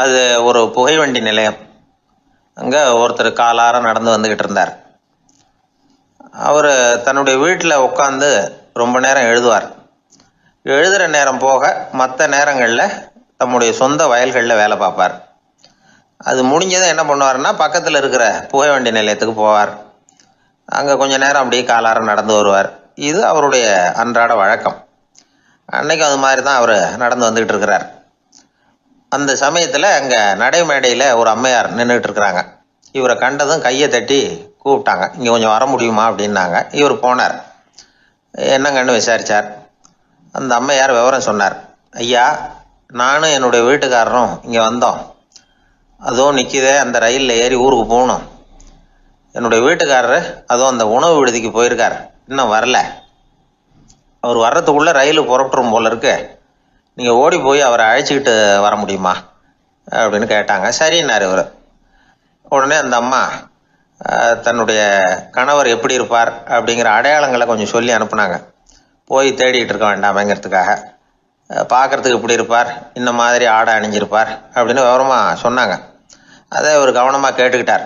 அது ஒரு புகைவண்டி நிலையம். அங்கே ஒருத்தர் காலார நடந்து வந்துக்கிட்டு இருந்தார். அவர் தன்னுடைய வீட்டில் உட்காந்து ரொம்ப நேரம் எழுதுவார். எழுதுகிற நேரம் போக மற்ற நேரங்களில் தம்முடைய சொந்த வயல்களில் வேலை பார்ப்பார். அது முடிஞ்சதை என்ன பண்ணுவார்னா, பக்கத்தில் இருக்கிற புகைவண்டி நிலையத்துக்கு போவார். அங்கே கொஞ்சம் நேரம் அப்படியே காலார நடந்து வருவார். இது அவருடைய அன்றாட வழக்கம். அன்னைக்கு அது மாதிரி தான் அவர் நடந்து வந்துக்கிட்டு இருக்கிறார். அந்த சமயத்தில் அங்கே நடைமேடையில் ஒரு அம்மையார் நின்றுட்டு இருக்கிறாங்க. இவரை கண்டதும் கையை தட்டி கூப்பிட்டாங்க. இங்கே கொஞ்சம் வர முடியுமா அப்படின்னாங்க. இவர் போனார். என்னங்கன்னு விசாரித்தார். அந்த அம்மையார் விவரம் சொன்னார். ஐயா, நானும் என்னுடைய வீட்டுக்காரரும் இங்கே வந்தோம். அதுவும் நிற்கிதே, அந்த ரயிலில் ஏறி ஊருக்கு போகணும். என்னுடைய வீட்டுக்காரர் அதுவும் அந்த உணவு விடுதிக்கு போயிருக்கார், இன்னும் வரல. அவர் வர்றதுக்குள்ளே ரயில் புறப்பட்டுரும் போல இருக்கு. நீங்கள் ஓடி போய் அவரை அழைச்சிக்கிட்டு வர முடியுமா அப்படின்னு கேட்டாங்க. சரின்னார் இவர். உடனே அந்த அம்மா தன்னுடைய கணவர் எப்படி இருப்பார் அப்படிங்கிற அடையாளங்களை கொஞ்சம் சொல்லி அனுப்புனாங்க. போய் தேடிட்டு இருக்க வேண்டாமேங்கிறதுக்காக. பார்க்குறதுக்கு இப்படி இருப்பார், இந்த மாதிரி ஆடை அணிஞ்சிருப்பார் அப்படின்னு விவரமாக சொன்னாங்க. அதை இவர் கவனமாக கேட்டுக்கிட்டார்.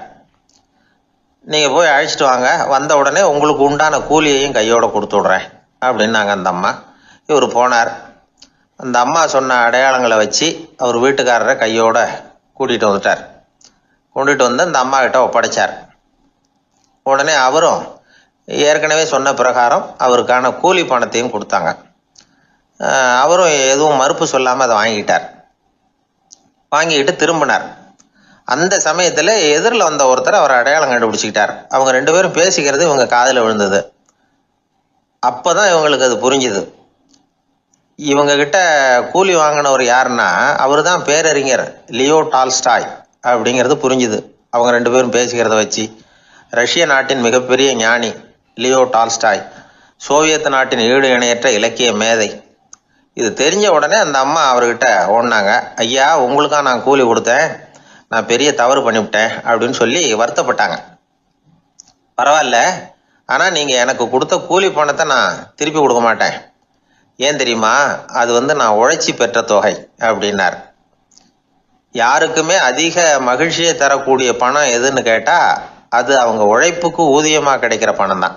நீங்கள் போய் அழைச்சிட்டு வாங்க, வந்த உடனே உங்களுக்கு உண்டான கூலியையும் கையோடு கொடுத்து விட்றேன் அப்படின்னாங்க அந்த அம்மா. இவர் போனார். அந்த அம்மா சொன்ன அடையாளங்களை வச்சு அவர் வீட்டுக்காரரை கையோட கூட்டிகிட்டு வந்துட்டார். கொண்டுட்டு வந்து அந்த அம்மா கிட்ட ஒப்படைச்சார். உடனே அவரும் ஏற்கனவே சொன்ன பிரகாரம் அவருக்கான கூலி பணத்தையும் கொடுத்தாங்க. அவரும் எதுவும் மறுப்பு சொல்லாமல் அதை வாங்கிக்கிட்டார். வாங்கிக்கிட்டு திரும்பினார். அந்த சமயத்தில் எதிரில் வந்த ஒருத்தர் அவர் அடையாளம் கண்டுபிடிச்சிக்கிட்டார். அவங்க ரெண்டு பேரும் பேசிக்கிறது இவங்க காதில் விழுந்தது. அப்போ தான் இவங்களுக்கு அது புரிஞ்சுது. இவங்க கிட்ட கூலி வாங்கினவர் யாருன்னா, அவர் தான் பேரறிஞர் லியோ டால்ஸ்டாய் அப்படிங்கிறது புரிஞ்சுது அவங்க ரெண்டு பேரும் பேசிக்கிறத வச்சு. ரஷ்ய நாட்டின் மிகப்பெரிய ஞானி லியோ டால்ஸ்டாய், சோவியத் நாட்டின் ஈடு இணையற்ற இலக்கிய மேதை. இது தெரிஞ்ச உடனே அந்த அம்மா அவர்கிட்ட ஓடினாங்க. ஐயா, உங்களுக்காக நான் கூலி கொடுத்தேன், நான் பெரிய தவறு பண்ணிவிட்டேன் அப்படின்னு சொல்லி வருத்தப்பட்டாங்க. பரவாயில்ல, ஆனால் நீங்கள் எனக்கு கொடுத்த கூலி பணத்தை நான் திருப்பி கொடுக்க மாட்டேன். ஏன் தெரியுமா, அது நான் உழைச்சி பெற்ற தொகை அப்படின்னார். யாருக்குமே அதிக மகிழ்ச்சியை தரக்கூடிய பணம் எதுன்னு கேட்டால் அது அவங்க உழைப்புக்கு ஊதியமாக கிடைக்கிற பணம் தான்.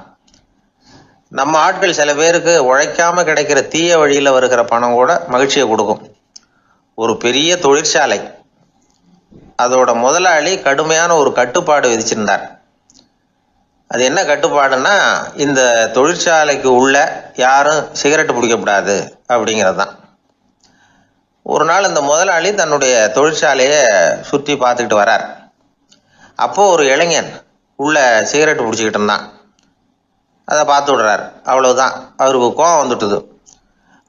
நம்ம ஆட்கள் சில பேருக்கு உழைக்காம கிடைக்கிற தீய வழியில் வருகிற பணம் கூட மகிழ்ச்சியை கொடுக்கும். ஒரு பெரிய தொழிற்சாலை, அதோட முதலாளி கடுமையான ஒரு கட்டுப்பாடு விதிச்சிருந்தார். அது என்ன கட்டுப்பாடுன்னா, இந்த தொழிற்சாலைக்கு உள்ள யாரும் சிகரெட்டு பிடிக்கக்கூடாது அப்படிங்கிறது தான். ஒரு நாள் இந்த முதலாளி தன்னுடைய தொழிற்சாலையை சுற்றி பார்த்துக்கிட்டு வரார். அப்போது ஒரு இளைஞன் உள்ள சிகரெட்டு பிடிச்சிக்கிட்டு இருந்தான். அதை பார்த்து விடுறார். அவ்வளவுதான், அவருக்கு கோபம் வந்துட்டுது.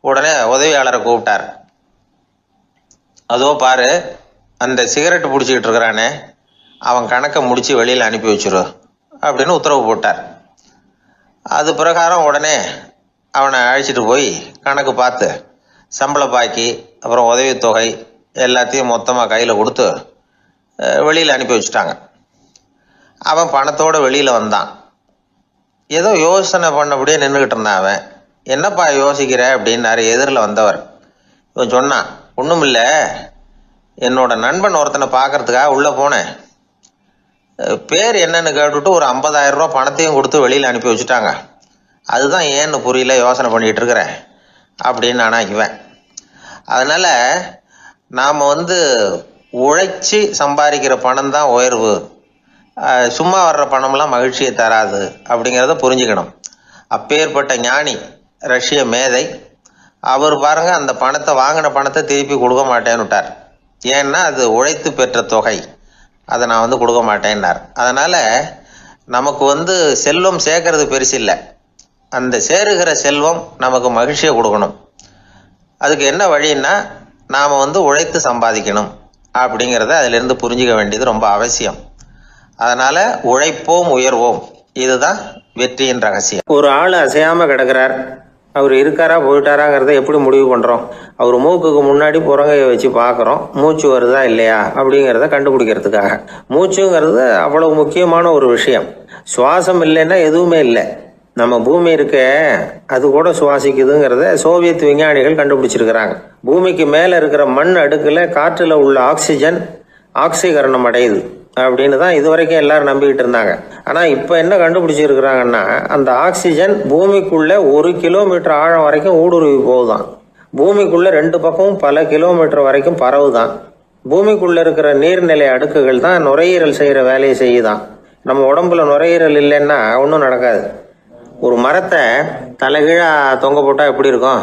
உடனே உதவியாளரை கூப்பிட்டார். அதோ பாரு, அந்த சிகரெட்டு பிடிச்சிக்கிட்டு இருக்கிறானே, அவன் கணக்கை முடித்து வெளியில் அனுப்பி வச்சிரு அப்படின்னு உத்தரவு போட்டார். அது பிரகாரம் உடனே அவனை அழைச்சிட்டு போய் கணக்கு பார்த்து சம்பள பாக்கி அப்புறம் உதவித்தொகை எல்லாத்தையும் மொத்தமாக கையில் கொடுத்து வெளியில் அனுப்பி வச்சுட்டாங்க. அவன் பணத்தோடு வெளியில் வந்தான். ஏதோ யோசனை பண்ணபடியே நின்றுக்கிட்டு இருந்தான். அவன், என்னப்பா யோசிக்கிற அப்படின்னாரு எதிரில் வந்தவர். இவன் சொன்னான், ஒன்றும் இல்லை, என்னோட நண்பன் ஒருத்தனை பார்க்கறதுக்காக உள்ளே போனேன். பேர் என்னன்னு கேட்டுட்டு ஒரு 50,000 ரூபா பணத்தையும் கொடுத்து வெளியில் அனுப்பி வச்சுட்டாங்க. அதுதான் ஏன்னு புரியல, யோசனை பண்ணிகிட்டு இருக்கிறேன் அப்படின்னு நானா இவன். அதனால் நாம் உழைச்சி சம்பாதிக்கிற பணம் தான் உயர்வு, சும்மா வர்ற பணம்லாம் மகிழ்ச்சியை தராது அப்படிங்கிறத புரிஞ்சுக்கணும். அப்பேற்பட்ட ஞானி ரஷ்ய மேதை அவர் பாருங்க, அந்த பணத்தை வாங்கின பணத்தை திருப்பி கொடுக்க மாட்டேன்னு விட்டார். ஏன்னா அது உழைத்து பெற்ற தொகை, அதை நான் கொடுக்க மாட்டேன்னார். அதனால் நமக்கு செல்வம் சேர்க்கறது பெருசு இல்லை, அந்த சேருகிற செல்வம் நமக்கு மகிழ்ச்சியை கொடுக்கணும். அதுக்கு என்ன வழின்னா, நாம் உழைத்து சம்பாதிக்கணும் அப்படிங்கிறத அதிலிருந்து புரிஞ்சிக்க வேண்டியது ரொம்ப அவசியம். அதனால் உழைப்போம் உயர்வோம், இதுதான் வெற்றியின் ரகசியம். ஒரு ஆள் அசையாமல் கிடக்கிறார், அவர் இருக்காரா போயிட்டாராங்கிறத எப்படி முடிவு பண்ணுறோம்? அவர் மூக்குக்கு முன்னாடி புறங்கையை வச்சு பார்க்குறோம், மூச்சு வருதா இல்லையா அப்படிங்கிறத கண்டுபிடிக்கிறதுக்காக. மூச்சுங்கிறது அவ்வளவு முக்கியமான ஒரு விஷயம். சுவாசம் இல்லைன்னா எதுவுமே இல்லை. நம்ம பூமி இருக்க அது கூட சுவாசிக்குதுங்கிறத சோவியத் விஞ்ஞானிகள் கண்டுபிடிச்சிருக்கிறாங்க. பூமிக்கு மேலே இருக்கிற மண் அடுக்கில் காற்றில் உள்ள ஆக்சிஜன் ஆக்சிகரணம் அடையுது அப்படின்னு தான் இதுவரைக்கும் எல்லாரும் நம்பிக்கிட்டு இருந்தாங்க. ஆனால் இப்போ என்ன கண்டுபிடிச்சிருக்கிறாங்கன்னா, அந்த ஆக்சிஜன் பூமிக்குள்ளே 1 கிலோமீட்டர் ஆழம் வரைக்கும் ஊடுருவி போகுதான். பூமிக்குள்ளே 2 பக்கமும் பல கிலோமீட்டர் வரைக்கும் பரவுதான். பூமிக்குள்ளே இருக்கிற நீர்நிலை அடுக்குகள் தான் நுரையீரல் செய்கிற வேலையை செய்யுதான். நம்ம உடம்புல நுரையீரல் இல்லைன்னா ஒன்றும் நடக்காது. ஒரு மரத்தை தலைகீழாக தொங்க போட்டால் எப்படி இருக்கும்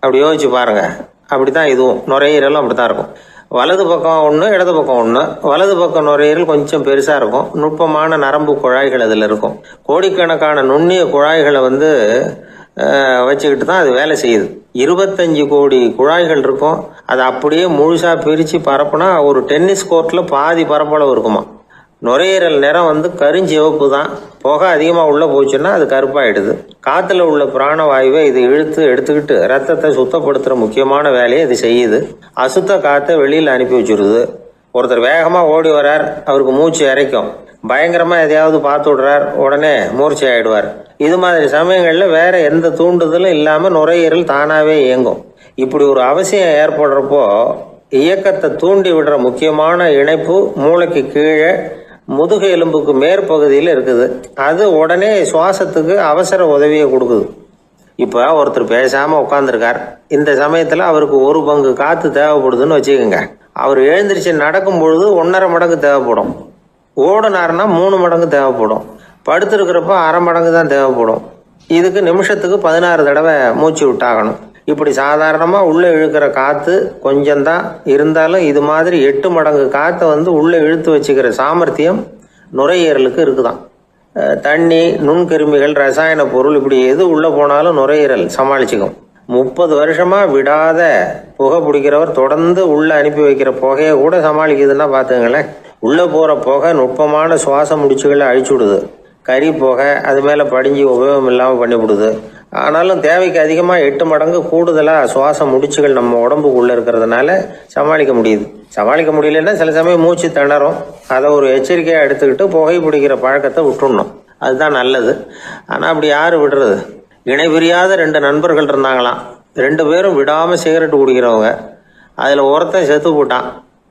அப்படி யோசிச்சு பாருங்கள். அப்படி தான் இதுவும் நுரையீரலும் அப்படி தான் இருக்கும். வலது பக்கம் ஒன்று, இடது பக்கம் ஒன்று. வலது பக்கம் நுரையீரல் கொஞ்சம் பெருசாக இருக்கும். நுட்பமான நரம்பு குழாய்கள் அதில் இருக்கும். கோடிக்கணக்கான நுண்ணிய குழாய்களை வச்சுக்கிட்டு தான் அது வேலை செய்யுது. 25 கோடி குழாய்கள் இருக்கும். அதை அப்படியே முழுசாக பிரித்து பரப்புனா ஒரு டென்னிஸ் கோர்ட்டில் பாதி பரப்பளவு இருக்குமா. நுரையீரல் நிறம் கருஞ்சிவப்பு தான். புகை அதிகமாக உள்ளே போச்சுன்னா அது கருப்பாயிடுது. காற்றுல உள்ள பிராணவாயுவை இது இழுத்து எடுத்துக்கிட்டு ரத்தத்தை சுத்தப்படுத்துகிற முக்கியமான வேலையை இது செய்யுது. அசுத்த காற்றை வெளியில் அனுப்பி வச்சுருது. ஒருத்தர் வேகமாக ஓடி வரார், அவருக்கு மூச்சு இறைக்கும். பயங்கரமாக எதையாவது பார்த்து விடுறார், உடனே மூர்ச்சை ஆகிடுவார். இது மாதிரி சமயங்களில் வேற எந்த தூண்டுதலும் இல்லாமல் நுரையீரல் தானாகவே இயங்கும். இப்படி ஒரு அவசியம் ஏற்படுறப்போ இயக்கத்தை தூண்டி விடுற முக்கியமான இணைப்பு மூளைக்கு கீழே முதுகு எலும்புக்கு மேற்பகுதியில் இருக்குது. அது உடனே சுவாசத்துக்கு அவசர உதவியை கொடுக்குது. இப்போ ஒருத்தர் பேசாமல் உட்காந்துருக்கார். இந்த சமயத்தில் அவருக்கு 1 பங்கு காற்று தேவைப்படுதுன்னு வச்சுக்கோங்க. அவர் எழுந்திரிச்சு நடக்கும் பொழுது 1.5 மடங்கு தேவைப்படும். ஓடினார்னா 3 மடங்கு தேவைப்படும். படுத்திருக்கிறப்ப 1/2 மடங்கு தான் தேவைப்படும். இதுக்கு நிமிஷத்துக்கு 16 தடவை மூச்சு விட்டாகணும். இப்படி சாதாரணமாக உள்ளே இழுக்கிற காற்று கொஞ்சம்தான் இருந்தாலும் இது மாதிரி 8 மடங்கு காற்றை உள்ளே இழுத்து வச்சுக்கிற சாமர்த்தியம் நுரையீரலுக்கு இருக்குதான். தண்ணி, நுண்கிருமிகள், ரசாயன பொருள் இப்படி எது உள்ளே போனாலும் நுரையீரல் சமாளிச்சுக்கும். 30 வருஷமாக விடாத புகை பிடிக்கிறவர் தொடர்ந்து உள்ளே அனுப்பி வைக்கிற புகையை கூட சமாளிக்குதுன்னா பார்த்துங்களேன். உள்ளே போகிற புகை நுட்பமான சுவாச முடிச்சுகளை அழிச்சுடுது. கறி புகை அது மேலே படிஞ்சு உபயோகம் இல்லாமல் பண்ணிவிடுது. ஆனாலும் தேவைக்கு அதிகமாக 8 மடங்கு கூடுதலாக சுவாச முடிச்சுகள் நம்ம உடம்புக்குள்ளே இருக்கிறதுனால சமாளிக்க முடியுது. சமாளிக்க முடியலன்னா சில சமயம் மூச்சு திணறும். அதை ஒரு எச்சரிக்கையாக எடுத்துக்கிட்டு புகை பிடிக்கிற பழக்கத்தை விட்டுடணும். அதுதான் நல்லது. ஆனால் அப்படி யார் விடுறது? இணை பிரியாத 2 நண்பர்கள் இருந்தாங்களாம். 2 பேரும் விடாமல் சிகரெட் குடிக்கிறவங்க. அதில் ஒருத்தன் செத்து போட்டான்.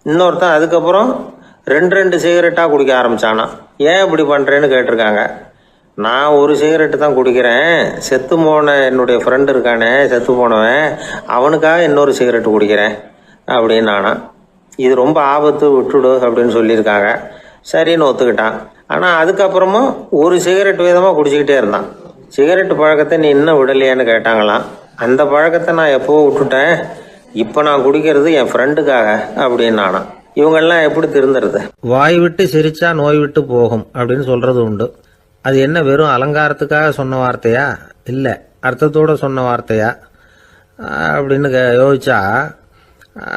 இன்னொருத்தன் அதுக்கப்புறம் 2 சிகரெட்டாக குடிக்க ஆரம்பித்தானா. ஏன் இப்படி பண்ணுறேன்னு கேட்டிருக்காங்க. நான் 1 சிகரெட்டு தான் குடிக்கிறேன். செத்து போன என்னுடைய ஃப்ரெண்டு இருக்கானே, செத்து போனவன், அவனுக்காக இன்னொரு சிகரெட்டு குடிக்கிறேன் அப்படின்னு நானா. இது ரொம்ப ஆபத்து, விட்டுடு அப்படின்னு சொல்லியிருக்காங்க. சரின்னு ஒத்துக்கிட்டான். ஆனால் அதுக்கப்புறமும் 1 சிகரெட் வீதமாக குடிச்சிக்கிட்டே இருந்தான். சிகரெட்டு பழக்கத்தை நீ இன்னும் விடலையான்னு கேட்டாங்களாம். அந்த பழக்கத்தை நான் எப்போ விட்டுட்டேன், இப்போ நான் குடிக்கிறது என் ஃப்ரெண்டுக்காக அப்படின்னு நானா. இவங்கெல்லாம் எப்படி திருந்துறது? வாய் விட்டு சிரிச்சா நோய் விட்டு போகும் அப்படின்னு சொல்றது உண்டு. அது என்ன வெறும் அலங்காரத்துக்காக சொன்ன வார்த்தையா, இல்லை அர்த்தத்தோடு சொன்ன வார்த்தையா அப்படின்னு யோசிச்சா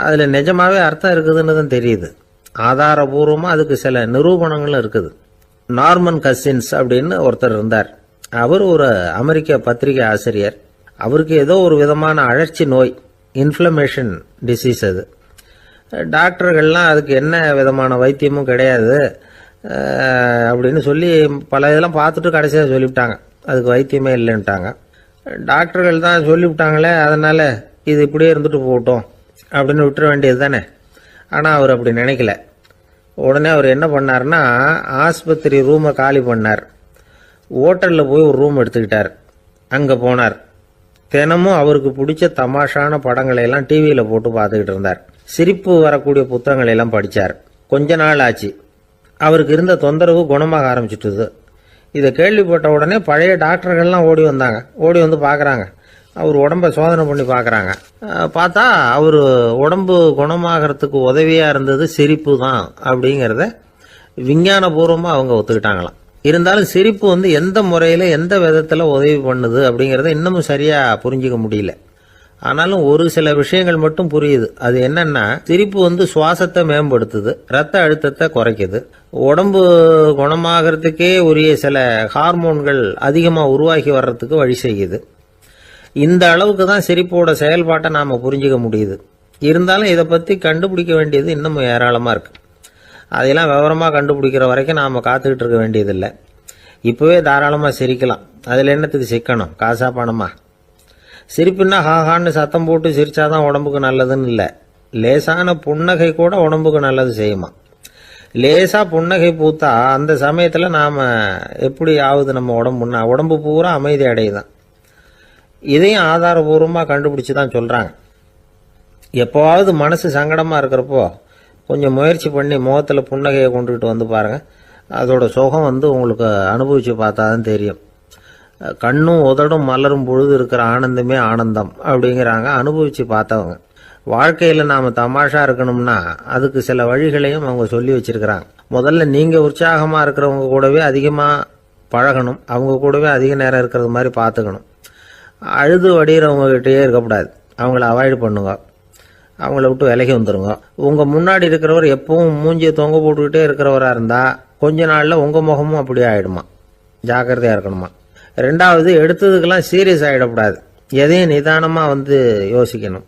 அதில் நிஜமாவே அர்த்தம் இருக்குதுன்னு தான் தெரியுது. ஆதாரபூர்வமாக அதுக்கு சில நிரூபணங்களும் இருக்குது. நார்மன் கசின்ஸ் அப்படின்னு ஒருத்தர் இருந்தார். அவர் ஒரு அமெரிக்க பத்திரிகை ஆசிரியர். அவருக்கு ஏதோ ஒரு விதமான அழற்சி நோய், இன்ஃப்ளமேஷன் டிசீஸ். அது டாக்டர்கள்லாம் அதுக்கு என்ன விதமான வைத்தியமும் கிடையாது அப்படின்னு சொல்லி பல இதெல்லாம் பார்த்துட்டு கடைசியாக சொல்லிவிட்டாங்க அதுக்கு வைத்தியமே இல்லைன்ட்டாங்க. டாக்டர்கள் தான் சொல்லிவிட்டாங்களே, அதனால் இது இப்படியே இருந்துட்டு போகட்டும் அப்படின்னு விட்டுற வேண்டியது தானே. ஆனால் அவர் அப்படி நினைக்கல. உடனே அவர் என்ன பண்ணார்னா, ஆஸ்பத்திரி ரூமை காலி பண்ணார். ஹோட்டலில் போய் ஒரு ரூம் எடுத்துக்கிட்டார். அங்கே போனார். தினமும் அவருக்கு பிடிச்ச தமாஷான படங்களையெல்லாம் டிவியில் போட்டு பார்த்துக்கிட்டு இருந்தார். சிரிப்பு வரக்கூடிய புத்தகங்களையெல்லாம் படித்தார். கொஞ்ச நாள் ஆச்சு. அவருக்கு இருந்த தொந்தரவு குணமாக ஆரம்பிச்சிட்டுது. இதை கேள்விப்பட்ட உடனே பழைய டாக்டர்கள்லாம் ஓடி வந்தாங்க. ஓடி வந்து பார்க்குறாங்க. அவர் உடம்பை சோதனை பண்ணி பார்க்குறாங்க. பார்த்தா அவர் உடம்பு குணமாகறதுக்கு உதவியாக இருந்தது சிரிப்பு தான் அப்படிங்கிறத விஞ்ஞானபூர்வமாக அவங்க ஒத்துக்கிட்டாங்களாம். இருந்தாலும் சிரிப்பு எந்த முறையில் எந்த விதத்தில் உதவி பண்ணுது அப்படிங்கிறத இன்னமும் சரியாக புரிஞ்சிக்க முடியல. ஆனாலும் ஒரு சில விஷயங்கள் மட்டும் புரியுது. அது என்னன்னா, சிரிப்பு சுவாசத்தை மேம்படுத்துது, ரத்த அழுத்தத்தை குறைக்குது, உடம்பு குணமாகறதுக்கே உரிய சில ஹார்மோன்கள் அதிகமாக உருவாகி வர்றதுக்கு வழி செய்யுது. இந்த அளவுக்கு தான் சிரிப்போட செயல்பாட்டை நாம் புரிஞ்சிக்க முடியுது. இருந்தாலும் இதை பற்றி கண்டுபிடிக்க வேண்டியது இன்னமும் ஏராளமாக இருக்குது. அதையெல்லாம் விவரமாக கண்டுபிடிக்கிற வரைக்கும் நாம் காத்துக்கிட்டு இருக்க வேண்டியதில்லை. இப்போவே தாராளமாக சிரிக்கலாம். அதில் என்னத்துக்கு சிக்கணும்? காசா பணமா? சிரிப்புன்னா ஹாஹான்னு சத்தம் போட்டு சிரிச்சாதான் உடம்புக்கு நல்லதுன்னு இல்லை. லேசான புன்னகை கூட உடம்புக்கு நல்லது செய்யுமா. லேசாக புன்னகை பூத்தா அந்த சமயத்தில் நாம் எப்படி ஆகுது? நம்ம உடம்பு பூரா அமைதி அடையுதான். இதையும் ஆதாரபூர்வமாக கண்டுபிடிச்சி தான் சொல்கிறாங்க. எப்போவாவது மனசு சங்கடமாக இருக்கிறப்போ கொஞ்சம் முயற்சி பண்ணி முகத்தில் புன்னகையை கொண்டுகிட்டு வந்து பாருங்கள். அதோட சுகம் உங்களுக்கு அனுபவித்து பார்த்தா தான் தெரியும். கண்ணும் உதடும் மலரும் பொழுது இருக்கிற ஆனந்தமே ஆனந்தம் அப்படிங்கிறாங்க அனுபவித்து பார்த்தவங்க. வாழ்க்கையில் நாம் தமாஷா இருக்கணும்னா அதுக்கு சில வழிகளையும் அவங்க சொல்லி வச்சிருக்கிறாங்க. முதல்ல நீங்கள் உற்சாகமாக இருக்கிறவங்க கூடவே அதிகமாக பழகணும். அவங்க கூடவே அதிக நேரம் இருக்கிறது மாதிரி பார்த்துக்கணும். அழுது வடிகிறவங்ககிட்டயே இருக்கக்கூடாது. அவங்கள அவாய்டு பண்ணுங்க. அவங்கள விட்டு விலகி வந்துடுங்க. உங்கள் முன்னாடி இருக்கிறவர் எப்பவும் மூஞ்சியை தொங்க போட்டுக்கிட்டே இருக்கிறவராக இருந்தால் கொஞ்ச நாளில் உங்கள் முகமும் அப்படியே ஆகிடுமா. ஜாக்கிரதையாக இருக்கணுமா. ரெண்டாவது, எடுத்ததுக்கெல்லாம் சீரியஸ் ஆகிடக்கூடாது. எதையும் நிதானமாக யோசிக்கணும்.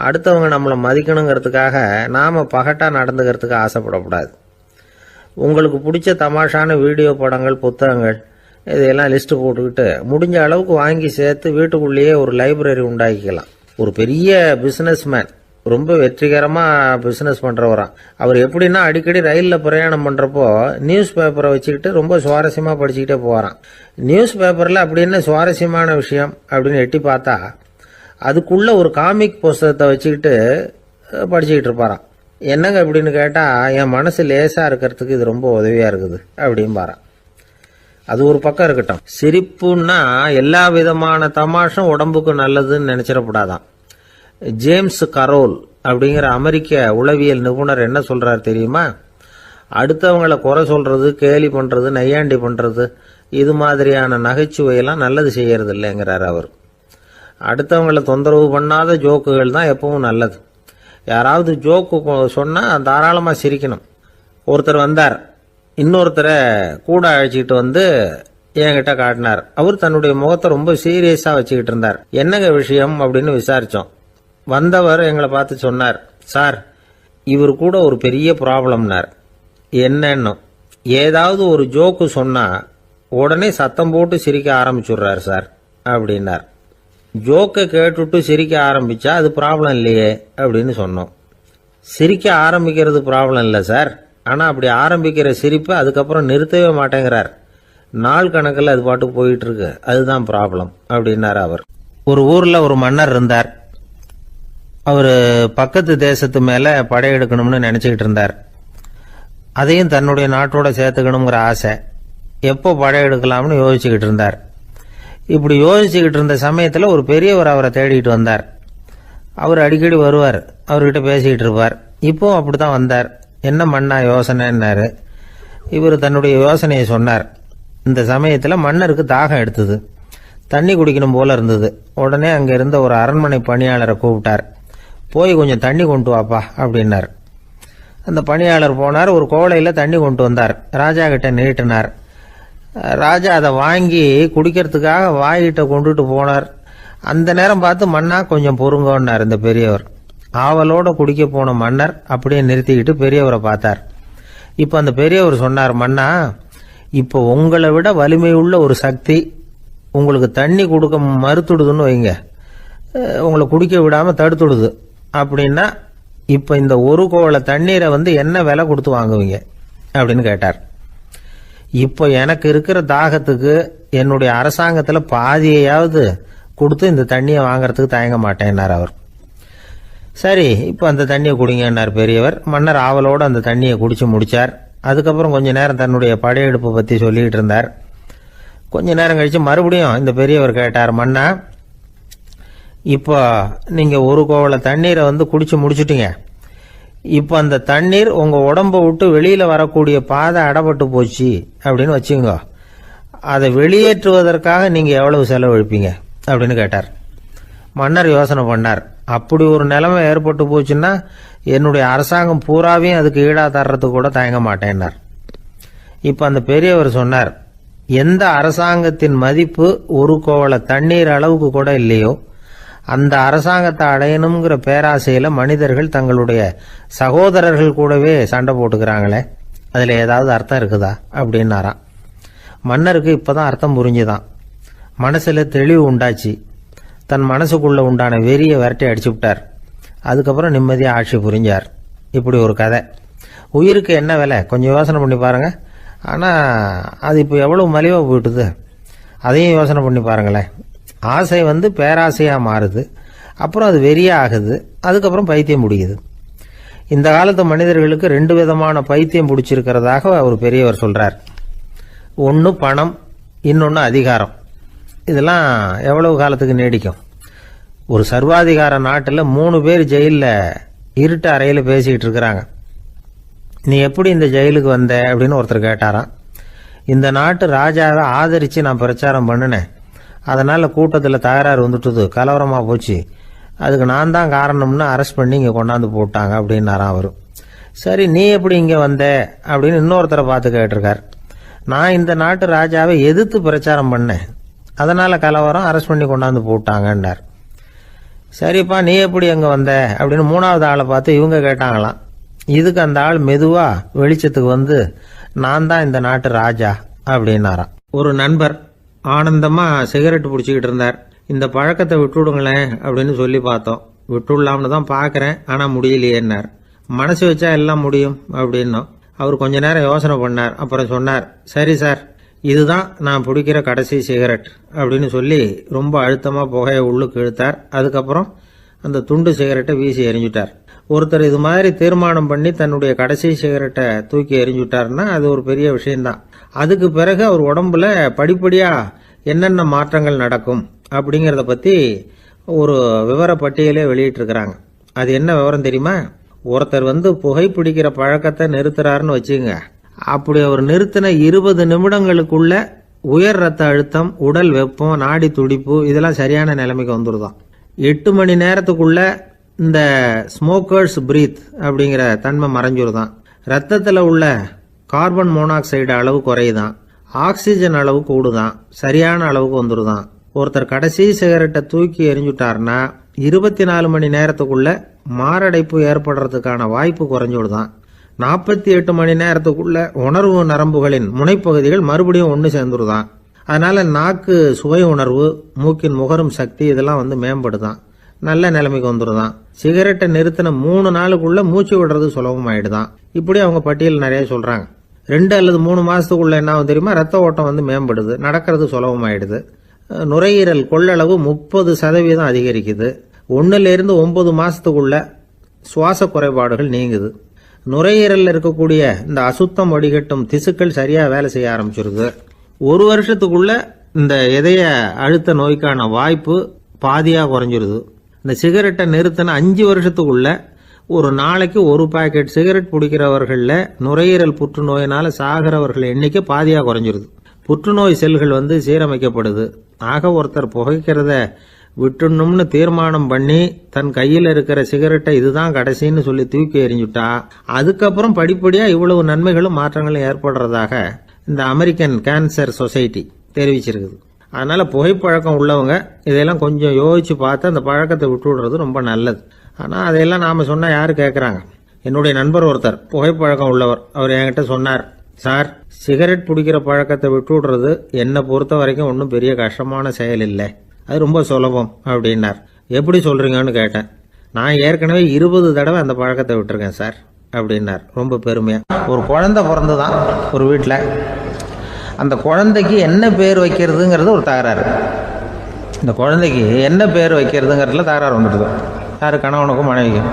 அடுத்தவங்க நம்மளை மதிக்கணுங்கிறதுக்காக நாம் பகட்டாக நடந்துக்கிறதுக்கு ஆசைப்படக்கூடாது. உங்களுக்கு பிடிச்ச தமாஷான வீடியோ படங்கள், புத்தகங்கள் இதையெல்லாம் லிஸ்ட்டு போட்டுக்கிட்டு முடிஞ்ச அளவுக்கு வாங்கி சேர்த்து வீட்டுக்குள்ளேயே ஒரு லைப்ரரி உண்டாக்கிக்கலாம். ஒரு பெரிய பிஸ்னஸ்மேன், ரொம்ப வெற்றிகரமாக பிஸ்னஸ் பண்ணுறவராம். அவர் எப்படின்னா அடிக்கடி ரயிலில் பிரயாணம் பண்ணுறப்போ நியூஸ் பேப்பரை வச்சுக்கிட்டு ரொம்ப சுவாரஸ்யமாக படிச்சுக்கிட்டே போகிறான். நியூஸ் பேப்பரில் அப்படி என்ன சுவாரஸ்யமான விஷயம் அப்படின்னு எட்டி பார்த்தா அதுக்குள்ளே ஒரு காமிக் புஸ்தகத்தை வச்சுக்கிட்டு படிச்சுக்கிட்டு இருப்பாராம். என்னங்க அப்படின்னு கேட்டால், என் மனசு லேசாக இருக்கிறதுக்கு இது ரொம்ப உதவியாக இருக்குது அப்படின்பாரான். அது ஒரு பக்கம் இருக்கட்டும். சிரிப்புன்னா எல்லா விதமான தமாஷும் உடம்புக்கு நல்லதுன்னு நினைச்சிடக்கூடாதான். ஜேம்ஸ் கரோல் அப்படிங்கிற அமெரிக்க உளவியல் நிபுணர் என்ன சொல்றாரு தெரியுமா? அடுத்தவங்களை குறை சொல்றது, கேலி பண்றது, நையாண்டி பண்றது, இது மாதிரியான நகைச்சுவையெல்லாம் நல்லது செய்யறது இல்லைங்கிறார் அவர். அடுத்தவங்களை தொந்தரவு பண்ணாத ஜோக்குகள் தான் எப்பவும் நல்லது. யாராவது ஜோக்கு சொன்னால் தாராளமாக சிரிக்கணும். ஒருத்தர் வந்தார், இன்னொருத்தரை கூட அழைச்சிக்கிட்டு என்கிட்ட காட்டினார். அவர் தன்னுடைய முகத்தை ரொம்ப சீரியஸாக வச்சுக்கிட்டு இருந்தார். என்னங்க விஷயம் அப்படின்னு விசாரித்தோம். வந்தவர் எங்களை பார்த்து சொன்னார், சார், இவர் கூட ஒரு பெரிய ப்ராப்ளம்னார். என்னன்னு, ஏதாவது ஒரு ஜோக்கு சொன்னால் உடனே சத்தம் போட்டு சிரிக்க ஆரம்பிச்சுடுறார் சார் அப்படின்னார். ஜோக்கை கேட்டுட்டு சிரிக்க ஆரம்பித்தா அது ப்ராப்ளம் இல்லையே அப்படின்னு சொன்னோம். சிரிக்க ஆரம்பிக்கிறது ப்ராப்ளம் இல்லை சார், ஆனால் அப்படி ஆரம்பிக்கிற சிரிப்பை அதுக்கப்புறம் நிறுத்தவே மாட்டேங்கிறார். நாள் கணக்கில் அது பாட்டு போயிட்டு இருக்கு, அதுதான் ப்ராப்ளம் அப்படின்னார் அவர். ஒரு ஊரில் ஒரு மன்னர் இருந்தார். அவர் பக்கத்து தேசத்து மேலே படையெடுக்கணும்னு நினச்சிக்கிட்டு இருந்தார். அதையும் தன்னுடைய நாட்டோட சேர்த்துக்கணுங்கிற ஆசை. எப்போ படையெடுக்கலாம்னு யோசிச்சுக்கிட்டு இருந்தார். இப்படி யோசிச்சுக்கிட்டு இருந்த சமயத்தில் ஒரு பெரியவர் அவரை தேடிட்டு வந்தார். அவர் அடிக்கடி வருவார், அவர்கிட்ட பேசிக்கிட்டு இருப்பார். இப்போவும் அப்படி தான் வந்தார். என்ன மன்னா யோசனைன்னாரு. இவர் தன்னுடைய யோசனையை சொன்னார். இந்த சமயத்தில் மன்னருக்கு தாகம் எடுத்தது, தண்ணி குடிக்கணும் போல இருந்தது. உடனே அங்கே இருந்த ஒரு அரண்மனை பணியாளரை கூப்பிட்டார். போய் கொஞ்சம் தண்ணி கொண்டு வாப்பா அப்படின்னார். அந்த பணியாளர் போனார், ஒரு கோலையில் தண்ணி கொண்டு வந்தார். ராஜா கிட்ட நீட்டினார். ராஜா அதை வாங்கி குடிக்கிறதுக்காக வாயிட்ட கொண்டுட்டு போனார். அந்த நேரம் பார்த்து, மன்னா கொஞ்சம் பொறுங்கன்னார் இந்த பெரியவர். ஆவலோட குடிக்க போன மன்னர் அப்படியே நிறுத்திக்கிட்டு பெரியவரை பார்த்தார். இப்போ அந்த பெரியவர் சொன்னார், மன்னா, இப்போ உங்களை விட வலிமை உள்ள ஒரு சக்தி உங்களுக்கு தண்ணி கொடுக்க மறுத்துடுதுன்னு வைங்க, உங்களை குடிக்க விடாம தடுத்துடுது அப்படின்னா, இப்போ இந்த ஒரு கோவள தண்ணீரை என்ன விலை கொடுத்து வாங்குவீங்க அப்படின்னு கேட்டார். இப்போ எனக்கு இருக்கிற தாகத்துக்கு என்னுடைய அரசாங்கத்தில் பாதியையாவது கொடுத்து இந்த தண்ணியை வாங்கறதுக்கு தயங்க மாட்டேன்னார் அவர். சரி, இப்போ அந்த தண்ணியை குடிங்கன்னார் பெரியவர். மன்னர் ஆவலோடு அந்த தண்ணியை குடிச்சு முடிச்சார். அதுக்கப்புறம் கொஞ்ச நேரம் தன்னுடைய படையெடுப்பை பற்றி சொல்லிக்கிட்டு இருந்தார். கொஞ்ச நேரம் கழிச்சு மறுபடியும் இந்த பெரியவர் கேட்டார், மன்னா, இப்போ நீங்கள் ஒரு கோவள தண்ணீரை குடிச்சு முடிச்சுட்டீங்க. இப்போ அந்த தண்ணீர் உங்கள் உடம்பை விட்டு வெளியில் வரக்கூடிய பாதை அடப்பட்டு போச்சு அப்படின்னு வச்சுங்க, அதை வெளியேற்றுவதற்காக நீங்கள் எவ்வளவு செலவழிப்பீங்க அப்படின்னு கேட்டார். மன்னர் யோசனை பண்ணார். அப்படி ஒரு நிலைமை ஏற்பட்டு போச்சுன்னா என்னுடைய அரசாங்கம் பூராவையும் அதுக்கு ஈடா தர்றதுக்கு கூட தயங்க மாட்டேன்னார். இப்போ அந்த பெரியவர் சொன்னார், எந்த அரசாங்கத்தின் மதிப்பு ஒரு கோவள தண்ணீர் அளவுக்கு கூட இல்லையோ அந்த அரசாங்கத்தை அடையணுங்கிற பேராசையில் மனிதர்கள் தங்களுடைய சகோதரர்கள் கூடவே சண்டை போட்டுக்கிறாங்களே, அதில் ஏதாவது அர்த்தம் இருக்குதா அப்படின்னாராம். மன்னருக்கு இப்பதான் அர்த்தம் புரிஞ்சுதான். மனசுல தெளிவு உண்டாச்சு. தன் மனசுக்குள்ள உண்டான வெறியை விரட்டி அடிச்சு விட்டார். அதுக்கப்புறம் நிம்மதியாக ஆட்சி புரிஞ்சார். இப்படி ஒரு கதை. உயிருக்கு என்ன விலை கொஞ்சம் யோசனை பண்ணி பாருங்க. ஆனால் அது இப்போ எவ்வளோ மலிவாக போயிட்டுது, அதையும் யோசனை பண்ணி பாருங்களேன். ஆசை பேராசையாக மாறுது, அப்புறம் அது வெறியாக ஆகுது, அதுக்கப்புறம் பைத்தியம் பிடிக்குது. இந்த காலத்து மனிதர்களுக்கு 2 விதமான பைத்தியம் பிடிச்சிருக்கிறதாக ஒரு பெரியவர் சொல்கிறார். ஒன்று பணம், இன்னொன்று அதிகாரம். இதெல்லாம் எவ்வளவு காலத்துக்கு நீடிக்கும்? ஒரு சர்வாதிகார நாட்டில் 3 பேர் ஜெயிலில் இருட்டு அறையில் பேசிக்கிட்டு இருக்கிறாங்க. நீ எப்படி இந்த ஜெயிலுக்கு வந்த அப்படின்னு ஒருத்தர் கேட்டாராம். இந்த நாட்டு ராஜாவை ஆதரித்து நான் பிரச்சாரம் பண்ணினேன், அதனால் கூட்டத்தில் தகராறு வந்துட்டுது, கலவரமாக போச்சு, அதுக்கு நான் தான் காரணம்னு அரெஸ்ட் பண்ணி இங்கே கொண்டாந்து போட்டாங்க அப்படின்னாராம் அவர். சரி, நீ எப்படி இங்கே வந்த அப்படின்னு இன்னொருத்தரை பார்த்து கேட்டிருக்கார். நான் இந்த நாட்டு ராஜாவை எதிர்த்து பிரச்சாரம் பண்ணேன், அதனால் கலவரம், அரெஸ்ட் பண்ணி கொண்டாந்து போட்டாங்கன்னார். சரிப்பா, நீ எப்படி அங்கே வந்த அப்படின்னு 3வது ஆளை பார்த்து இவங்க கேட்டாங்களாம். இதுக்கு அந்த ஆள் மெதுவாக வெளிச்சத்துக்கு நான் தான் இந்த நாட்டு ராஜா அப்படின்னாராம். ஒரு நண்பர் ஆனந்தமாக சிகரெட் பிடிச்சிக்கிட்டு இருந்தார். இந்த பழக்கத்தை விட்டுவிடுங்களேன் அப்படின்னு சொல்லி பார்த்தோம். விட்டுடலாம்னு தான் பார்க்குறேன், ஆனால் முடியலையேன்னார். மனசு வச்சா எல்லாம் முடியும் அப்படின்னோம். அவர் கொஞ்ச நேரம் யோசனை பண்ணார். அப்புறம் சொன்னார், சரி சார், இதுதான் நான் பிடிக்கிற கடைசி சிகரெட் அப்படின்னு சொல்லி ரொம்ப அழுத்தமாக புகையை உள்ளுக்கு இழுத்தார். அதுக்கப்புறம் அந்த துண்டு சிகரெட்டை வீசி எறிஞ்சுட்டார். ஒருத்தர் இது மாதிரி தீர்மானம் பண்ணி தன்னுடைய கடைசி சிகரெட்டை தூக்கி எறிஞ்சுட்டாருன்னா அது ஒரு பெரிய விஷயம்தான். அதுக்கு பிறகு அவர் உடம்புல படிப்படியாக என்னென்ன மாற்றங்கள் நடக்கும் அப்படிங்கிறத பற்றி ஒரு விவர பட்டியலே வெளியிட்டிருக்கிறாங்க. அது என்ன விவரம் தெரியுமா? ஒருத்தர் புகைப்பிடிக்கிற பழக்கத்தை நிறுத்துறாருன்னு வச்சுங்க. அப்படி அவர் நிறுத்தின 20 நிமிடங்களுக்குள்ள உயர் ரத்த அழுத்தம், உடல் வெப்பம், நாடி துடிப்பு இதெல்லாம் சரியான நிலைமைக்கு வந்துடுதான். 8 மணி நேரத்துக்குள்ள இந்த ஸ்மோக்கர்ஸ் பிரீத் அப்படிங்கிற தன்மை மறைஞ்சிருதான். ரத்தத்தில் உள்ள கார்பன் மோனாக்சைடு அளவு குறையுதான், ஆக்சிஜன் அளவு கூடுதான், சரியான அளவுக்கு வந்துடுதான். ஒருத்தர் கடைசி சிகரெட்டை தூக்கி எறிஞ்சுட்டாருன்னா 24 மணி நேரத்துக்குள்ள மாரடைப்பு ஏற்படுறதுக்கான வாய்ப்பு குறைஞ்சுடுதான். 48 மணி நேரத்துக்குள்ள உணர்வு நரம்புகளின் முனைப்பகுதிகள் மறுபடியும் ஒன்று சேர்ந்துருதான். அதனால நாக்கு சுவை உணர்வு, மூக்கின் முகரும் சக்தி இதெல்லாம் மேம்படுதான், நல்ல நிலைமைக்கு வந்துடுதான். சிகரெட்டை நிறுத்தின 3 நாளுக்குள்ள மூச்சு விடுறது சுலபமாயிடுதான். இப்படி அவங்க பட்டியல் நிறைய சொல்றாங்க. 2 அல்லது 3 மாசத்துக்குள்ள என்ன ஆகும் தெரியுமா? ரத்த ஓட்டம் மேம்படுது, நடக்கிறது சுலபமாயிடுது. நுரையீரல் கொள்ளளவு 30% அதிகரிக்குது. 1லிருந்து 9 மாசத்துக்குள்ள சுவாச குறைபாடுகள் நீங்குது. நுரையீரலில் இருக்கக்கூடிய இந்த அசுத்தம் வடிகட்டும் திசுக்கள் சரியா வேலை செய்ய ஆரம்பிச்சிருது. 1 வருஷத்துக்குள்ள இந்த இதய அழுத்த நோய்க்கான வாய்ப்பு பாதியா குறைஞ்சிருது. இந்த சிகரெட்டை நிறுத்தின 5 வருஷத்துக்குள்ள ஒரு நாளைக்கு 1 பாக்கெட் சிகரெட் பிடிக்கிறவர்களில் நுரையீரல் புற்றுநோயினால சாகிறவர்கள் எண்ணிக்கை பாதியா குறைஞ்சிருது. புற்றுநோய் செல்கள் சீரமைக்கப்படுது. ஆக ஒருத்தர் புகைக்கிறத விட்டுணும்னு தீர்மானம் பண்ணி தன் கையில் இருக்கிற சிகரெட்டை இதுதான் கடைசின்னு சொல்லி தூக்கி எறிஞ்சுட்டா அதுக்கப்புறம் படிப்படியா இவ்வளவு நன்மைகளும் மாற்றங்களும் ஏற்படுறதாக இந்த அமெரிக்கன் கேன்சர் சொசைட்டி தெரிவிச்சிருக்குது. அதனால புகைப்பழக்கம் உள்ளவங்க இதையெல்லாம் கொஞ்சம் யோசிச்சு பார்த்து அந்த பழக்கத்தை விட்டு விடுறது ரொம்ப நல்லது. ஆனால் அதையெல்லாம் நாம சொன்னா யாரு கேட்கறாங்க? என்னுடைய நண்பர் ஒருத்தர் புகைப்பழக்கம் உள்ளவர், அவர் என்கிட்ட சொன்னார், சார், சிகரெட் பிடிக்கிற பழக்கத்தை விட்டு விடுறது என்னை பொறுத்த வரைக்கும் ஒன்றும் பெரிய கஷ்டமான செயல் இல்லை, அது ரொம்ப சுலபம் அப்படின்னார். எப்படி சொல்றீங்கன்னு கேட்டேன். நான் ஏற்கனவே 20 தடவை அந்த பழக்கத்தை விட்டுருக்கேன் சார் அப்படின்னார் ரொம்ப பெருமையா. ஒரு குழந்தை பிறந்துதான் ஒரு வீட்டில். அந்த குழந்தைக்கு என்ன பேர் வைக்கிறதுங்கிறது ஒரு தகராறு. இந்த குழந்தைக்கு என்ன பேர் வைக்கிறதுங்கிறதுல தகராறு வந்துடுது. யாரு? கணவனுக்கும் மனைவிக்கும்.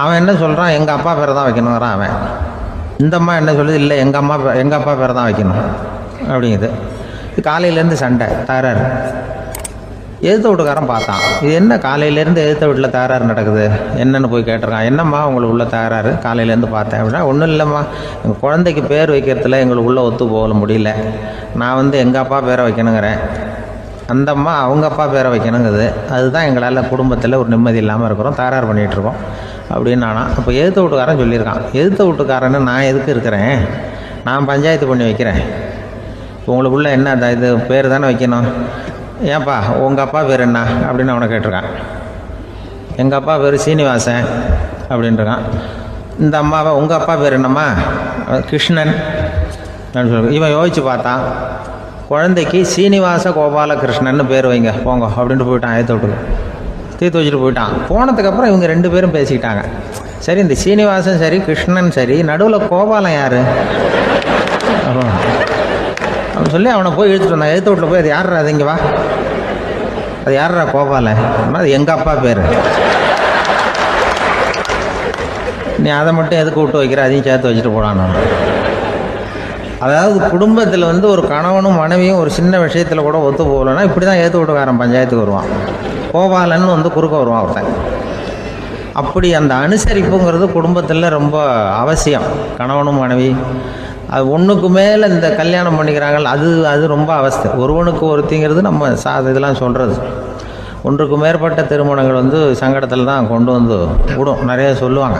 அவன் என்ன சொல்றான், எங்க அப்பா பேரை தான் வைக்கணுங்கிறான் அவன். இந்த அம்மா என்ன சொல்லுது, இல்லை எங்க அப்பா பேரை தான் வைக்கணும் அப்படிங்குது. காலையிலேருந்து சண்டை, தகராறு. எதிர்த்த வீட்டுக்காரன் பார்த்தான், இது என்ன காலையிலேருந்து எதிர்த்த வீட்டில் தகராறு நடக்குது, என்னன்னு போய் கேட்டிருக்கான். என்னம்மா உங்களுக்கு உள்ள தகராறு, காலையிலேருந்து பார்த்தேன் அப்படின்னா. ஒன்றும் இல்லைம்மா, எங்கள் குழந்தைக்கு பேர் வைக்கிறதுல எங்களுக்கு உள்ள ஒத்து போக முடியல. நான் எங்கள் அப்பா பேரை வைக்கணுங்கிறேன், அந்த அம்மா அவங்க அப்பா பேரை வைக்கணுங்குது. அதுதான் எங்களால் குடும்பத்தில் ஒரு நிம்மதி இல்லாமல் இருக்கிறோம், தகராறு பண்ணிகிட்ருக்கோம் அப்படின்னு நானா. அப்போ எதிர்த்த வீட்டுக்காரன் சொல்லியிருக்கான், எதிர்த்த வீட்டுக்காரன்னு நான் எதுக்கு இருக்கிறேன், நான் பஞ்சாயத்து பண்ணி வைக்கிறேன். உங்களுக்குள்ள என்ன இது பேர் தானே வைக்கணும், ஏன்பா உங்கள் அப்பா பேர் என்ன அப்படின்னு அவனை கேட்டிருக்கான். எங்கள் அப்பா பேர் சீனிவாசன் அப்படின்ட்டுருக்கான். இந்த அம்மாவை உங்கள் அப்பா பேர் என்னம்மா, கிருஷ்ணன். அப்படின்னு சொல்லி இவன் யோசிச்சு பார்த்தான். குழந்தைக்கு சீனிவாச கோபாலகிருஷ்ணன்னு பேர் வைங்க போங்க அப்படின்ட்டு போயிட்டான். ஏற்ற விட்டுக்கு தீர்த்து வச்சுட்டு போயிட்டான். போனதுக்கப்புறம் இவங்க 2 பேரும் பேசிக்கிட்டாங்க. சரி, இந்த சீனிவாசன் சரி கிருஷ்ணன் சரி, நடுவில் கோபாலன் யார் அப்படின்னு சொல்லி அவனை போய் இழுத்துட்டு வந்தான். எழுத்து வீட்டில் போய் அது யார்ரா, அது இங்கே வா, அது யார்ரா கோபாலன், அது எங்கள் அப்பா பேர், நீ அதை மட்டும் எதுக்கு விட்டு வைக்கிற, அதையும் சேர்த்து வச்சுட்டு போடான்னு. அதாவது குடும்பத்தில் வந்து ஒரு கணவனும் மனைவியும் ஒரு சின்ன விஷயத்தில் கூட ஒத்து போகலன்னா இப்படி தான் ஏற்று விட்டுக்காரன் பஞ்சாயத்துக்கு வருவான். கோபாலன்னு வந்து குறுக்க வருவான் ஒருத்தன். அப்படி அந்த அனுசரிப்புங்கிறது குடும்பத்தில் ரொம்ப அவசியம். கணவனும் மனைவி அது ஒன்றுக்கு மேலே இந்த கல்யாணம் பண்ணிக்கிறாங்க, அது ரொம்ப அவஸ்தை. ஒருவனுக்கு ஒருத்திங்கிறது நம்ம இதெல்லாம் சொல்கிறது. ஒன்றுக்கு மேற்பட்ட திருமணங்கள் வந்து சங்கடத்தில் தான் கொண்டு வந்து விடும். நிறைய சொல்லுவாங்க.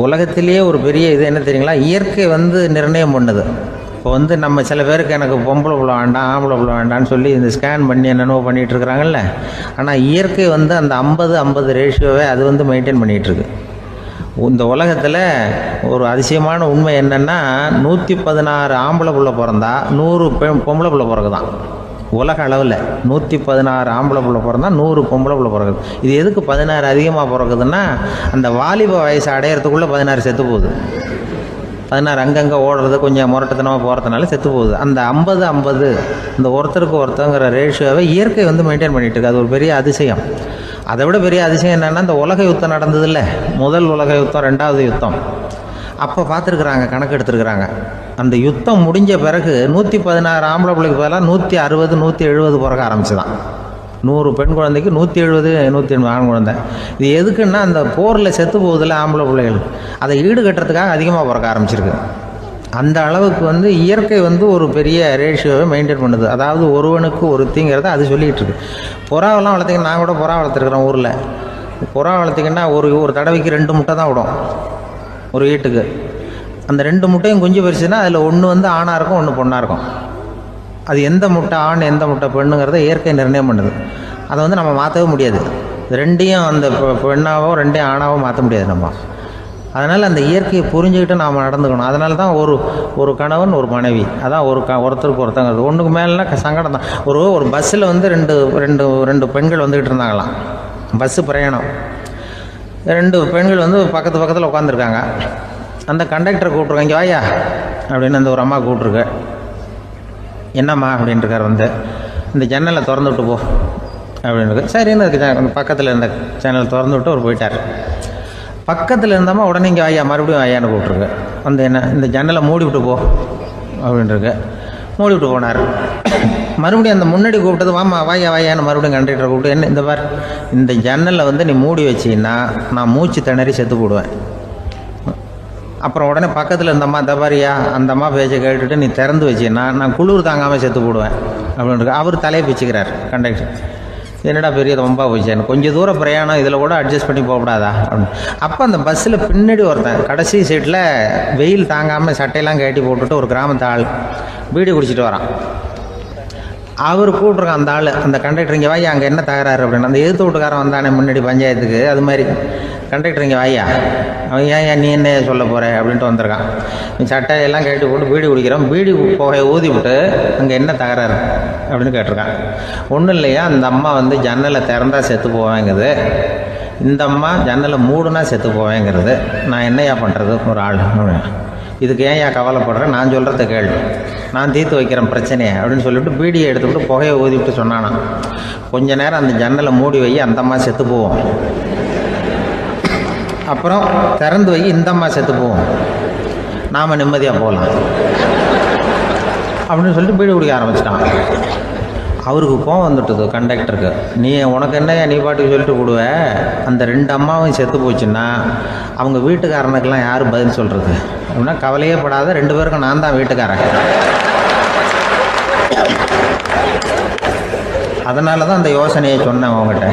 உலகத்திலேயே ஒரு பெரிய இது என்ன தெரியுங்களா, இயற்கை வந்து நிர்ணயம் பண்ணுது. இப்போ வந்து நம்ம சில பேருக்கு எனக்கு பொம்பளை பிள்ளை வேண்டாம் ஆம்பளை பிள்ளை வேண்டான்னு சொல்லி இந்த ஸ்கேன் பண்ணி என்னென்னோ பண்ணிகிட்டு இருக்கிறாங்கல்ல. ஆனால் இயற்கை வந்து அந்த 50-50 ரேஷியோவை அது வந்து மெயின்டைன் பண்ணிகிட்ருக்கு. இந்த உலகத்தில் ஒரு அதிசயமான உண்மை என்னென்னா, 116 ஆம்பளை பிள்ளை பிறந்தா 100 பொம்பளை பிள்ளை பிறகுதான். உலக அளவில் 116 ஆம்பளை பிள்ளை பிறந்தா 100 பொம்பளை பிள்ளை பிறகுது. இது எதுக்கு 16 அதிகமாக பிறகுதுன்னா, அந்த வாலிப வயசு அடையிறதுக்குள்ளே 16 செத்து போகுது. 16 அங்கங்கே ஓடுறது கொஞ்சம் முரட்டத்தனமாக போகிறதுனால செத்து போகுது. அந்த 50-50 இந்த ஒருத்தருக்கு ஒருத்தங்கிற ரேஷியோவை இயற்கை வந்து மெயின்டைன் பண்ணிகிட்டு இருக்கு. அது ஒரு பெரிய அதிசயம். அதை விட பெரிய அதிசயம் என்னென்னா, இந்த உலக யுத்தம் நடந்ததில்ல, முதல் உலக யுத்தம், 2வது யுத்தம், அப்போ பார்த்துருக்குறாங்க, கணக்கு எடுத்துருக்குறாங்க. அந்த யுத்தம் முடிஞ்ச பிறகு 116 ஆம்பளை பிள்ளைக்கு பதிலாக 160 170 பிறக்க ஆரம்பிச்சுதான். 100 பெண் குழந்தைக்கு 170 180 ஆண் குழந்தை. இது எதுக்குன்னா, அந்த போரில் செத்து போகுதில்ல ஆம்பளை பிள்ளைகள், அதை ஈடுகட்டுறதுக்காக அதிகமாக பிறக்க ஆரம்பிச்சிருக்கு. அந்த அளவுக்கு வந்து இயற்கை வந்து ஒரு பெரிய ரேஷியோவை மெயின்டைன் பண்ணுது. அதாவது ஒருவனுக்கு ஒருத்திங்கிறத அது சொல்லிகிட்டு இருக்கு. புறாவெல்லாம் வளர்த்திங்கன்னா, நான் கூட புறா வளர்த்துருக்குறேன் ஊரில். புறா வளர்த்திங்கன்னா ஒரு தடவைக்கு 2 முட்டை தான் விடும் ஒரு வீட்டுக்கு. அந்த 2 முட்டையும் குஞ்சு பறிச்சுன்னா அதில் ஒன்று வந்து ஆணாக இருக்கும், ஒன்று பொண்ணாக இருக்கும். அது எந்த முட்டை ஆண் எந்த முட்டை பெண்ணுங்கிறத இயற்கை நிர்ணயம் பண்ணுது. அதை வந்து நம்ம மாற்றவே முடியாது. 2ஐயும் அந்த பெண்ணாவோ 2ஐயும் ஆணாவோ மாற்ற முடியாது நம்ம. அதனால் அந்த இயற்கையை புரிஞ்சுக்கிட்டு நாம் நடந்துக்கணும். அதனால தான் ஒரு கணவன் ஒரு மனைவி, அதான் ஒருத்தருக்கு ஒருத்தங்கிறது. ஒன்றுக்கு மேலேனா சங்கடம் தான். ஒரு பஸ்ஸில் வந்து ரெண்டு பெண்கள் வந்துக்கிட்டு இருந்தாங்களாம். பஸ்ஸு பிரயாணம். 2 பெண்கள் வந்து பக்கத்தில் உட்காந்துருக்காங்க. அந்த கண்டக்டரை கூப்பிட்ருக்காங்க, இங்கே வாயா அப்படின்னு அந்த ஒரு அம்மா கூப்பிட்ருக்கு. என்னம்மா அப்படின்ட்டுருக்கார். வந்து இந்த ஜன்னலை திறந்து விட்டு போ அப்படின்னு. சரின்னு அதுக்கு பக்கத்தில் இருந்த ஜன்னலை திறந்து விட்டு அவர் போயிட்டார். பக்கத்தில் இருந்தம்மா உடனே இங்கே வாயா மறுபடியும் வாயான்னு கூப்பிட்ருக்கு. வந்து என்ன இந்த ஜன்னலை மூடி விட்டு போ அப்படின்ட்டுருக்கு. மூடி விட்டு போனார். மறுபடியும் அந்த முன்னாடி கூப்பிட்டது வாமா வாயான்னு மறுபடியும் கண்டக்டரை கூப்பிட்டு, என்ன இந்த பார், இந்த ஜன்னலை வந்து நீ மூடி வச்சின்னா நான் மூச்சு திணறி செத்து போடுவேன். அப்புறம் உடனே பக்கத்தில் இருந்தம்மா தபாரியா அந்த அம்மா பேச்சை கேட்டுட்டு நீ திறந்து வச்சின்னா நான் குளிர் தாங்காமல் செத்து போடுவேன் அப்படின்ட்டு அவர் தலையை பிச்சுக்கிறார் கண்டக்டர். என்னடா பெரிய ரொம்ப போச்சேன்னு, கொஞ்சம் தூரம் பிரயாணம், இதில் கூட அட்ஜஸ்ட் பண்ணி போகக்கூடாதா அப்படின்னு. அப்போ அந்த பஸ்ஸில் பின்னாடி ஒருத்தன் கடைசி சீட்டில் வெயில் தாங்காமல் சட்டையெல்லாம் கட்டி போட்டுட்டு ஒரு கிராமத்து ஆள் பீடி குடிச்சிட்டு வரான். அவர் கூப்பிட்ருக்கான் அந்த ஆள், அந்த கண்டக்டர் இங்கே வாயா அங்கே என்ன தகராறு அப்படின்னு. அந்த எதிர்த்து வீட்டுக்காரன் வந்தானே முன்னாடி பஞ்சாயத்துக்கு, அது மாதிரி கண்டக்டர் இங்கே வாயா, அவன் ஏன் நீ என்ன சொல்ல போகிற அப்படின்ட்டு வந்திருக்கான். சட்டையெல்லாம் கட்டி போட்டு பீடி குடிக்கிறான். பீடி புகையை ஊதி விட்டு அங்கே என்ன தகராறு அப்படின்னு கேட்டிருக்கான். ஒன்றும் இல்லையா, அந்த அம்மா வந்து ஜன்னலை திறந்தா செத்து போவேங்கிறது, இந்த அம்மா ஜன்னலை மூடுனா செத்து போவேங்கிறது, நான் என்னையா பண்ணுறது ஒரு ஆள், இதுக்கு ஏன் கவலைப்படுறேன், நான் சொல்கிறத கேள்வி, நான் தீர்த்து வைக்கிறேன் பிரச்சனையை அப்படின்னு சொல்லிவிட்டு பீடியை எடுத்துக்கிட்டு புகையை ஊதிவிட்டு சொன்னானா, கொஞ்ச நேரம் அந்த ஜன்னலை மூடி வை, அந்த அம்மா செத்து போவோம், அப்புறம் திறந்து வை, இந்த அம்மா செத்து போவோம், நாம் நிம்மதியாக போகலாம் அப்படின்னு சொல்லிட்டு பீடி குடிக்க ஆரம்பிச்சிட்டான். அவருக்கு கோவம் வந்துட்டுது கண்டக்டருக்கு. உனக்கு என்னையா நீ பாட்டுக்கு சொல்லிட்டு விடுவ, அந்த 2 அம்மாவும் செத்து போச்சுன்னா அவங்க வீட்டுக்காரனுக்கெல்லாம் யார் பதில் சொல்கிறது அப்படின்னா, கவலையே படாத, 2 பேருக்கும் நான் தான் வீட்டுக்காரன். அதனால தான் அந்த யோசனையை சொன்னேன் அவங்ககிட்ட.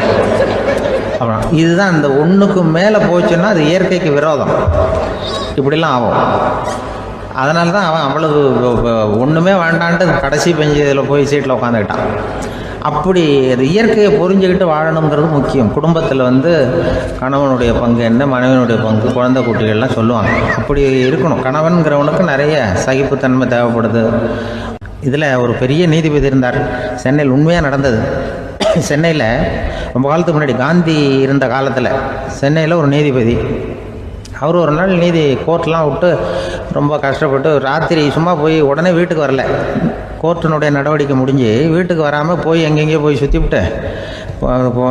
அப்புறம் இதுதான், இந்த ஒன்றுக்கு மேலே போச்சுன்னா அது இயற்கைக்கு விரோதம், இப்படிலாம் ஆகும். அதனால தான் அவன் அவ்வளவு ஒன்றுமே வேண்டான்ட்டு கடைசி பெஞ்சு இதில் போய் சீட்டில் உட்காந்துக்கிட்டான். அப்படி இயற்கையை புரிஞ்சுக்கிட்டு வாழணுங்கிறது முக்கியம். குடும்பத்தில் வந்து கணவனுடைய பங்கு என்ன, மனைவியினுடைய பங்கு, குழந்தை குட்டிகள்லாம் சொல்லுவாங்க. அப்படி இருக்கணும். கணவன்கிறவனுக்கு நிறைய சகிப்புத்தன்மை தேவைப்படுது. இதில் ஒரு பெரிய நீதிபதி இருந்தார் சென்னையில், உண்மையாக நடந்தது. சென்னையில் ரொம்ப காலத்துக்கு முன்னாடி காந்தி இருந்த காலத்தில் சென்னையில் ஒரு நீதிபதி, அவர் ஒரு நாள் கோர்ட்லாம் விட்டு ரொம்ப கஷ்டப்பட்டு ராத்திரி சும்மா போய் உடனே வீட்டுக்கு வரல. கோர்ட்டினுடைய நடவடிக்கை முடிஞ்சு வீட்டுக்கு வராமல் போய் எங்கெங்கேயோ போய் சுற்றிவிட்டு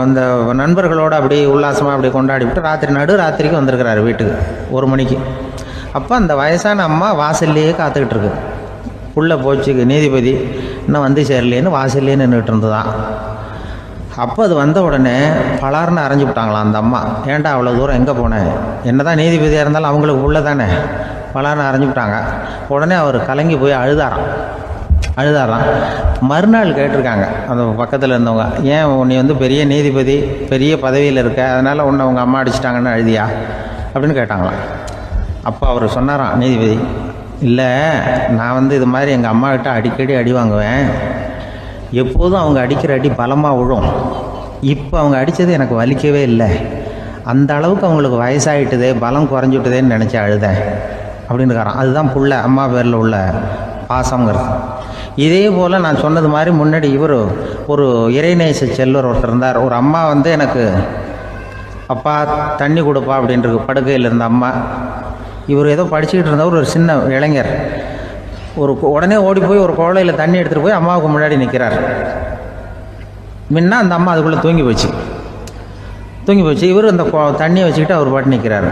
அந்த நண்பர்களோடு அப்படி உல்லாசமாக அப்படி கொண்டாடிவிட்டு நடுராத்திரிக்கு வந்திருக்கிறாரு வீட்டுக்கு 1 மணிக்கு. அப்போ அந்த வயசான அம்மா வாசல்லையே காத்துக்கிட்டு இருக்கு. உள்ளே போச்சு நீதிபதி, இன்னும் வந்து சேரலேன்னு வாசல்லையே நின்றுட்டு இருந்துதான். அப்போ அது வந்த உடனே பலார்னு அரைஞ்சி விட்டாங்களாம் அந்த அம்மா. ஏன்டா அவ்வளோ தூரம் எங்கே போனேன், என்ன தான் நீதிபதியாக இருந்தாலும் அவங்களுக்கு உள்ள தானே, பலார்னு அரைஞ்சி விட்டாங்க. உடனே அவர் கலங்கி போய் அழுதாராம். மறுநாள் கேட்டிருக்காங்க அந்த பக்கத்தில் இருந்தவங்க, ஏன் நீ வந்து பெரிய நீதிபதி, பெரிய பதவியில் இருக்க, அதனால் உன்னை அவங்க அம்மா அடிச்சிட்டாங்கன்னு அழுதியா அப்படின்னு கேட்டாங்களாம். அப்போ அவர் சொன்னாராம் நீதிபதி, இல்லை நான் வந்து இது மாதிரி எங்கள் அம்மாக்கிட்ட அடிக்கடி அடி வாங்குவேன். எப்போதும் அவங்க அடிக்கிற அடி பலமாக விழும். இப்போ அவங்க அடித்தது எனக்கு வலிக்கவே இல்லை. அந்த அளவுக்கு அவங்களுக்கு வயசாகிட்டுதே, பலம் குறைஞ்சிட்டுதேன்னு நினச்சி அழுதேன் அப்படின்னு இருக்காராம். அதுதான் புள்ள அம்மா பேரில் உள்ள பாசங்கிறது. இதே போல் நான் சொன்னது மாதிரி முன்னாடி ஒரு இறைநேச செல்வர் ஒருத்தர் இருந்தார். ஒரு அம்மா வந்து எனக்கு அப்பா தண்ணி கொடுப்பா அப்படின்றது படுக்கையில் இருந்த அம்மா. இவர் ஏதோ படிச்சுக்கிட்டு இருந்தவர், ஒரு சின்ன இளைஞர். உடனே ஓடி போய் ஒரு குவளையில் தண்ணி எடுத்துகிட்டு போய் அம்மாவுக்கு முன்னாடி நிற்கிறார். முன்ன அந்த அம்மா அதுக்குள்ளே தூங்கி போச்சு. இவர் அந்த தண்ணியை வச்சுக்கிட்டு அவர் பாட்டு நிற்கிறார்.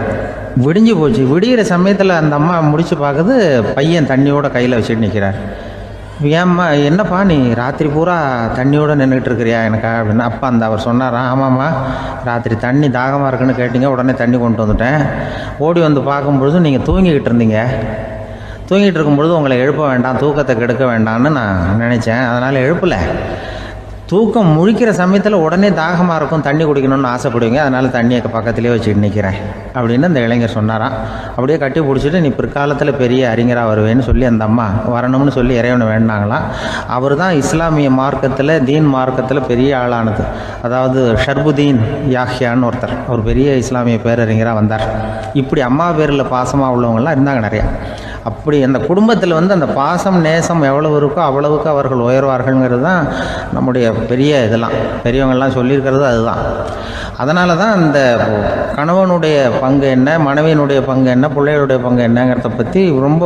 விடிஞ்சு போச்சு. விடிகிற சமயத்தில் அந்த அம்மா முடிச்சு பார்க்குது, பையன் தண்ணியோட கையில் வச்சுட்டு நிற்கிறார். ஏம்மா என்னப்பா நீ ராத்திரி பூரா தண்ணியோடு நின்றுட்டு இருக்கிறியா எனக்கா அப்படின்னு. அப்பா அவர் சொன்னாராம், ஆமாம்மா ராத்திரி தண்ணி தாகமாக இருக்குன்னு கேட்டிங்க, உடனே தண்ணி கொண்டு வந்துட்டேன். ஓடி வந்து பார்க்கும்பொழுது நீங்கள் தூங்கிக்கிட்டு இருந்தீங்க. தூங்கிட்டு இருக்கும்பொழுது உங்களை எழுப்ப வேண்டாம், தூக்கத்தை கெடுக்க வேண்டாம்னு நான் நினச்சேன், அதனால் எழுப்பலை. தூக்கம் முழிக்கிற சமயத்தில் உடனே தாகமாக இருக்கும், தண்ணி குடிக்கணும்னு ஆசைப்படுவீங்க, அதனால் தண்ணியை பக்கத்துலேயே வச்சுட்டு நிற்கிறேன் அப்படின்னு அந்த இளைஞர் சொன்னாராம். அப்படியே கட்டி பிடிச்சிட்டு நீ பிற்காலத்தில் பெரிய அறிஞராக வருவேன்னு சொல்லி அந்த அம்மா வரணும்னு சொல்லி இறைவனை வேண்டாங்களாம். அவர் தான் இஸ்லாமிய மார்க்கத்தில், தீன் மார்க்கத்தில் பெரிய ஆளானது. அதாவது ஷர்புதீன் யாஹ்யான்னு ஒருத்தர், அவர் பெரிய இஸ்லாமிய பேரறிஞராக வந்தார். இப்படி அம்மா பேரில் பாசமாக உள்ளவங்களாம் இருந்தாங்க நிறையா. அப்படி அந்த குடும்பத்தில் வந்து அந்த பாசம் நேசம் எவ்வளவு இருக்கோ அவ்வளவுக்கு அவர்கள் உயர்வார்கள்ங்கிறது தான் நம்முடைய பெரிய இதெல்லாம் பெரியவங்கள்லாம் சொல்லியிருக்கிறது அதுதான். அதனால தான் அந்த கணவனுடைய பங்கு என்ன, மனைவியினுடைய பங்கு என்ன, பிள்ளைகளுடைய பங்கு என்னங்கிறத பற்றி ரொம்ப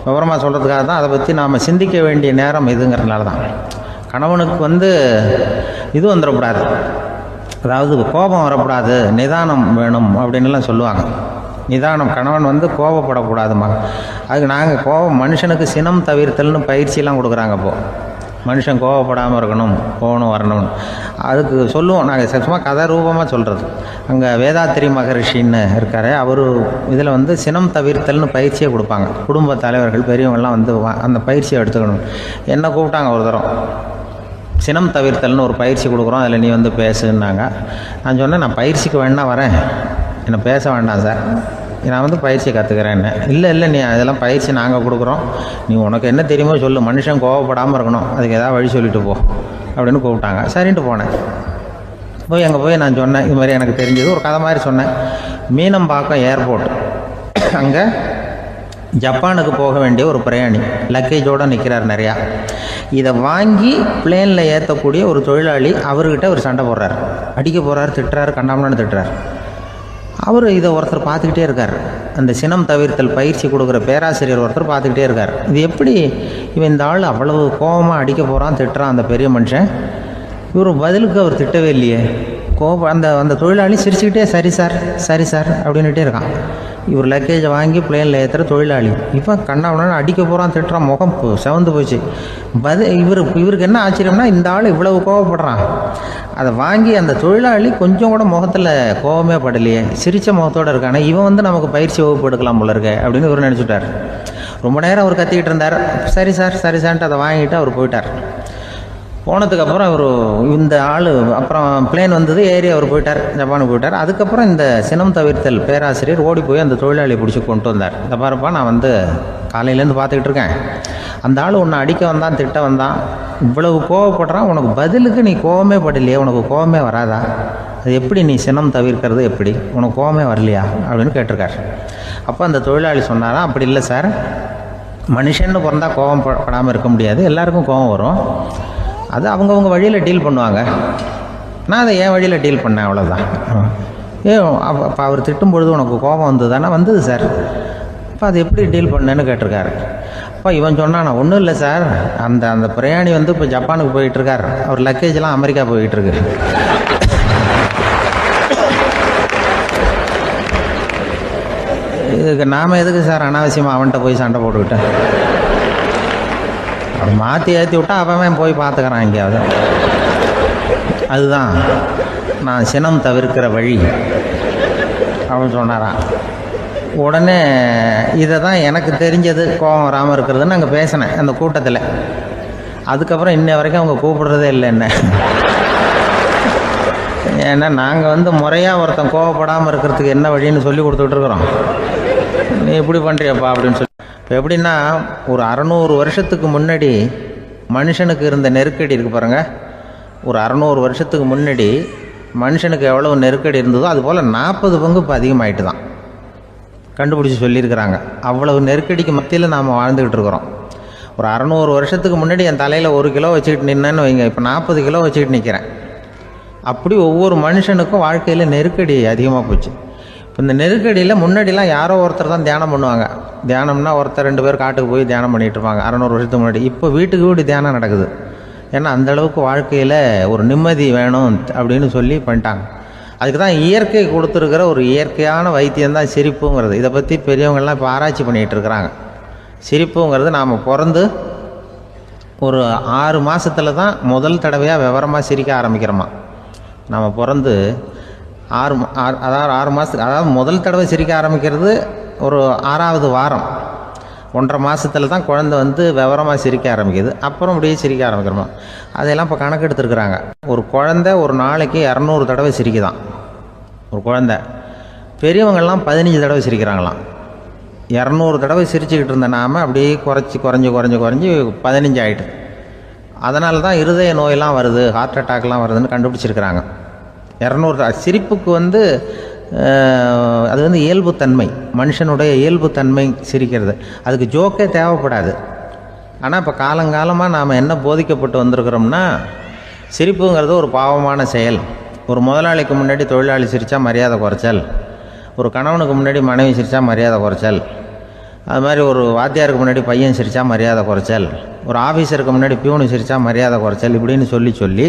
விவரமாக சொல்கிறதுக்காக தான் அதை பற்றி நாம் சிந்திக்க வேண்டிய நேரம் இதுங்கிறதுனால தான். கணவனுக்கு வந்து இது வந்துடக்கூடாது, அதாவது கோபம் வரக்கூடாது, நிதானம் வேணும் அப்படின்லாம் சொல்லுவாங்க. நிதானம், கணவன் வந்து கோபப்படக்கூடாதுமா. அதுக்கு நாங்கள் மனுஷனுக்கு சினம் தவிர்த்தல்னு பயிற்சியெல்லாம் கொடுக்குறாங்க. இப்போது மனுஷன் கோபப்படாமல் இருக்கணும், போகணும் வரணும்னு அதுக்கு சொல்லுவோம் நாங்கள். சும்மா கதை ரூபமாக சொல்கிறது. அங்கே வேதாத்திரி மகரிஷின்னு இருக்கார், அவர் இதில் வந்து சினம் தவிர்த்தல்னு பயிற்சியை கொடுப்பாங்க. குடும்ப தலைவர்கள் பெரியவங்கள்லாம் வந்து அந்த பயிற்சியை எடுத்துக்கணும். என்னை கூப்பிட்டாங்க ஒரு தரம், சினம் தவிர்த்தல்னு ஒரு பயிற்சி கொடுக்குறோம், அதில் நீ வந்து பேசுன்னாங்க. நான் சொன்னேன், நான் பயிற்சிக்கு வேணா வரேன், என்னை பேச வேண்டாம் சார், நான் வந்து பயிற்சி கற்றுக்கிறேன்னு. இல்லை நீ அதெல்லாம் பயிற்சி நாங்கள் கொடுக்குறோம், நீ உனக்கு என்ன தெரியுமோ சொல்லு, மனுஷன் கோவப்படாமல் இருக்கணும், அதுக்கு ஏதாவது வழி சொல்லிட்டு போ அப்படின்னு கூப்பிட்டாங்க. சரின்ட்டு போனேன். போய் நான் சொன்னேன், இது மாதிரி எனக்கு தெரிஞ்சது ஒரு கதை மாதிரி சொன்னேன். மீனம்பாக்கம் ஏர்போர்ட், அங்கே ஜப்பானுக்கு போக வேண்டிய ஒரு பிரயாணி லக்கேஜோடு நிற்கிறார் நிறையா. இதை வாங்கி பிளேனில் ஏற்றக்கூடிய ஒரு தொழிலாளி அவர்கிட்ட ஒரு சண்டை போடுறார், அடிக்க போகிறார், திட்டுறாரு, கண்டாமலான்னு திட்டுறார். அவர் இதை ஒருத்தர் பார்த்துக்கிட்டே இருக்கார். அந்த சினம் தவிர்த்தல் பயிற்சி கொடுக்குற பேராசிரியர் ஒருத்தர் பார்த்துக்கிட்டே இருக்கார். இது எப்படி இவன் இந்த ஆள் அவ்வளவு கோபமாக அடிக்க போகிறான், திட்டுறான் அந்த பெரிய மனுஷன், இவர் பதிலுக்கு அவர் திட்டவே இல்லையே. அந்த தொழிலாளி சிரிச்சுக்கிட்டே சரி சார் அப்படின்னுட்டே இருக்கான். இவர் லக்கேஜை வாங்கி பிளேனில் ஏற்றுற தொழிலாளி இப்போ கண்ணாவுடனே அடிக்க போகிறான், திட்டுறான், முகம் செவந்து போச்சு. இவருக்கு என்ன ஆச்சரியம்னா, இந்த ஆள் இவ்வளவு கோவப்படுறான், அதை வாங்கி அந்த தொழிலாளி கொஞ்சம் கூட முகத்தில் கோபமே படலையே, சிரித்த முகத்தோடு இருக்கானே, இவன் வந்து நமக்கு பயிற்சி வகுப்பு எடுக்கலாம் போல இருக்கே அப்படின்னு இவர் நினச்சிட்டார். ரொம்ப நேரம் அவர் கத்திக்கிட்டு இருந்தார். சரி சார்ன்ட்டு அதை வாங்கிட்டு அவர் போயிட்டார். போனதுக்கப்புறம் அவர் இந்த ஆள் அப்புறம் பிளேன் வந்தது, ஏறி அவர் போயிட்டார், ஜப்பானுக்கு போயிட்டார். அதுக்கப்புறம் இந்த சினம் தவிர்த்தல் பேராசிரியர் ஓடி போய் அந்த தொழிலாளியை பிடிச்சி கொண்டு வந்தார். இந்த பாருப்பா, நான் வந்து காலையிலேருந்து பார்த்துக்கிட்டு இருக்கேன், அந்த ஆள் உன்னை அடிக்க வந்தான், திட்ட வந்தான், இவ்வளவு கோவப்படுறான், உனக்கு பதிலுக்கு நீ கோவமே படலையே, உனக்கு கோவமே வராதா? அது எப்படி நீ சினம் தவிர்க்கிறது, எப்படி உனக்கு கோவமே வரலையா அப்படின்னு கேட்டிருக்காரு. அப்போ அந்த தொழிலாளி சொன்னாராம், அப்படி இல்லை சார், மனுஷன்னு பிறந்தா கோவம் படாமல் இருக்க முடியாது, எல்லாருக்கும் கோவம் வரும், அது அவங்கவுங்க வழியில் டீல் பண்ணுவாங்க, நான் அதை என் வழியில் டீல் பண்ணேன், அவ்வளோதான். அப்போ அவர் திட்டும் பொழுது உனக்கு கோபம் வந்தது தானே? வந்தது சார். அப்போ அது எப்படி டீல் பண்ணேன்னு கேட்டிருக்காரு. அப்போ இவன் சொன்னான், நான் ஒன்றும் இல்லை சார், அந்த பிரயாணி வந்து இப்போ ஜப்பானுக்கு போயிட்டுருக்கார், அவர் லக்கேஜெலாம் அமெரிக்கா போயிட்டுருக்கு. இதுக்கு நாம் எதுக்கு சார் அனாவசியமாக அவன்கிட்ட போய் சண்டை போட்டுக்கிட்டேன்? அப்படி மாற்றி ஏற்றி விட்டா அவன் போய் பார்த்துக்கிறான் எங்கேயாவது. அதுதான் நான் சினம் தவிர்க்கிற வழி அப்படின்னு சொன்னாரான். உடனே இதை தான் எனக்கு தெரிஞ்சது கோபம் வராமல் இருக்கிறதுன்னு அங்கே பேசினேன் அந்த கூட்டத்தில். அதுக்கப்புறம் இன்ன வரைக்கும் அவங்க கூப்பிடுறதே இல்லை என்ன. ஏன்னா நாங்கள் வந்து முறையாக ஒருத்தன் கோவப்படாமல் இருக்கிறதுக்கு என்ன வழின்னு சொல்லி கொடுத்துட்ருக்குறோம். நீ இப்படி பண்ணுறியப்பா அப்படின்னு சொல்லி. இப்போ எப்படின்னா, ஒரு 600 வருஷத்துக்கு முன்னாடி மனுஷனுக்கு இருந்த நெருக்கடி இருக்குது பாருங்கள். ஒரு 600 வருஷத்துக்கு முன்னாடி மனுஷனுக்கு எவ்வளோ நெருக்கடி இருந்ததோ அதுபோல் 40 பங்கு இப்போ அதிகமாகிட்டு தான் கண்டுபிடிச்சி சொல்லியிருக்கிறாங்க. அவ்வளவு நெருக்கடிக்கு மத்தியில் நாம் வாழ்ந்துக்கிட்டு இருக்கிறோம். ஒரு 600 வருஷத்துக்கு முன்னாடி என் தலையில் 1 கிலோ வச்சுக்கிட்டு நின்னேன்னு வைங்க, இப்போ 40 கிலோ வச்சுக்கிட்டு நிற்கிறேன். அப்படி ஒவ்வொரு மனுஷனுக்கும் வாழ்க்கையில் நெருக்கடி அதிகமாக போச்சு. இப்போ இந்த நெருக்கடியில் முன்னாடிலாம் யாரோ ஒருத்தர் தான் தியானம் பண்ணுவாங்க. தியானம்னா ஒருத்தர் 2 பேர் காட்டுக்கு போய் தியானம் பண்ணிகிட்டு இருப்பாங்க 600 வருஷத்துக்கு முன்னாடி. இப்போ வீட்டுக்கு வீடு தியானம் நடக்குது. ஏன்னா அந்தளவுக்கு வாழ்க்கையில் ஒரு நிம்மதி வேணும் அப்படின்னு சொல்லி பண்ணிட்டாங்க. அதுக்கு தான் இயற்கை கொடுத்துருக்கிற ஒரு இயற்கையான வைத்தியம்தான் சிரிப்புங்கிறது. இதை பற்றி பெரியவங்கள்லாம் இப்போ ஆராய்ச்சி பண்ணிகிட்டு இருக்கிறாங்க. சிரிப்புங்கிறது நாம் பிறந்து ஒரு 6 மாதத்தில் தான் முதல் தடவையாக விவரமாக சிரிக்க ஆரம்பிக்கிறோமா. நாம் பிறந்து 6 மாதத்துக்கு, அதாவது முதல் தடவை சிரிக்க ஆரம்பிக்கிறது ஒரு 6ஆவது வாரம், 1.5 மாதத்தில் தான் குழந்தை வந்து விவரமாக சிரிக்க ஆரம்பிக்குது. அப்புறம் அப்படியே சிரிக்க ஆரம்பிக்கிறோமா. அதெல்லாம் இப்போ கணக்கு எடுத்துருக்குறாங்க. ஒரு குழந்தை ஒரு நாளைக்கு 200 தடவை சிரிக்குதான் ஒரு குழந்தை. பெரியவங்கள்லாம் 15 தடவை சிரிக்கிறாங்களாம். 200 தடவை சிரிச்சுக்கிட்டு இருந்த நாம் அப்படியே குறைஞ்சி 15 ஆகிட்டு. அதனால தான் இருதய நோயெல்லாம் வருது, ஹார்ட் அட்டாக்லாம் வருதுன்னு கண்டுபிடிச்சிருக்கிறாங்க. 200 சிரிப்புக்கு வந்து அது வந்து இயல்புத்தன்மை, மனுஷனுடைய இயல்புத்தன்மை சிரிக்கிறது. அதுக்கு ஜோக்கே தேவைப்படாது. ஆனால் இப்போ காலங்காலமாக நாம் என்ன போதிக்கப்பட்டு வந்திருக்கிறோம்னா, சிரிப்புங்கிறது ஒரு பாவமான செயல். ஒரு முதலாளிக்கு முன்னாடி தொழிலாளி சிரித்தா மரியாதை குறைச்சல், ஒரு கணவனுக்கு முன்னாடி மனைவி சிரித்தா மரியாதை குறைச்சல், அது மாதிரி ஒரு வாத்தியாருக்கு முன்னாடி பையன் சிரித்தா மரியாதை குறைச்சல், ஒரு ஆஃபீஸருக்கு முன்னாடி பியூனு சிரித்தா மரியாதை குறைச்சல், இப்படின்னு சொல்லி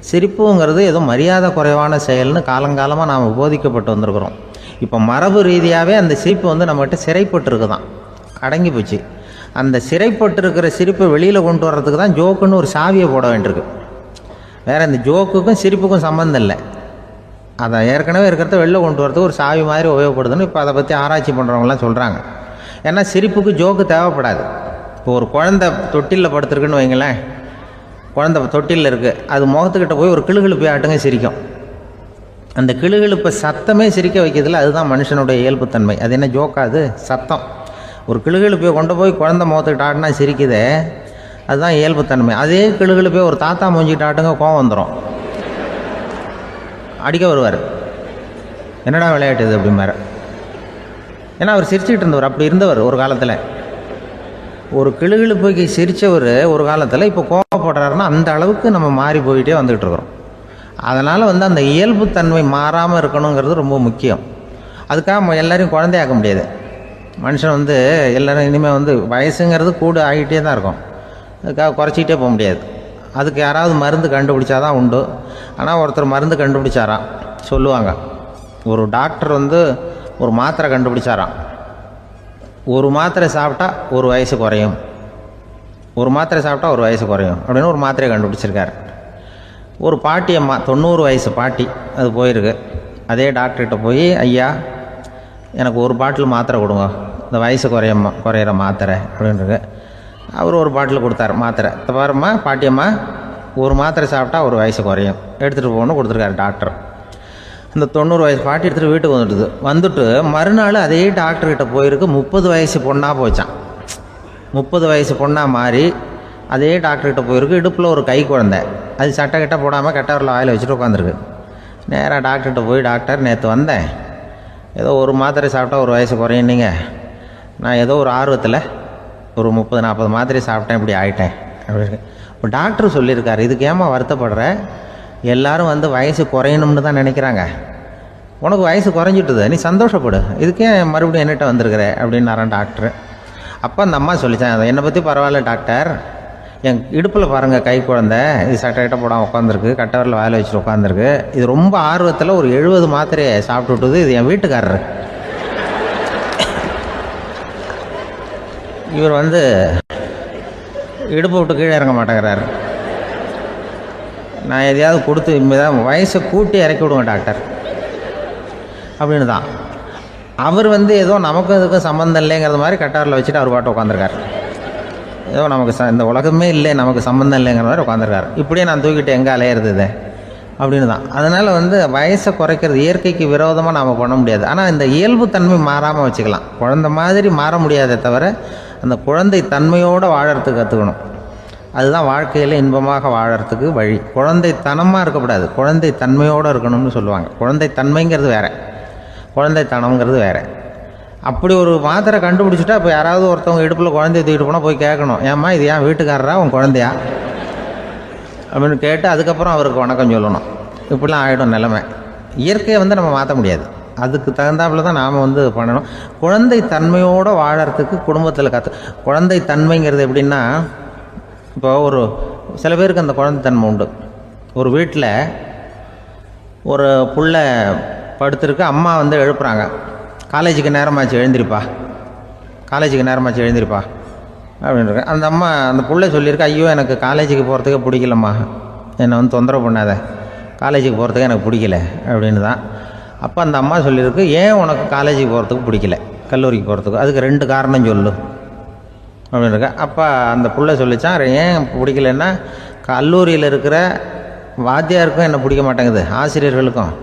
சிரிப்புங்கிறது ஏதோ மரியாதை குறைவான செயல்னு காலங்காலமாக நாம் போதிக்கப்பட்டு வந்திருக்கிறோம். இப்போ மரபு ரீதியாகவே அந்த சிரிப்பு வந்து நம்மகிட்ட சிறைப்பட்டுருக்குதான், அடங்கி போச்சு. அந்த சிறைப்பட்டிருக்கிற சிரிப்பை வெளியில் கொண்டு வர்றதுக்கு தான் ஜோக்குன்னு ஒரு சாவியை போட வேண்டியிருக்கு. வேறு இந்த ஜோக்குக்கும் சிரிப்புக்கும் சம்மந்தம் இல்லை. அதை ஏற்கனவே இருக்கிறத வெளில கொண்டு வரதுக்கு ஒரு சாவி மாதிரி உபயோகப்படுதுன்னு இப்போ அதை பற்றி ஆராய்ச்சி பண்ணுறவங்களாம் சொல்கிறாங்க. ஏன்னா சிரிப்புக்கு ஜோக்கு தேவைப்படாது. இப்போ ஒரு குழந்தை தொட்டிலில் படுத்துருக்குன்னு வைங்களேன், குழந்தை தொட்டிலில் இருக்குது, அது முகத்துக்கிட்ட போய் ஒரு கிளுகிழுப்பை ஆட்டுங்க சிரிக்கும். அந்த கிளுகிழுப்பை சத்தமே சிரிக்க வைக்கிறதுல அதுதான் மனுஷனுடைய இயல்புத்தன்மை. அது என்ன ஜோக்காது? சத்தம். ஒரு கிளுகிழுப்பையை கொண்டு போய் குழந்தை முகத்துக்கிட்ட ஆட்டினா சிரிக்குதே, அதுதான் இயல்புத்தன்மை. அதே கிளுகிழுப்பையை ஒரு தாத்தா மூஞ்சிக்கிட்ட ஆட்டுங்க, கோவம் வந்துடும், அடிக்க வருவார். என்னடா விளையாட்டு இது அப்படிமாரு. ஏன்னா அவர் சிரிச்சுக்கிட்டு இருந்தவர், அப்படி இருந்தவர் ஒரு காலத்தில். ஒரு கிளுகிழுப்பைக்கு சிரித்தவர் ஒரு காலத்தில் இப்போ கோவப்படுறாருன்னா அந்த அளவுக்கு நம்ம மாறி போயிட்டே வந்துக்கிட்டு இருக்கிறோம். அதனால் வந்து அந்த இயல்புத்தன்மை மாறாமல் இருக்கணுங்கிறது ரொம்ப முக்கியம். அதுக்காக எல்லோரையும் குழந்தையாக்க முடியாது. மனுஷன் வந்து எல்லோரும் இனிமேல் வந்து வயசுங்கிறது கூட ஆகிட்டே தான் இருக்கும். அதுக்காக குறைச்சிக்கிட்டே போக முடியாது. அதுக்கு யாராவது மருந்து கண்டுபிடிச்சாதான் உண்டு. ஆனால் ஒருத்தர் மருந்து கண்டுபிடிச்சாராம், சொல்லுவாங்க. ஒரு டாக்டர் வந்து ஒரு மாத்திரை கண்டுபிடிச்சாராம். ஒரு மாத்திரை சாப்பிட்டா 1 வயசு குறையும், ஒரு மாத்திரை சாப்பிட்டா 1 வயசு குறையும் அப்படின்னு ஒரு மாத்திரையை கண்டுபிடிச்சிருக்காரு. ஒரு பாட்டி அம்மா, 90 வயசு பாட்டி, அது போயிருக்கு. அதே டாக்டர்கிட்ட போய், ஐயா எனக்கு 1 பாட்டில் மாத்திரை கொடுங்க, இந்த வயசு குறையிற மாத்திரை அப்படின்றது. அவர் ஒரு பாட்டில் கொடுத்தாரு மாத்திரை. பாரும்மா பாட்டியம்மா, 1 மாத்திரை சாப்பிட்டா 1 வயசு குறையும், எடுத்துகிட்டு போகணும்னு கொடுத்துருக்காரு டாக்டர். அந்த 90 வயசு பாட்டி எடுத்துகிட்டு வீட்டுக்கு வந்துட்டு மறுநாள் அதே டாக்டர்கிட்ட போயிருக்கு, 30 வயசு பொண்ணாக போச்சான். 30 வயசு பொண்ணாக மாறி அதே டாக்டர்கிட்ட போயிருக்கு. இடுப்பில் ஒரு கை குழந்தை, அது சட்டை கிட்ட போடாமல் கட்டவரில் வாயில் வச்சுட்டு உட்காந்துருக்கு. நேராக டாக்டர்கிட்ட போய், டாக்டர் நேற்று வந்தேன், ஏதோ ஒரு மாத்திரை சாப்பிட்டா ஒரு வயசு குறையினீங்க, நான் ஏதோ ஒரு ஆர்வத்தில் ஒரு 30-40 மாத்திரை சாப்பிட்டேன், இப்படி ஆகிட்டேன் அப்படின்னு. இப்போ டாக்டர் சொல்லியிருக்காரு, இதுக்கு ஏமா வருத்தப்படுற, எல்லோரும் வந்து வயசு குறையணும்னு தான் நினைக்கிறாங்க, உனக்கு வயசு குறைஞ்சிட்டுது, நீ சந்தோஷப்படு, இதுக்கே மறுபடியும் என்னகிட்ட வந்திருக்கிற அப்படின்னாரான் டாக்டர். அப்போ அந்த அம்மா சொல்லித்தேன், என்னை பற்றி பரவாயில்ல டாக்டர், என் இடுப்பில் பாருங்கள் கை குழந்தை, இது சட்டை கிட்ட போடாமல் உட்காந்துருக்கு, கட்டவரில் வாயில் வச்சுட்டு உட்காந்துருக்கு, இது ரொம்ப ஆர்வத்தில் ஒரு 70 மாத்திரையை சாப்பிட்டு விட்டுது, இது என் வீட்டுக்காரர். இவர் வந்து இடுப்பை விட்டு கீழே இறங்க மாட்டேங்கிறார். நான் எதையாவது கொடுத்து இனிமேதான் வயசை கூட்டி இறக்கி விடுங்க டாக்டர் அப்படின்னு தான். அவர் வந்து ஏதோ நமக்கு அதுக்கும் சம்மந்தம் இல்லைங்கிறது மாதிரி கட்டாரில் வச்சுட்டு அவர் பாட்டு உட்காந்துருக்கார். ஏதோ நமக்கு இந்த உலகமே இல்லை, நமக்கு சம்மந்தம் இல்லைங்கிற மாதிரி உட்காந்துருக்கார். இப்படியே நான் தூக்கிட்டு எங்கே அலையிறது இது அப்படின்னு தான். அதனால் வந்து வயசை குறைக்கிறது இயற்கைக்கு விரோதமாக நாம் பண்ண முடியாது. ஆனால் இந்த இயல்புத்தன்மை மாறாமல் வச்சுக்கலாம். குழந்தை மாதிரி மாற முடியாதே தவிர அந்த குழந்தை தன்மையோடு வாழறதுக்கு கற்றுக்கணும். அதுதான் வாழ்க்கையில் இன்பமாக வாழறதுக்கு வழி. குழந்தைத்தனமாக இருக்கக்கூடாது, குழந்தை தன்மையோடு இருக்கணும்னு சொல்லுவாங்க. குழந்தைத்தன்மைங்கிறது வேறு, குழந்தைத்தனம்ங்கிறது வேறு. அப்படி ஒரு மாத்திரை கண்டுபிடிச்சிட்டா இப்போ யாராவது ஒருத்தவங்க இடுப்பில் குழந்தைய தூக்கிட்டு போனால் போய் கேட்கணும், ஏம்மா இது ஏன் வீட்டுக்காரரா உன் குழந்தையா அப்படின்னு கேட்டு அதுக்கப்புறம் அவருக்கு வணக்கம் சொல்லணும். இப்படிலாம் ஆகிடும் நிலைமை. இயற்கையை வந்து நம்ம மாற்ற முடியாது, அதுக்கு தகுந்தாப்புல தான் நாம் வந்து பண்ணணும். குழந்தை தன்மையோடு வாழறதுக்கு குடும்பத்தில் குழந்தை தன்மைங்கிறது எப்படின்னா, இப்போ ஒரு சில பேருக்கு அந்த குழந்தைத்தன்மை உண்டு. ஒரு வீட்டில் ஒரு புள்ள படுத்திருக்கு, அம்மா வந்து எழுப்புறாங்க, காலேஜுக்கு நேரமாச்சு எழுந்திருப்பா, காலேஜுக்கு நேரமாச்சு எழுந்திருப்பா அப்படின்னு. அந்த அம்மா அந்த புள்ளை சொல்லியிருக்கு, ஐயோ எனக்கு காலேஜுக்கு போகிறதுக்கே பிடிக்கலம்மா, என்னை வந்து தொந்தரவு பண்ணாத, காலேஜுக்கு போகிறதுக்கு எனக்கு பிடிக்கல அப்படின்னு தான். அப்போ அந்த அம்மா சொல்லியிருக்கு, ஏன் உனக்கு காலேஜுக்கு போகிறதுக்கு பிடிக்கல, கல்லூரிக்கு போகிறதுக்கு, அதுக்கு 2 காரணம் சொல்லு அப்படின்னு இருக்க. அப்போ அந்த புள்ளை சொல்லிச்சான், ஏன் பிடிக்கலன்னா, கல்லூரியில் இருக்கிற வாத்தியாருக்கும் என்னை பிடிக்க மாட்டேங்குது, ஆசிரியர்களுக்கும்.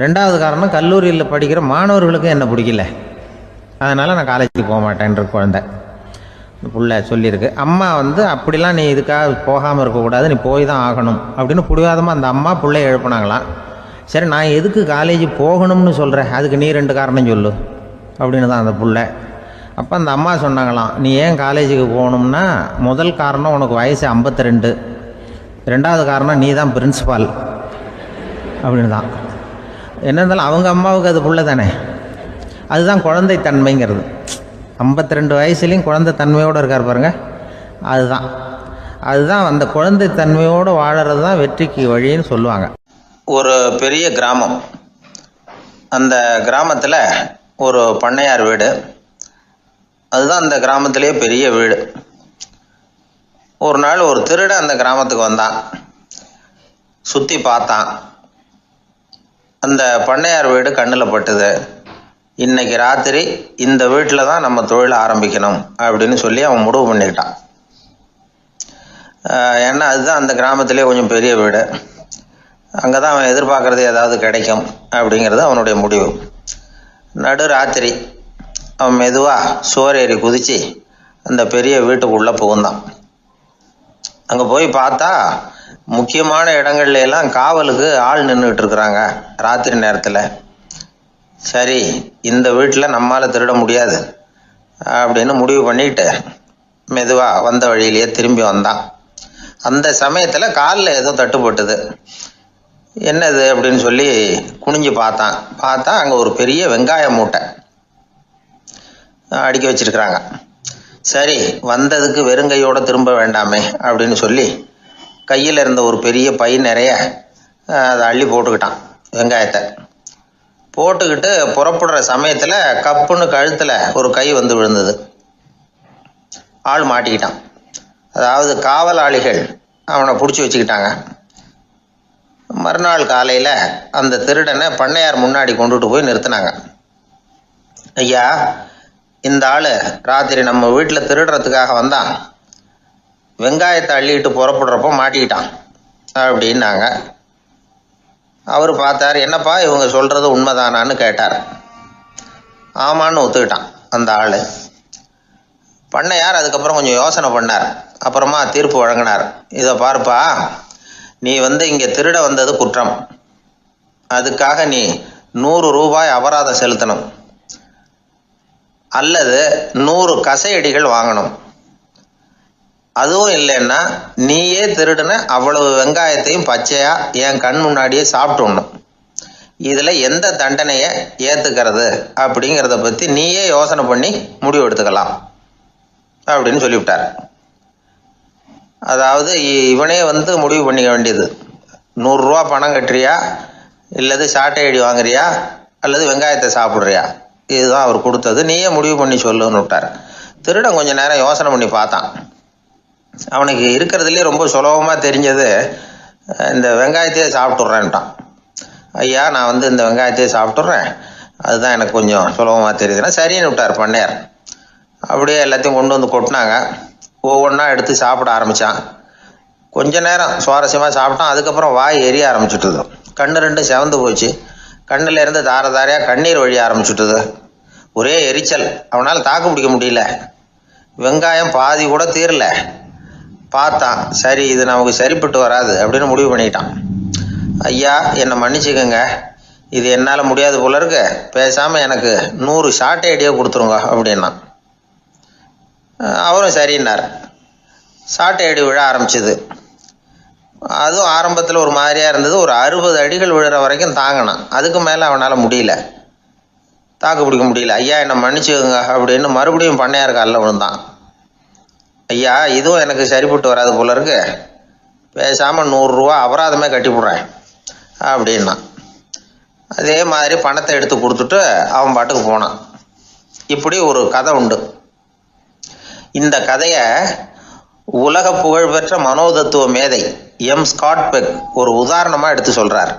2வது காரணம், கல்லூரியில் படிக்கிற மாணவர்களுக்கும் என்னை பிடிக்கல, அதனால் நான் காலேஜுக்கு போக மாட்டேன்ற குழந்தை புள்ள சொல்லியிருக்கு. அம்மா வந்து அப்படிலாம் நீ இதுக்காக போகாமல் இருக்கக்கூடாது, நீ போய் தான் ஆகணும் அப்படின்னு பிடிவாதமாக அந்த அம்மா பிள்ளைய எழுப்புனாங்களாம். சரி நான் எதுக்கு காலேஜ் போகணும்னு சொல்கிறேன், அதுக்கு நீ 2 காரணம் சொல்லு அப்படின்னு தான் அந்த புள்ள. அப்போ அந்த அம்மா சொன்னாங்களாம், நீ ஏன் காலேஜுக்கு போகணும்னா, முதல் காரணம் உனக்கு வயசு 52, 2வது காரணம் நீ தான் பிரின்சிபால் அப்படின்னு தான். என்ன இருந்தாலும் அவங்க அம்மாவுக்கு அது புள்ள தானே, அதுதான் குழந்தை தன்மைங்கிறது. 52 வயசுலேயும் குழந்தை தன்மையோடு இருக்கார் பாருங்க, அதுதான் அந்த குழந்தை தன்மையோடு வாழறது தான் வெற்றிக்கு வழின்னு சொல்லுவாங்க. ஒரு பெரிய கிராமம், அந்த கிராமத்தில் ஒரு பண்ணையார் வீடு, அதுதான் அந்த கிராமத்திலேயே பெரிய வீடு. ஒரு நாள் ஒரு திருடன் அந்த கிராமத்துக்கு வந்தான், சுற்றி பார்த்தான். அந்த பண்ணையார் வீடு கண்ணில் பட்டுது. இன்னைக்கு ராத்திரி இந்த வீட்டில் தான் நம்ம தொழில் ஆரம்பிக்கணும் அப்படின்னு சொல்லி அவன் முடிவு பண்ணிக்கிட்டான். ஏன்னா அதுதான் அந்த கிராமத்திலே கொஞ்சம் பெரிய வீடு, அங்கே தான் அவன் எதிர்பார்க்குறது ஏதாவது கிடைக்கும் அப்படிங்கிறது அவனுடைய முடிவு. நடு ராத்திரி அவன் மெதுவாக சுவர் ஏறி குதித்து அந்த பெரிய வீட்டுக்குள்ளே புகுந்தான். அங்கே போய் பார்த்தா முக்கியமான இடங்கள்ல எல்லாம் காவலுக்கு ஆள் நின்றுட்டு இருக்கிறாங்க ராத்திரி நேரத்தில். சரி இந்த வீட்டில் நம்மால் திருட முடியாது அப்படின்னு முடிவு பண்ணிட்டு மெதுவாக வந்த வழியிலேயே திரும்பி வந்தான். அந்த சமயத்தில் காலில் ஏதோ தட்டுப்பட்டுது. என்னது அப்படின்னு சொல்லி குனிஞ்சு பார்த்தா அங்கே ஒரு பெரிய வெங்காய மூட்டை அடுக்கி வச்சிருக்கிறாங்க. சரி வந்ததுக்கு வெறுங்கையோடு திரும்ப வேண்டாமே அப்படின்னு சொல்லி கையில் இருந்த ஒரு பெரிய பை நிறைய அதை அள்ளி போட்டுக்கிட்டான். வெங்காயத்தை போட்டுக்கிட்டு புறப்படுற சமயத்தில் கப்புன்னு கழுத்தில் ஒரு கை வந்து விழுந்தது. ஆள் மாட்டிக்கிட்டான். அதாவது காவலாளிகள் அவனை பிடிச்சி வச்சுக்கிட்டாங்க. மறுநாள் காலையில் அந்த திருடனை பண்ணையார் முன்னாடி கொண்டுட்டு போய் நிறுத்தினாங்க. ஐயா, இந்த ஆள் ராத்திரி நம்ம வீட்டில் திருடுறதுக்காக வந்தான், வெங்காயத்தை அள்ளிட்டு புறப்படுறப்போ மாட்டிக்கிட்டான் அப்படின்னாங்க. அவர் பார்த்தார், என்னப்பா இவங்க சொல்கிறது உண்மைதானான்னு கேட்டார். ஆமான்னு ஒத்துக்கிட்டான் அந்த ஆள். பண்ணையார் அதுக்கப்புறம் கொஞ்சம் யோசனை பண்ணார். அப்புறமா தீர்ப்பு வழங்கினார். இதை பார்ப்பா, நீ இங்கே திருட வந்தது குற்றம். அதுக்காக நீ 100 ரூபாய் அபராதம் செலுத்தணும், அல்லது 100 கசையடிகள் வாங்கணும். அதுவும் இல்லைன்னா நீயே திருடுன அவ்வளவு வெங்காயத்தையும் பச்சையா என் கண் முன்னாடியே சாப்பிட்டுடணும். இதில் எந்த தண்டனையை ஏற்றுக்கிறது அப்படிங்கிறத பற்றி நீயே யோசனை பண்ணி முடிவு எடுத்துக்கலாம் அப்படின்னு சொல்லிவிட்டார். அதாவது இவனே முடிவு பண்ணிக்க வேண்டியது, 100 ரூபா பணம் கட்டுறியா, இல்லது சாட்டை அடி வாங்குறியா, அல்லது வெங்காயத்தை சாப்பிட்றியா, இதுதான் அவர் கொடுத்தது, நீயே முடிவு பண்ணி சொல்லுன்னு விட்டார். திருடன் கொஞ்சம் நேரம் யோசனை பண்ணி பார்த்தான். அவனுக்கு இருக்கிறதுலே ரொம்ப சுலபமாக தெரிஞ்சது இந்த வெங்காயத்தையே சாப்பிட்டுட்றேன்ட்டான். ஐயா, நான் இந்த வெங்காயத்தையே சாப்பிட்டுட்றேன், அதுதான் எனக்கு கொஞ்சம் சுலபமாக தெரியுதுன்னா சரின்னு விட்டார் பண்ணையார். அப்படியே எல்லாத்தையும் கொண்டு கொட்டினாங்க. ஒவ்வொன்றா எடுத்து சாப்பிட ஆரம்பித்தான். கொஞ்ச நேரம் சுவாரஸ்யமாக சாப்பிட்டான். அதுக்கப்புறம் வாய் எரிய ஆரம்பிச்சுட்டுது. கண்ணு 2 செவந்து போச்சு. கண்ணில் இருந்து தார தாரையாக கண்ணீர் வழிய ஆரம்பிச்சுட்டுது. ஒரே எரிச்சல். அவனால் தாக்கு பிடிக்க முடியல. வெங்காயம் பாதி கூட தீரல. பார்த்தான், சரி இது நமக்கு சரிப்பட்டு வராது அப்படின்னு முடிவு பண்ணிட்டான். ஐயா, என்னை மன்னிச்சுக்கோங்க, இது என்னால் முடியாது போல இருக்கு, பேசாமல் எனக்கு 100 சாட்டை அடியே கொடுத்துருங்க அப்படின்னா. அவரும் சரின்னார். சாட்டை அடி விழ ஆரம்பிச்சுது. அதுவும் ஆரம்பத்தில் ஒரு மாதிரியாக இருந்தது. ஒரு 60 அடிகள் விழுற வரைக்கும் தாங்கினான். அதுக்கு மேலே அவனால் முடியல, தாக்கு பிடிக்க முடியல. ஐயா, என்னை மன்னிச்சுக்கோங்க அப்படின்னு மறுபடியும் பண்ணையார் காலில் விழுந்தான். ஐயா, இதுவும் எனக்கு சரிப்பட்டு வராது போல இருக்கு, பேசாமல் 100 ரூபா அபராதமே கட்டிவிட்றேன் அப்படின்னா. அதே மாதிரி பணத்தை எடுத்து கொடுத்துட்டு அவன் பாட்டுக்கு போனான். இப்படி ஒரு கதை உண்டு. இந்த கதையை உலக புகழ்பெற்ற மனோதத்துவ மேதை எம் ஸ்காட் பெக் ஒரு உதாரணமாக எடுத்து சொல்கிறார்.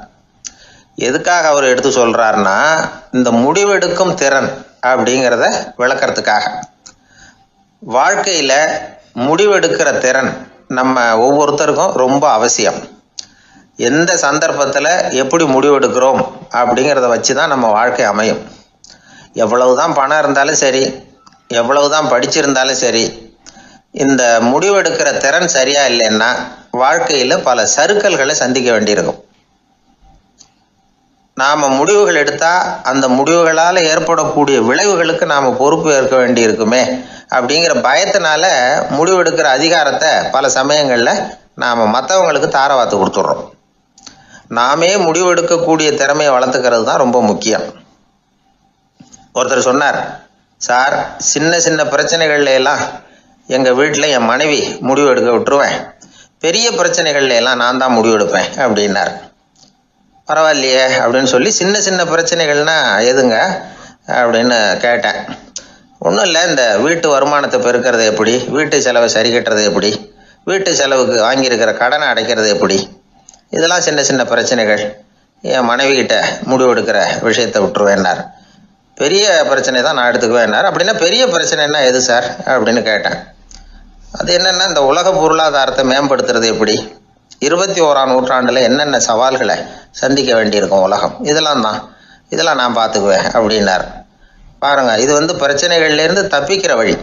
எதுக்காக அவர் எடுத்து சொல்கிறாருன்னா, இந்த முடிவெடுக்கும் திறன் அப்படிங்கிறத விளக்கறதுக்காக. வாழ்க்கையில் முடிவெடுக்கிற திறன் நம்ம ஒவ்வொருத்தருக்கும் ரொம்ப அவசியம். எந்த சந்தர்ப்பத்தில் எப்படி முடிவெடுக்கிறோம் அப்படிங்கிறத வச்சு தான் நம்ம வாழ்க்கை அமையும். எவ்வளவு தான் பணம் இருந்தாலும் சரி, எவ்வளவு தான் படிச்சிருந்தாலும் சரி, இந்த முடிவெடுக்கிற திறன் சரியா இல்லைன்னா வாழ்க்கையில் பல சறுக்கல்களை சந்திக்க வேண்டியிருக்கும். நாம் முடிவுகள் எடுத்தால் அந்த முடிவுகளால் ஏற்படக்கூடிய விளைவுகளுக்கு நாம் பொறுப்பு ஏற்க வேண்டியிருக்குமே அப்படிங்கிற பயத்தினால முடிவெடுக்கிற அதிகாரத்தை பல சமயங்களில் நாம் மற்றவங்களுக்கு தாரவாத்து கொடுத்துட்றோம். நாமே முடிவெடுக்கக்கூடிய திறமையை வளர்த்துக்கிறது தான் ரொம்ப முக்கியம். ஒருத்தர் சொன்னார், சார், சின்ன சின்ன பிரச்சனைகள்ல எல்லாம் எங்கள் வீட்டில் என் மனைவி முடிவு எடுக்க விட்டுருவேன், பெரிய பிரச்சனைகள்ல எல்லாம் நான் தான் முடிவெடுப்பேன் அப்படின்னார். பரவாயில்லையே அப்படின்னு சொல்லி, சின்ன சின்ன பிரச்சனைகள்னா எதுங்க அப்படின்னு கேட்டேன். ஒன்றும் இல்லை, இந்த வீட்டு வருமானத்தை பெருக்கிறது எப்படி, வீட்டு செலவை சரி கட்டுறது எப்படி, வீட்டு செலவுக்கு வாங்கியிருக்கிற கடனை அடைக்கிறது எப்படி, இதெல்லாம் சின்ன சின்ன பிரச்சனைகள், என் மனைவிகிட்ட முடிவெடுக்கிற விஷயத்தை விட்டுருவேன்னார். பெரிய பிரச்சனை தான் நான் எடுத்துக்குவேன்னார். அப்படின்னா பெரிய பிரச்சனைன்னா எது சார் அப்படின்னு கேட்டேன். அது என்னென்னா, இந்த உலக பொருளாதாரத்தை மேம்படுத்துறது எப்படி, 21ஆம் நூற்றாண்டில் என்னென்ன சவால்களை சந்திக்க வேண்டியிருக்கும் உலகம், இதெல்லாம் நான் பார்த்துக்குவேன் அப்படின்னார். பாருங்கள், இது பிரச்சனைகள்லேருந்து தப்பிக்கிற வழி.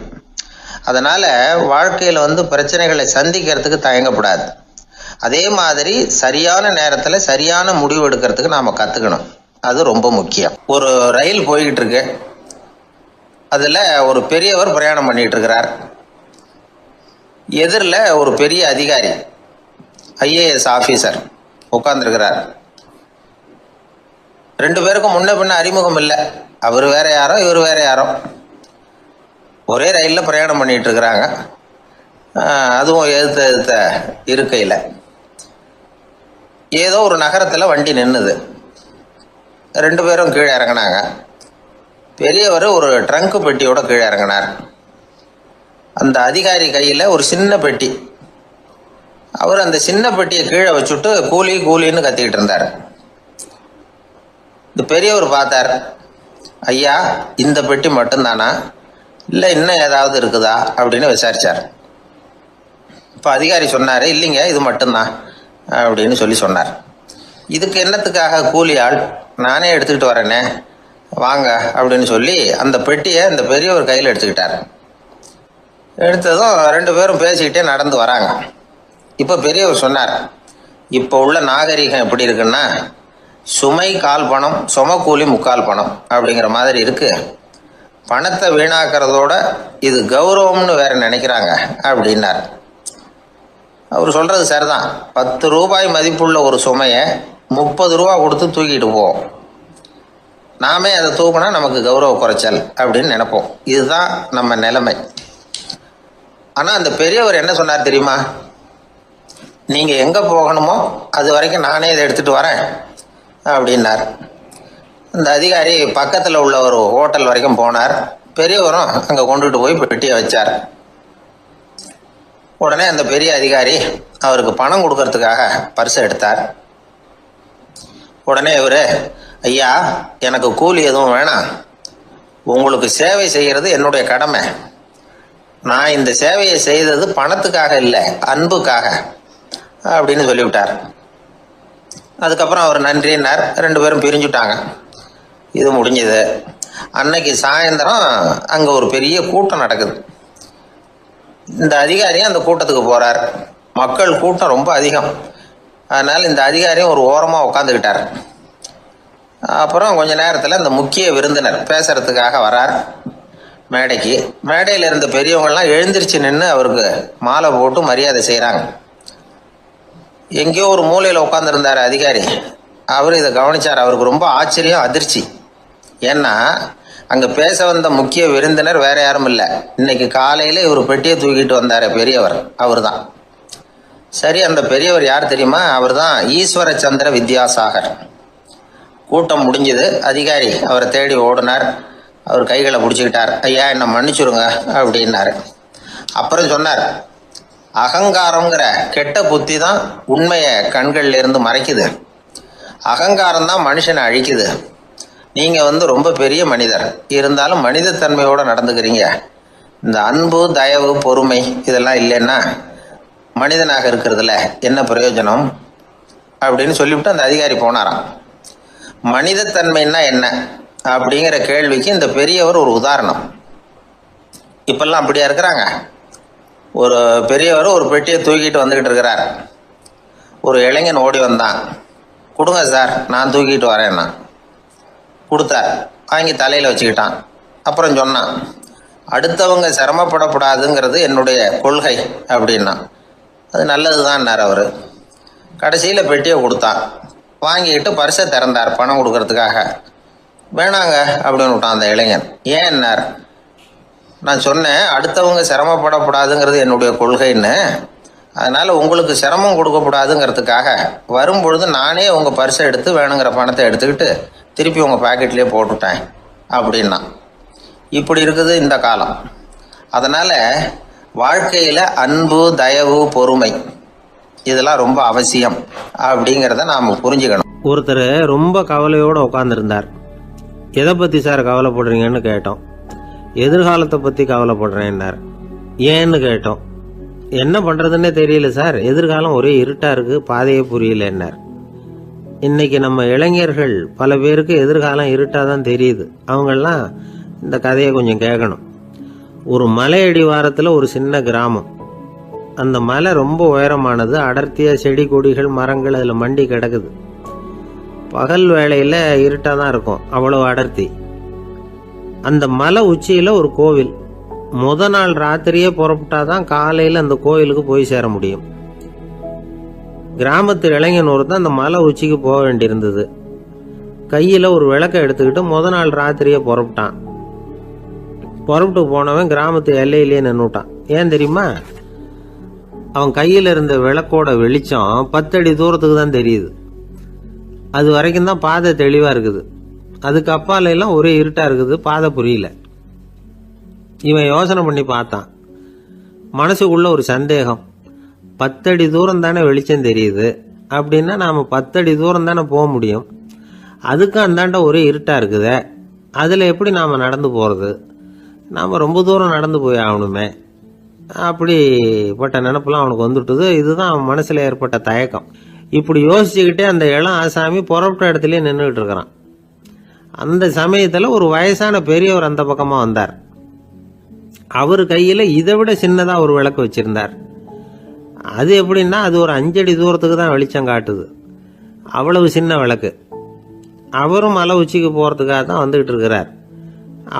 அதனால் வாழ்க்கையில் பிரச்சனைகளை சந்திக்கிறதுக்கு தயங்கப்படாது. அதே மாதிரி சரியான நேரத்தில் சரியான முடிவு எடுக்கிறதுக்கு நாம் கற்றுக்கணும். அது ரொம்ப முக்கியம். ஒரு ரயில் போய்கிட்டு இருக்கு. அதில் ஒரு பெரியவர் பிரயாணம் பண்ணிகிட்டு இருக்கிறார். எதிரில் ஒரு பெரிய அதிகாரி, ஐஏஎஸ் ஆஃபீஸர் உட்காந்துருக்கிறார். 2 பேருக்கும் முன்ன பின்ன அறிமுகம் இல்லை. அவர் வேற யாரோ, இவர் வேற யாரோ. ஒரே ரயிலில் பிரயாணம் பண்ணிகிட்டு இருக்கிறாங்க. அதுவும் எதிர்த்த இருக்கையில். ஏதோ ஒரு நகரத்தில் வண்டி நின்றுது. 2 பேரும் கீழே இறங்கினாங்க. பெரியவர் ஒரு ட்ரங்கு பெட்டியோட கீழே இறங்கினார். அந்த அதிகாரி கையில் ஒரு சின்ன பெட்டி. அவர் அந்த சின்ன பெட்டியை கீழே வச்சுட்டு கூலி கூலின்னு கத்திக்கிட்டு இருந்தார். இந்த பெரியவர் பார்த்தார். ஐயா, இந்த பெட்டி மட்டும்தானா, இல்லை இன்னும் ஏதாவது இருக்குதா அப்படின்னு விசாரித்தார். இப்போ அதிகாரி சொன்னார், இல்லைங்க, இது மட்டும்தான் அப்படின்னு சொன்னார். இதுக்கு என்னத்துக்காக கூலி ஆள், நானே எடுத்துக்கிட்டு வரேனே, வாங்க அப்படின்னு சொல்லி அந்த பெட்டியை இந்த பெரியவர் கையில் எடுத்துக்கிட்டார். எடுத்ததும் 2 பேரும் பேசிக்கிட்டே நடந்து வராங்க. இப்போ பெரியவர் சொன்னார், இப்போ உள்ள நாகரிகம் எப்படி இருக்குன்னா, சுமை கால் பணம், சுமக்கூலி முக்கால் பணம் அப்படிங்கிற மாதிரி இருக்கு. பணத்தை வீணாக்கிறதோட இது கௌரவம்னு வேற நினைக்கிறாங்க அப்படின்னார். அவர் சொல்றது சரிதான். 10 ரூபாய் மதிப்புள்ள ஒரு சுமையை 30 ரூபா கொடுத்து தூக்கிட்டு போவோம். நாமே அதை தூக்கினா நமக்கு கௌரவ குறைச்சல் அப்படின்னு நினைப்போம். இதுதான் நம்ம நிலைமை. ஆனால் அந்த பெரியவர் என்ன சொன்னார் தெரியுமா? நீங்கள் எங்கே போகணுமோ அது வரைக்கும் நானே இதை எடுத்துகிட்டு வரேன் அப்படின்னார். அந்த அதிகாரி பக்கத்தில் உள்ள ஒரு ஹோட்டல் வரைக்கும் போனார். பெரியவரும் அங்கே கொண்டுட்டு போய் பெட்டியை வச்சார். உடனே அந்த பெரிய அதிகாரி அவருக்கு பணம் கொடுக்கறதுக்காக பர்ஸை எடுத்தார். உடனே இவர், ஐயா எனக்கு கூலி எதுவும் வேணாம், உங்களுக்கு சேவை செய்கிறது என்னுடைய கடமை. நான் இந்த சேவையை செய்தது பணத்துக்காக இல்லை, அன்புக்காக அப்படின்னு சொல்லிவிட்டார். அதுக்கப்புறம் அவர் நன்றினார். 2 பேரும் பிரிஞ்சுட்டாங்க. இது முடிஞ்சது. அன்னைக்கு சாயந்தரம் அங்கே ஒரு பெரிய கூட்டம் நடக்குது. இந்த அதிகாரியும் அந்த கூட்டத்துக்கு போகிறார். மக்கள் கூட்டம் ரொம்ப அதிகம். அதனால் இந்த அதிகாரியும் ஒரு ஓரமாக உட்காந்துக்கிட்டார். அப்புறம் கொஞ்ச நேரத்தில் இந்த முக்கிய விருந்தினர் பேசுறதுக்காக வரார் மேடைக்கு. மேடையில் இருந்த பெரியவங்கள்லாம் எழுந்திருச்சு நின்று அவருக்கு மாலை போட்டு மரியாதை செய்கிறாங்க. எங்கேயோ ஒரு மூலையில் உட்காந்துருந்தார் அதிகாரி. அவர் இதை கவனித்தார். அவருக்கு ரொம்ப ஆச்சரியம், அதிர்ச்சி. ஏன்னா அங்கே பேச வந்த முக்கிய விருந்தினர் வேற யாரும் இல்லை, இன்னைக்கு காலையில் இவர் பெட்டியை தூக்கிட்டு வந்தார் பெரியவர், அவர் தான். சரி, அந்த பெரியவர் யார் தெரியுமா? அவர் தான் ஈஸ்வர சந்திர வித்யாசாகர். கூட்டம் முடிஞ்சது. அதிகாரி அவரை தேடி ஓடினார். அவர் கைகளை பிடிச்சிக்கிட்டார். ஐயா என்னை மன்னிச்சுருங்க அப்படின்னாரு. அப்புறம் சொன்னார், அகங்காரங்கிற கெட்ட புத்தி தான் உண்மையை கண்கள்ல இருந்து மறைக்குது. அகங்காரம் தான் மனுஷனை அழிக்குது. நீங்கள் ரொம்ப பெரிய மனிதர், இருந்தாலும் மனிதத்தன்மையோடு நடந்துக்கிறீங்க. இந்த அன்பு, தயவு, பொறுமை இதெல்லாம் இல்லைன்னா மனிதனாக இருக்கிறதுல என்ன பிரயோஜனம் அப்படின்னு சொல்லிவிட்டு அந்த அதிகாரி போனாராம். மனிதத்தன்மைன்னா என்ன அப்படிங்கிற கேள்விக்கு இந்த பெரியவர் ஒரு உதாரணம். இப்பெல்லாம் அப்படியா இருக்கிறாங்க? ஒரு பெரியவர் ஒரு பெட்டியை தூக்கிட்டு வந்துக்கிட்டு இருக்கிறார். ஒரு இளைஞன் ஓடி வந்தான். கொடுங்க சார், நான் தூக்கிட்டு வரேன்னா. கொடுத்தார். வாங்கி தலையில் வச்சுக்கிட்டான். அப்புறம் சொன்னான், அடுத்தவங்க சிரமப்படக்கூடாதுங்கிறது என்னுடைய கொள்கை அப்படின்னா. அது நல்லது தான்னார் அவர். கடைசியில் பெட்டியை கொடுத்தான். வாங்கிக்கிட்டு பர்ஸை திறந்தார் பணம் கொடுக்கறதுக்காக. வேணாங்க அப்படின்னு விட்டான் அந்த இளைஞன். ஏன்னார், நான் சொன்னேன் அடுத்தவங்க சிரமப்படக்கூடாதுங்கிறது என்னுடைய கொள்கைன்னு, அதனால் உங்களுக்கு சிரமம் கொடுக்கக்கூடாதுங்கிறதுக்காக வரும்பொழுது நானே உங்கள் பர்ஸை எடுத்து வேணுங்கிற பணத்தை எடுத்துக்கிட்டு திருப்பி உங்கள் பாக்கெட்லேயே போட்டுவிட்டேன் அப்படின்னா. இப்படி இருக்குது இந்த காலம். அதனால் வாழ்க்கையில் அன்பு, தயவு, பொறுமை இதெல்லாம் ரொம்ப அவசியம் அப்படிங்கிறத நாம் புரிஞ்சுக்கணும். ஒருத்தர் ரொம்ப கவலையோடு உட்காந்துருந்தார். எதை பற்றி சார் கவலைப்படுறீங்கன்னு கேட்டோம். எதிர்காலத்தை பற்றி கவலைப்படுறேன்னார். ஏன்னு கேட்டோம். என்ன பண்ணுறதுன்னே தெரியல சார், எதிர்காலம் ஒரே இருட்டாக இருக்குது, பாதையே புரியலன்னார். இன்னைக்கு நம்ம இளைஞர்கள் பல பேருக்கு எதிர்காலம் இருட்டாக தான் தெரியுது. அவங்கெல்லாம் இந்த கதையை கொஞ்சம் கேட்கணும். ஒரு மலை அடிவாரத்தில் ஒரு சின்ன கிராமம். அந்த மலை ரொம்ப உயரமானது. அடர்த்தியாக செடி கொடிகள் மரங்கள் அதில் மண்டி கிடக்குது. பகல் வேளையில் இருட்டாக தான் இருக்கும், அவ்வளோ அடர்த்தி. அந்த மலை உச்சியில் ஒரு கோவில். முத நாள் ராத்திரியே புறப்பட்டாதான் காலையில் அந்த கோவிலுக்கு போய் சேர முடியும். கிராமத்து இளைஞன் ஒருத்தன் அந்த மலை உச்சிக்கு போக வேண்டியிருந்தது. கையில் ஒரு விளக்கை எடுத்துக்கிட்டு முத நாள் ராத்திரியே புறப்பட்டான். புறப்பட்டு போனவன் கிராமத்து எல்லையிலேயே நின்றுட்டான். ஏன் தெரியுமா? அவன் கையில் இருந்த விளக்கோட வெளிச்சம் 10 அடி தூரத்துக்கு தான் தெரியுது. அது வரைக்கும் தான் பாதை தெளிவாக இருக்குது. அதுக்கு அப்பால எல்லாம் ஒரே இருட்டாக இருக்குது, பாதை புரியல. இவன் யோசனை பண்ணி பார்த்தான். மனசுக்குள்ள ஒரு சந்தேகம். 10 அடி தூரம் தானே வெளிச்சம் தெரியுது அப்படின்னா நாம் 10 அடி தூரம் தானே போக முடியும். அதுக்கு அந்தாண்ட ஒரே இருட்டாக இருக்குதே, அதில் எப்படி நாம் நடந்து போகிறது? நாம் ரொம்ப தூரம் நடந்து போய் ஆகணுமே. அப்படிப்பட்ட நினப்பெல்லாம் அவனுக்கு வந்துட்டுது. இதுதான் அவன் மனசில் ஏற்பட்ட தயக்கம். இப்படி யோசிச்சுக்கிட்டே அந்த இளம் ஆசாமி புறப்பட்ட இடத்துலயே நின்றுக்கிட்டு இருக்கிறான். அந்த சமயத்தில் ஒரு வயசான பெரியவர் அந்த பக்கமாக வந்தார். அவர் கையில் இதை விட சின்னதாக ஒரு விளக்கு வச்சுருந்தார். அது எப்படின்னா அது ஒரு 5 அடி தூரத்துக்கு தான் வெளிச்சம் காட்டுது. அவ்வளவு சின்ன விளக்கு. அவரும் மலை உச்சிக்கு போகிறதுக்காக தான் வந்துக்கிட்டு இருக்கிறார்.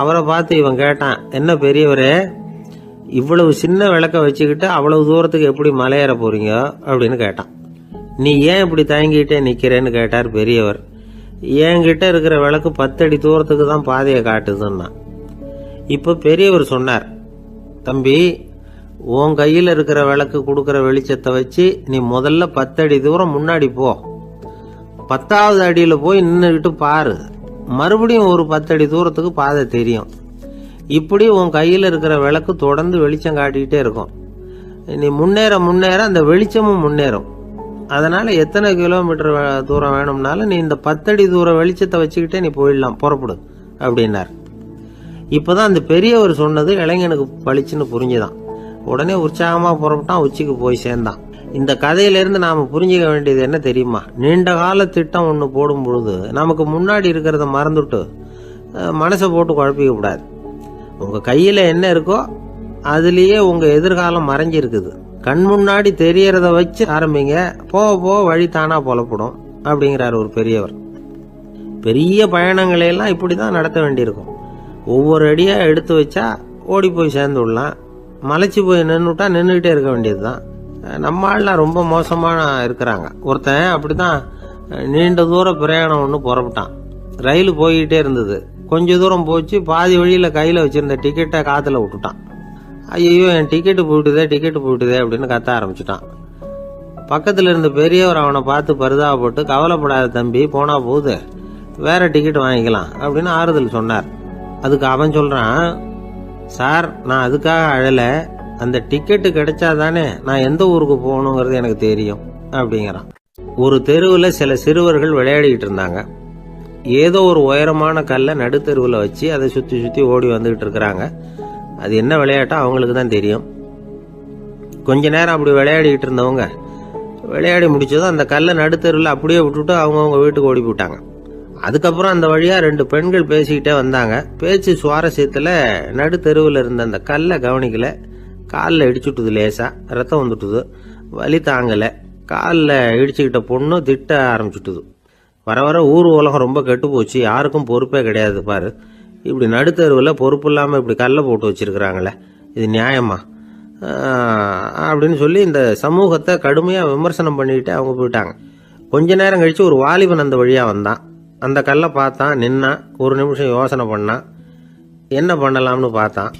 அவரை பார்த்து இவன் கேட்டான், என்ன பெரியவரே, இவ்வளவு சின்ன விளக்க வச்சுக்கிட்டு அவ்வளவு தூரத்துக்கு எப்படி மலையேற போறீங்க அப்படின்னு கேட்டான். நீ ஏன் இப்படி தயங்கிட்டே நிற்கிறேன்னு கேட்டார் பெரியவர். என்கிட்ட இருக்கிற விளக்கு 10 அடி தூரத்துக்கு தான் பாதையை காட்டுதுன்னா. இப்போ பெரியவர் சொன்னார், தம்பி, உன் கையில் இருக்கிற விளக்கு கொடுக்குற வெளிச்சத்தை வச்சு நீ முதல்ல 10 அடி தூரம் முன்னாடி போ. 10வது அடியில் போய் நின்றுக்கிட்டு பாரு, மறுபடியும் ஒரு 10 அடி தூரத்துக்கு பாதை தெரியும். இப்படி உன் கையில் இருக்கிற விளக்கு தொடர்ந்து வெளிச்சம் காட்டிக்கிட்டே இருக்கும். நீ முன்னேற முன்னேற அந்த வெளிச்சமும் முன்னேறும். அதனால எத்தனை கிலோமீட்டர் தூரம் வேணும்னாலும் நீ இந்த 10 அடி தூரம் வெளிச்சத்தை வச்சுக்கிட்டே நீ போயிடலாம், புறப்படு அப்படின்னார். இப்போதான் அந்த பெரியவர் சொன்னது இளைஞனுக்கு பளிச்சுன்னு புரிஞ்சுதான். உடனே உற்சாகமாக புறப்பட்டான், உச்சிக்கு போய் சேர்ந்தான். இந்த கதையிலிருந்து நாம் புரிஞ்சிக்க வேண்டியது என்ன தெரியுமா? நீண்ட கால திட்டம் ஒன்று போடும் பொழுது நமக்கு முன்னாடி இருக்கிறத மறந்துட்டு மனசை போட்டு குழப்பிக்க கூடாது. உங்கள் கையில் என்ன இருக்கோ அதுலேயே உங்கள் எதிர்காலம் மறைஞ்சிருக்குது. கண் முன்னாடி தெரியறத வச்சு ஆரம்பிங்க, போக போக வழி தானா புலப்படும் அப்படிங்கிறார் ஒரு பெரியவர். பெரிய பயணங்களையெல்லாம் இப்படி தான் நடத்த வேண்டியிருக்கும். ஒவ்வொரு அடியாக எடுத்து வச்சா ஓடி போய் சேர்ந்து விடலாம். மலைச்சி போய் நின்றுட்டா நின்றுக்கிட்டே இருக்க வேண்டியது தான். நம்ம ஆள்லாம் ரொம்ப மோசமான இருக்கிறாங்க. ஒருத்தன் அப்படி தான் நீண்ட தூர பிரயாணம் ஒன்று புறப்பட்டான். ரயில் போய்கிட்டே இருந்தது. கொஞ்ச தூரம் போச்சு, பாதி வழியில் கையில் வச்சுருந்த டிக்கெட்டை காற்றுல விட்டுட்டான். ஐயோ, என் டிக்கெட்டு போயிட்டுதே அப்படின்னு கத்த ஆரம்பிச்சுட்டான். பக்கத்தில் இருந்த பெரியவர் அவனை பார்த்து பரிதாபப்பட்டு, கவலைப்படாத தம்பி, போனா போகுது, வேற டிக்கெட் வாங்கிக்கலாம் அப்படின்னு ஆறுதல் சொன்னார். அதுக்கு அவன் சொல்கிறான், சார், நான் அதுக்காக அழலை, அந்த டிக்கெட்டு கிடைச்சாதானே நான் எந்த ஊருக்கு போகணுங்கிறது எனக்கு தெரியும் அப்படிங்கிறான். ஒரு தெருவில் சில சிறுவர்கள் விளையாடிக்கிட்டு இருந்தாங்க. ஏதோ ஒரு உயரமான கல்லை நடுத்தெருவில் வச்சு அதை சுற்றி சுற்றி ஓடி வந்துக்கிட்டு இருக்கிறாங்க. அது என்ன விளையாட்டோ அவங்களுக்கு தான் தெரியும். கொஞ்ச நேரம் அப்படி விளையாடிக்கிட்டு இருந்தவங்க விளையாடி முடிச்சதும் அந்த கல்லை நடுத்தெருவில் அப்படியே விட்டுட்டு அவங்கவுங்க வீட்டுக்கு ஓடி போயிட்டாங்க. அதுக்கப்புறம் அந்த வழியாக 2 பெண்கள் பேசிக்கிட்டே வந்தாங்க. பேச்சு சுவாரஸ்யத்தில் நடுத்தெருவில் இருந்த அந்த கல்லை கவனிக்கல. காலில் இடிச்சுட்டுது, லேசாக ரத்தம் வந்துட்டுது, வலி தாங்கலை. காலில் இடிச்சுக்கிட்ட பொண்ணு திட்ட ஆரம்பிச்சுட்டுது. வர வர ஊர் உலகம் ரொம்ப கெட்டு போச்சு, யாருக்கும் பொறுப்பே கிடையாது பாரு, இப்படி நடுத்தருவில் பொறுப்பு இல்லாமல் இப்படி கல்லை போட்டு வச்சிருக்கிறாங்களே, இது நியாயமா அப்படின்னு சொல்லி இந்த சமூகத்தை கடுமையாக விமர்சனம் பண்ணிக்கிட்டு அவங்க போயிட்டாங்க. கொஞ்ச நேரம் கழித்து ஒரு வாலிபன் அந்த வழியாக வந்தான். அந்த கல்லை பார்த்தான், நின்னான், ஒரு நிமிஷம் யோசனை பண்ணான், என்ன பண்ணலாம்னு பார்த்தான்.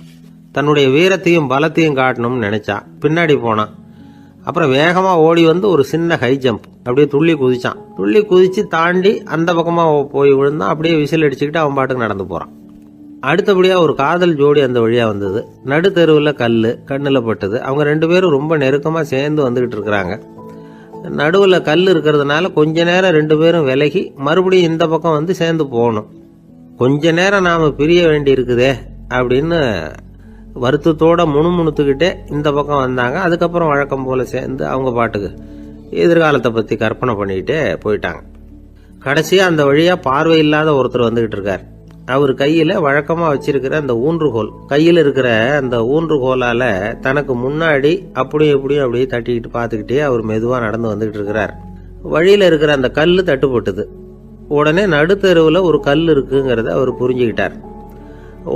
தன்னுடைய வீரத்தையும் பலத்தையும் காட்டணும்னு நினைச்சான். பின்னாடி போனான். அப்புறம் வேகமாக ஓடி வந்து ஒரு சின்ன ஹை ஜம்ப் அப்படியே துள்ளி குதிச்சான். துள்ளி குதிச்சு தாண்டி அந்த பக்கமாக போய் விழுந்தான். அப்படியே விசில் அடிச்சுக்கிட்டு அவன் பாட்டுக்கு நடந்து போகிறான். அடுத்தபடியாக ஒரு காதல் ஜோடி அந்த வழியாக வந்தது. நடுத்தெருவில் கல் கண்ணில் பட்டது. அவங்க 2 பேரும் ரொம்ப நெருக்கமாக சேர்ந்து வந்துக்கிட்டு இருக்கிறாங்க. நடுவில் கல் இருக்கிறதுனால கொஞ்ச நேரம் 2 பேரும் விலகி மறுபடியும் இந்த பக்கம் வந்து சேர்ந்து போகணும். கொஞ்ச நேரம் நாம் பிரிய வேண்டி இருக்குதே அப்படின்னு வருத்தத்தோட முணுமுணுத்துக்கிட்டே இந்த பக்கம் வந்தாங்க. அதுக்கப்புறம் வழக்கம் போல சேர்ந்து அவங்க பாட்டுக்கு எதிர்காலத்தை பற்றி கற்பனை பண்ணிக்கிட்டே போயிட்டாங்க. கடைசியாக அந்த வழியாக பார்வை இல்லாத ஒருத்தர் வந்துக்கிட்டு இருக்கார். அவர் கையில் வழக்கமாக வச்சிருக்கிற அந்த ஊன்றுகோல், கையில் இருக்கிற அந்த ஊன்றுகோலால் தனக்கு முன்னாடி அப்படியும் இப்படியும் அப்படியே தட்டிக்கிட்டு பார்த்துக்கிட்டே அவர் மெதுவாக நடந்து வந்துக்கிட்டு இருக்கிறார். வழியில் இருக்கிற அந்த கல் தட்டுப்பட்டுது. உடனே நடுத்தெருவில் ஒரு கல் இருக்குங்கிறத அவர் புரிஞ்சுக்கிட்டார்.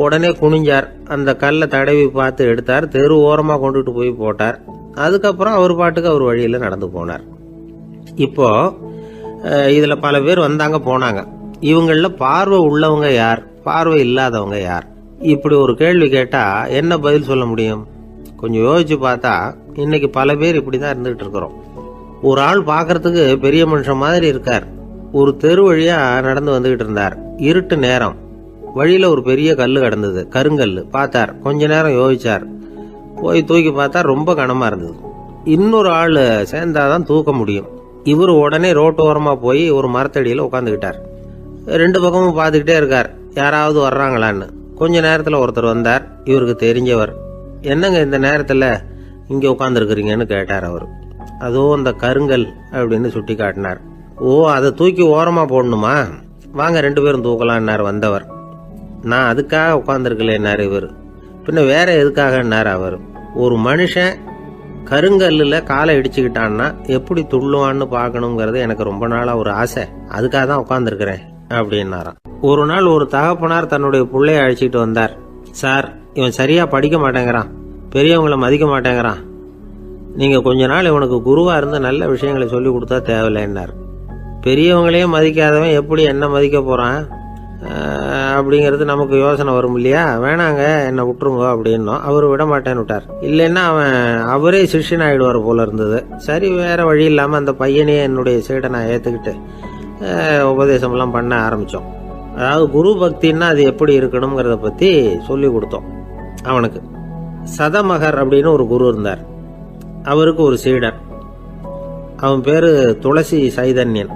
உடனே குனிஞ்சார். அந்த கல்லை தடவி பார்த்து எடுத்தார். தெரு ஓரமாக கொண்டுட்டு போய் போட்டார். அதுக்கப்புறம் அவர் பாட்டுக்கு அவர் வழியில் நடந்து போனார். இப்போ இதில் பல பேர் வந்தாங்க போனாங்க. இவங்களில் பார்வை உள்ளவங்க யார், பார்வை இல்லாதவங்க யார்? இப்படி ஒரு கேள்வி கேட்டால் என்ன பதில் சொல்ல முடியும்? கொஞ்சம் யோசிச்சு பார்த்தா இன்னைக்கு பல பேர் இப்படி தான் இருந்துகிட்டு இருக்கிறோம். ஒரு ஆள் பார்க்கறதுக்கு பெரிய மனுஷன் மாதிரி இருக்கார். ஒரு தெரு வழியாக நடந்து வந்துகிட்டு இருந்தார். இருட்டு நேரம். வழியில் ஒரு பெரிய கல் கிடந்தது, கருங்கல். பார்த்தார். கொஞ்ச நேரம் யோசிச்சார். போய் தூக்கி பார்த்தா ரொம்ப கனமாக இருந்தது. இன்னொரு ஆள் சேர்ந்தாதான் தூக்க முடியும். இவர் உடனே ரோட்டோரமாக போய் ஒரு மரத்தடியில் உட்காந்துக்கிட்டார். 2 பக்கமும் பார்த்துக்கிட்டே இருக்கார், யாராவது வர்றாங்களான்னு. கொஞ்ச நேரத்தில் ஒருத்தர் வந்தார். இவருக்கு தெரிஞ்சவர். என்னங்க இந்த நேரத்தில் இங்கே உட்காந்துருக்குறீங்கன்னு கேட்டார் அவர். அதோ அந்த கருங்கல் அப்படின்னு சுட்டி காட்டினார். ஓ, அதை தூக்கி ஓரமாக போடணுமா? வாங்க 2 பேரும் தூக்கலான்னார் வந்தவர். நான் அதுக்காக உட்காந்துருக்கலேன்னார் இவர். பின்ன வேற எதுக்காகன்னார் அவர். ஒரு மனுஷன் கருங்கல்லில் காலை இடிச்சுக்கிட்டான்னா எப்படி துள்ளுவான்னு பார்க்கணுங்கிறது எனக்கு ரொம்ப நாளாக ஒரு ஆசை, அதுக்காக தான் உட்காந்துருக்கிறேன் அப்படின்னாராம். ஒரு நாள் ஒரு தகப்பனார் தன்னுடைய பிள்ளைய அழைச்சிக்கிட்டு வந்தார். சார், இவன் சரியாக படிக்க மாட்டேங்கிறான், பெரியவங்களை மதிக்க மாட்டேங்கிறான், நீங்கள் கொஞ்ச நாள் இவனுக்கு குருவாக இருந்து நல்ல விஷயங்களை சொல்லி கொடுத்தா தேவையில்லைன்னார். பெரியவங்களையே மதிக்காதவன் எப்படி என்ன மதிக்க போகிறான் அப்படிங்கிறது நமக்கு யோசனை வரும் இல்லையா? வேணாங்க, என்னை விட்டுருங்க அப்படின்னோம். அவர் விட மாட்டேன்னு விட்டார். இல்லைன்னா அவரே சிஷ்யன் ஆகிடுவார் போல இருந்தது. சரி, வேற வழி இல்லாமல் அந்த பையனையே என்னுடைய சீடை நான் ஏற்றுக்கிட்டு உபதேசம்லாம் பண்ண ஆரம்பித்தோம். அதாவது குரு பக்தின்னா அது எப்படி இருக்கணுங்கிறத பற்றி சொல்லி கொடுத்தோம் அவனுக்கு. சதமகர் அப்படின்னு ஒரு குரு இருந்தார். அவருக்கு ஒரு சீடர். அவன் பேர் துளசி சைதன்யன்,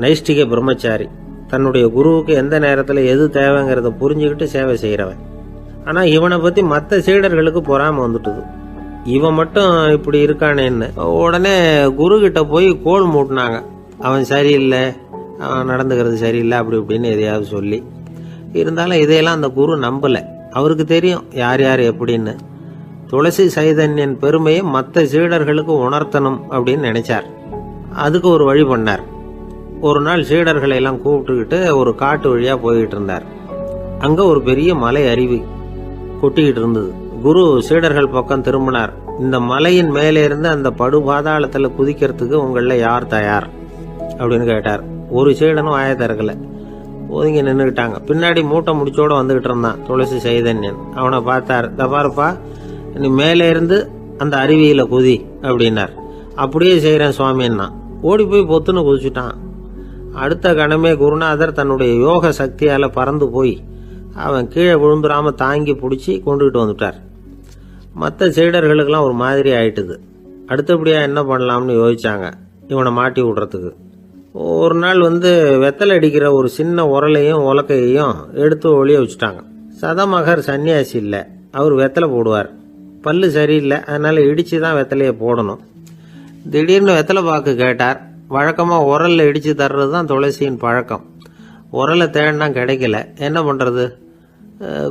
நைஷ்டிக பிரம்மச்சாரி. தன்னுடைய குருவுக்கு எந்த நேரத்தில் எது தேவைங்கிறத புரிஞ்சுக்கிட்டு சேவை செய்கிறவன். ஆனால் இவனை பற்றி மற்ற சீடர்களுக்கு பொறாமை வந்துட்டுது. இவன் மட்டும் இப்படி இருக்கானேன்னு உடனே குரு கிட்ட போய் கோல் மூட்டினாங்க. அவன் சரியில்லை, அவன் நடந்துக்கிறது சரியில்லை, அப்படி இப்படின்னு எதையாவது சொல்லி. இருந்தாலும் இதையெல்லாம் அந்த குரு நம்பலை. அவருக்கு தெரியும் யார் யார் எப்படின்னு. துளசி சைதன்யன் பெருமையை மற்ற சீடர்களுக்கு உணர்த்தணும் அப்படின்னு நினைச்சார். அதுக்கு ஒரு வழி பண்ணார். ஒரு நாள் சீடர்களை எல்லாம் கூப்பிட்டுக்கிட்டு ஒரு காட்டு வழியா போய்கிட்டு இருந்தார். அங்க ஒரு பெரிய மலை அருவி கொட்டிக்கிட்டு இருந்தது. குரு சீடர்கள் பக்கம் திரும்பினார். இந்த மலையின் மேலே இருந்து அந்த படுபாதாளத்துல குதிக்கிறதுக்கு உங்கள யார் தயார் அப்படின்னு கேட்டார். ஒரு சீடனும் வாய திறக்கல, ஒதுங்கி நின்றுக்கிட்டாங்க. பின்னாடி மூட்டை முடிச்சோட வந்துகிட்டு இருந்தான் துளசி சைதன்யன். அவனை பார்த்தார். தப்பாருப்பா, நீ மேலே இருந்து அந்த அருவியில குதி அப்படின்னார். அப்படியே செய்கிறேன் சுவாமின்னா ஓடி போய் பொத்துன்னு குதிச்சுட்டான். அடுத்த கணமே குருநாதர் தன்னுடைய யோக சக்தியால பறந்து போய் அவன் கீழே விழுந்துடாம தாங்கி பிடிச்சி கொண்டுகிட்டு வந்துட்டார். மற்ற சீடர்களுக்கெல்லாம் ஒரு மாதிரி ஆயிட்டுது. அடுத்தபடியா என்ன பண்ணலாம்னு யோசிச்சாங்க இவனை மாட்டி விடுறதுக்கு. ஒரு நாள் வெத்தலை அடிக்கிற ஒரு சின்ன உரலையும் உலக்கையையும் எடுத்து ஒளிய வச்சுட்டாங்க. சதமகர் சன்னியாசி இல்லை, அவர் வெத்தலை போடுவார். பல்லு சரியில்லை, அதனால இடிச்சு தான் வெத்தலையை போடணும். திடீர்னு வெத்தலை பாக்கு கேட்டார். வழக்கமாக உரல்ல இடித்து தர்றது தான் துளசியின் பழக்கம். உரலை தேடினா கிடைக்கல, என்ன பண்ணுறது?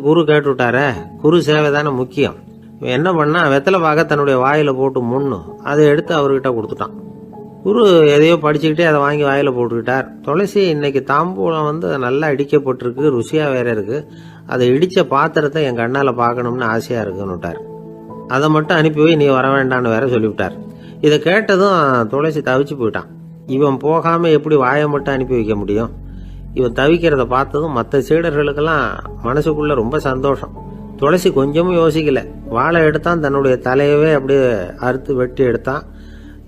குரு கேட்டுவிட்டாரே, குரு சேவை தானே முக்கியம். என்ன பண்ணா, வெத்தலை பாக்க தன்னுடைய வாயில் போட்டு முன்னும் அதை எடுத்து அவர்கிட்ட கொடுத்துட்டான். குரு எதையோ படிச்சுக்கிட்டே அதை வாங்கி வாயில் போட்டுக்கிட்டார். துளசி, இன்னைக்கு தாம்பூலம் நல்லா இடிக்கப்பட்டிருக்கு, ருசியாக வேற இருக்கு, அதை இடித்த பாத்திரத்தை என் கண்ணால் பார்க்கணும்னு ஆசையாக இருக்குன்னு விட்டார். அதை மட்டும் அனுப்பி போய் நீ வர வேண்டான்னு வேற சொல்லிவிட்டார். இதை கேட்டதும் துளசி தவிச்சு போயிட்டான். இவன் போகாமல் எப்படி வாயை மட்டும் அனுப்பி வைக்க முடியும்? இவன் தவிக்கிறத பார்த்ததும் மற்ற சீடர்களுக்கெல்லாம் மனசுக்குள்ள ரொம்ப சந்தோஷம். துளசி கொஞ்சமும் யோசிக்கல, வாழை எடுத்தான், தன்னுடைய தலையவே அப்படியே அறுத்து வெட்டி எடுத்தான்.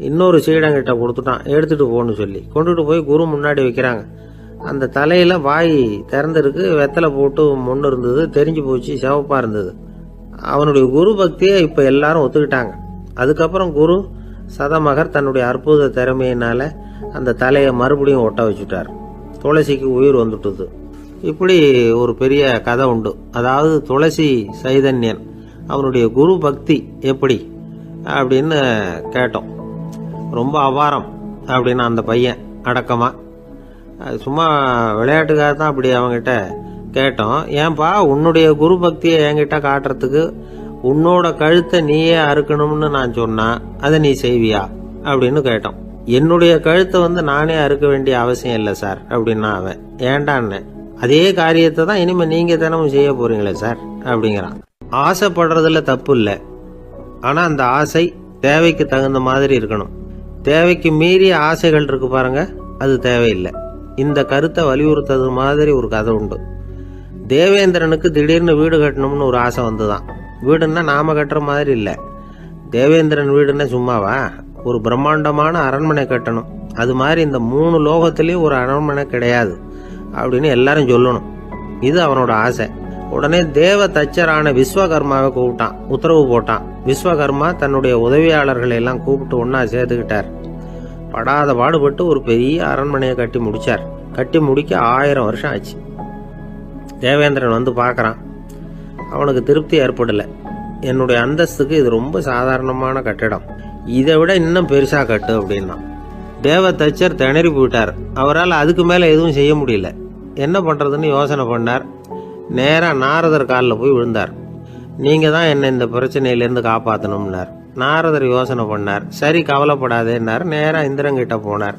இன்னொரு சீடங்கிட்ட கொடுத்துட்டான், எடுத்துட்டு போன்னு சொல்லி. கொண்டுட்டு போய் குரு முன்னாடி வைக்கிறாங்க. அந்த தலையில வாய் திறந்திருக்கு, வெத்தலை போட்டு முன்னு இருந்தது, தெரிஞ்சு போச்சு, சிவப்பா இருந்தது. அவனுடைய குரு பக்தியை இப்ப எல்லாரும் ஒத்துக்கிட்டாங்க. அதுக்கப்புறம் குரு சதமகர் தன்னுடைய அற்புத திறமையினால அந்த தலையை மறுபடியும் ஒட்ட வச்சுட்டார். துளசிக்கு உயிர் வந்துட்டுது. இப்படி ஒரு பெரிய கதை உண்டு. அதாவது துளசி சைதன்யன் அவனுடைய குரு பக்தி எப்படி அப்படின்னு கேட்டோம். ரொம்ப அபாரம் அப்படின்னு அந்த பையன் அடக்கமா, சும்மா விளையாட்டுக்காக தான் அப்படி அவங்கிட்ட கேட்டோம். ஏன்பா, உன்னுடைய குரு பக்தியை என்கிட்ட காட்டுறதுக்கு உன்னோட கழுத்தை நீயே அறுக்கணும்னு நான் சொன்னா அதை நீ செய்வியா அப்படின்னு கேட்டோம். என்னுடைய கழுத்தை நானே அறுக்க வேண்டிய அவசியம் இல்லை சார் அப்படின்னா அவன். ஏண்டான்னு, அதே காரியத்தை தான் இனிமே நீங்க தினமும் செய்ய போறீங்களே சார் அப்படிங்கிறான். ஆசைப்படுறதுல தப்பு இல்லை, ஆனா அந்த ஆசை தேவைக்கு தகுந்த மாதிரி இருக்கணும். தேவைக்கு மீறிய ஆசைகள் இருக்கு பாருங்க, அது தேவையில்லை. இந்த கருத்தை வலியுறுத்தது மாதிரி ஒரு கதை உண்டு. தேவேந்திரனுக்கு திடீர்னு வீடு கட்டணும்னு ஒரு ஆசை வந்துதான். வீடுன்னா நாம கட்டுற மாதிரி இல்லை. தேவேந்திரன் வீடுன்னா சும்மாவா, ஒரு பிரம்மாண்டமான அரண்மனை கட்டணும். அது மாதிரி இந்த 3 லோகத்திலேயும் ஒரு அரண்மனை கிடையாது அப்படின்னு எல்லாரும் சொல்லணும். இது அவனோட ஆசை. உடனே தேவ தச்சரான விஸ்வகர்மாவை கூப்பிட்டான், உத்தரவு போட்டான். விஸ்வகர்மா தன்னுடைய உதவியாளர்களை எல்லாம் கூப்பிட்டு ஒன்னா சேர்த்துக்கிட்டார். படாத பாடுபட்டு ஒரு பெரிய அரண்மனையை கட்டி முடிச்சார். கட்டி முடிக்க 1000 வருஷம் ஆச்சு. தேவேந்திரன் பார்க்கறான். அவனுக்கு திருப்தி ஏற்படல. என்னுடைய அந்தஸ்துக்கு இது ரொம்ப சாதாரணமான கட்டிடம், இதை விட இன்னும் பெருசா கட்டு அப்படின்னா. தேவ தச்சர் திணறி போயிட்டார். அவரால் அதுக்கு மேல எதுவும் செய்ய முடியல. என்ன பண்றதுன்னு யோசனை பண்ணார். நேரா நாரதர் காலில் போய் விழுந்தார். நீங்கள் தான் என்னை இந்த பிரச்சனையிலேருந்து காப்பாற்றணும்னார். நாரதர் யோசனை பண்ணார். சரி கவலைப்படாதேன்னார். நேராக இந்திரன்கிட்ட போனார்.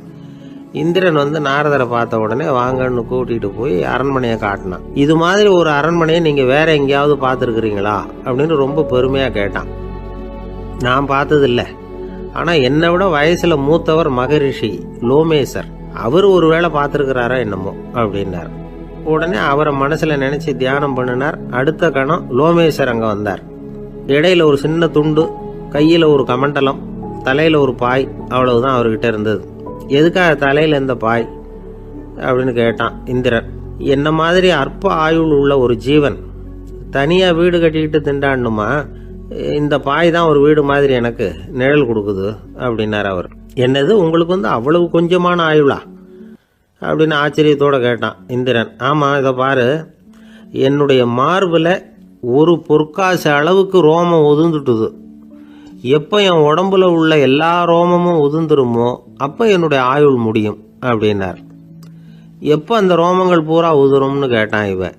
இந்திரன் நாரதரை பார்த்த உடனே வாங்கன்னு கூட்டிகிட்டு போய் அரண்மனையை காட்டினான். இது மாதிரி ஒரு அரண்மனையை நீங்கள் வேற எங்கேயாவது பார்த்துருக்குறீங்களா அப்படின்னு ரொம்ப பெருமையாக கேட்டான். நான் பார்த்ததில்லை, ஆனால் என்னை விட வயசில் மூத்தவர் மகரிஷி லோமேசர், அவர் ஒரு வேளை பார்த்துருக்கிறாரா என்னமோ அப்படின்னார். உடனே அவரை மனசில் நினச்சி தியானம் பண்ணினார். அடுத்த கணம் லோமேசர் அங்கே வந்தார். இடையில ஒரு சின்ன துண்டு, கையில் ஒரு கமண்டலம், தலையில் ஒரு பாய், அவ்வளவுதான் அவர்கிட்ட இருந்தது. எதுக்காக தலையில் இந்த பாய் அப்படின்னு கேட்டான் இந்திரன். என்ன மாதிரி அற்ப ஆயுள் உள்ள ஒரு ஜீவன் தனியாக வீடு கட்டிக்கிட்டு திண்டாடணுமா? இந்த பாய் தான் ஒரு வீடு மாதிரி எனக்கு நிழல் கொடுக்குது அப்படின்னார் அவர். என்னது, உங்களுக்கு அவ்வளவு கொஞ்சமான ஆயுளா அப்படின்னு ஆச்சரியத்தோடு கேட்டான் இந்திரன். ஆமாம், இதை பாரு, என்னுடைய மார்பில் ஒரு பொற்காசு அளவுக்கு ரோமம் உதிர்ந்துட்டுது. எப்போ என் உடம்புல உள்ள எல்லா ரோமமும் உதிர்ந்துருமோ அப்போ என்னுடைய ஆயுள் முடியும் அப்படின்னார். எப்போ அந்த ரோமங்கள் பூரா உதிரும்னு கேட்டான் இவன்.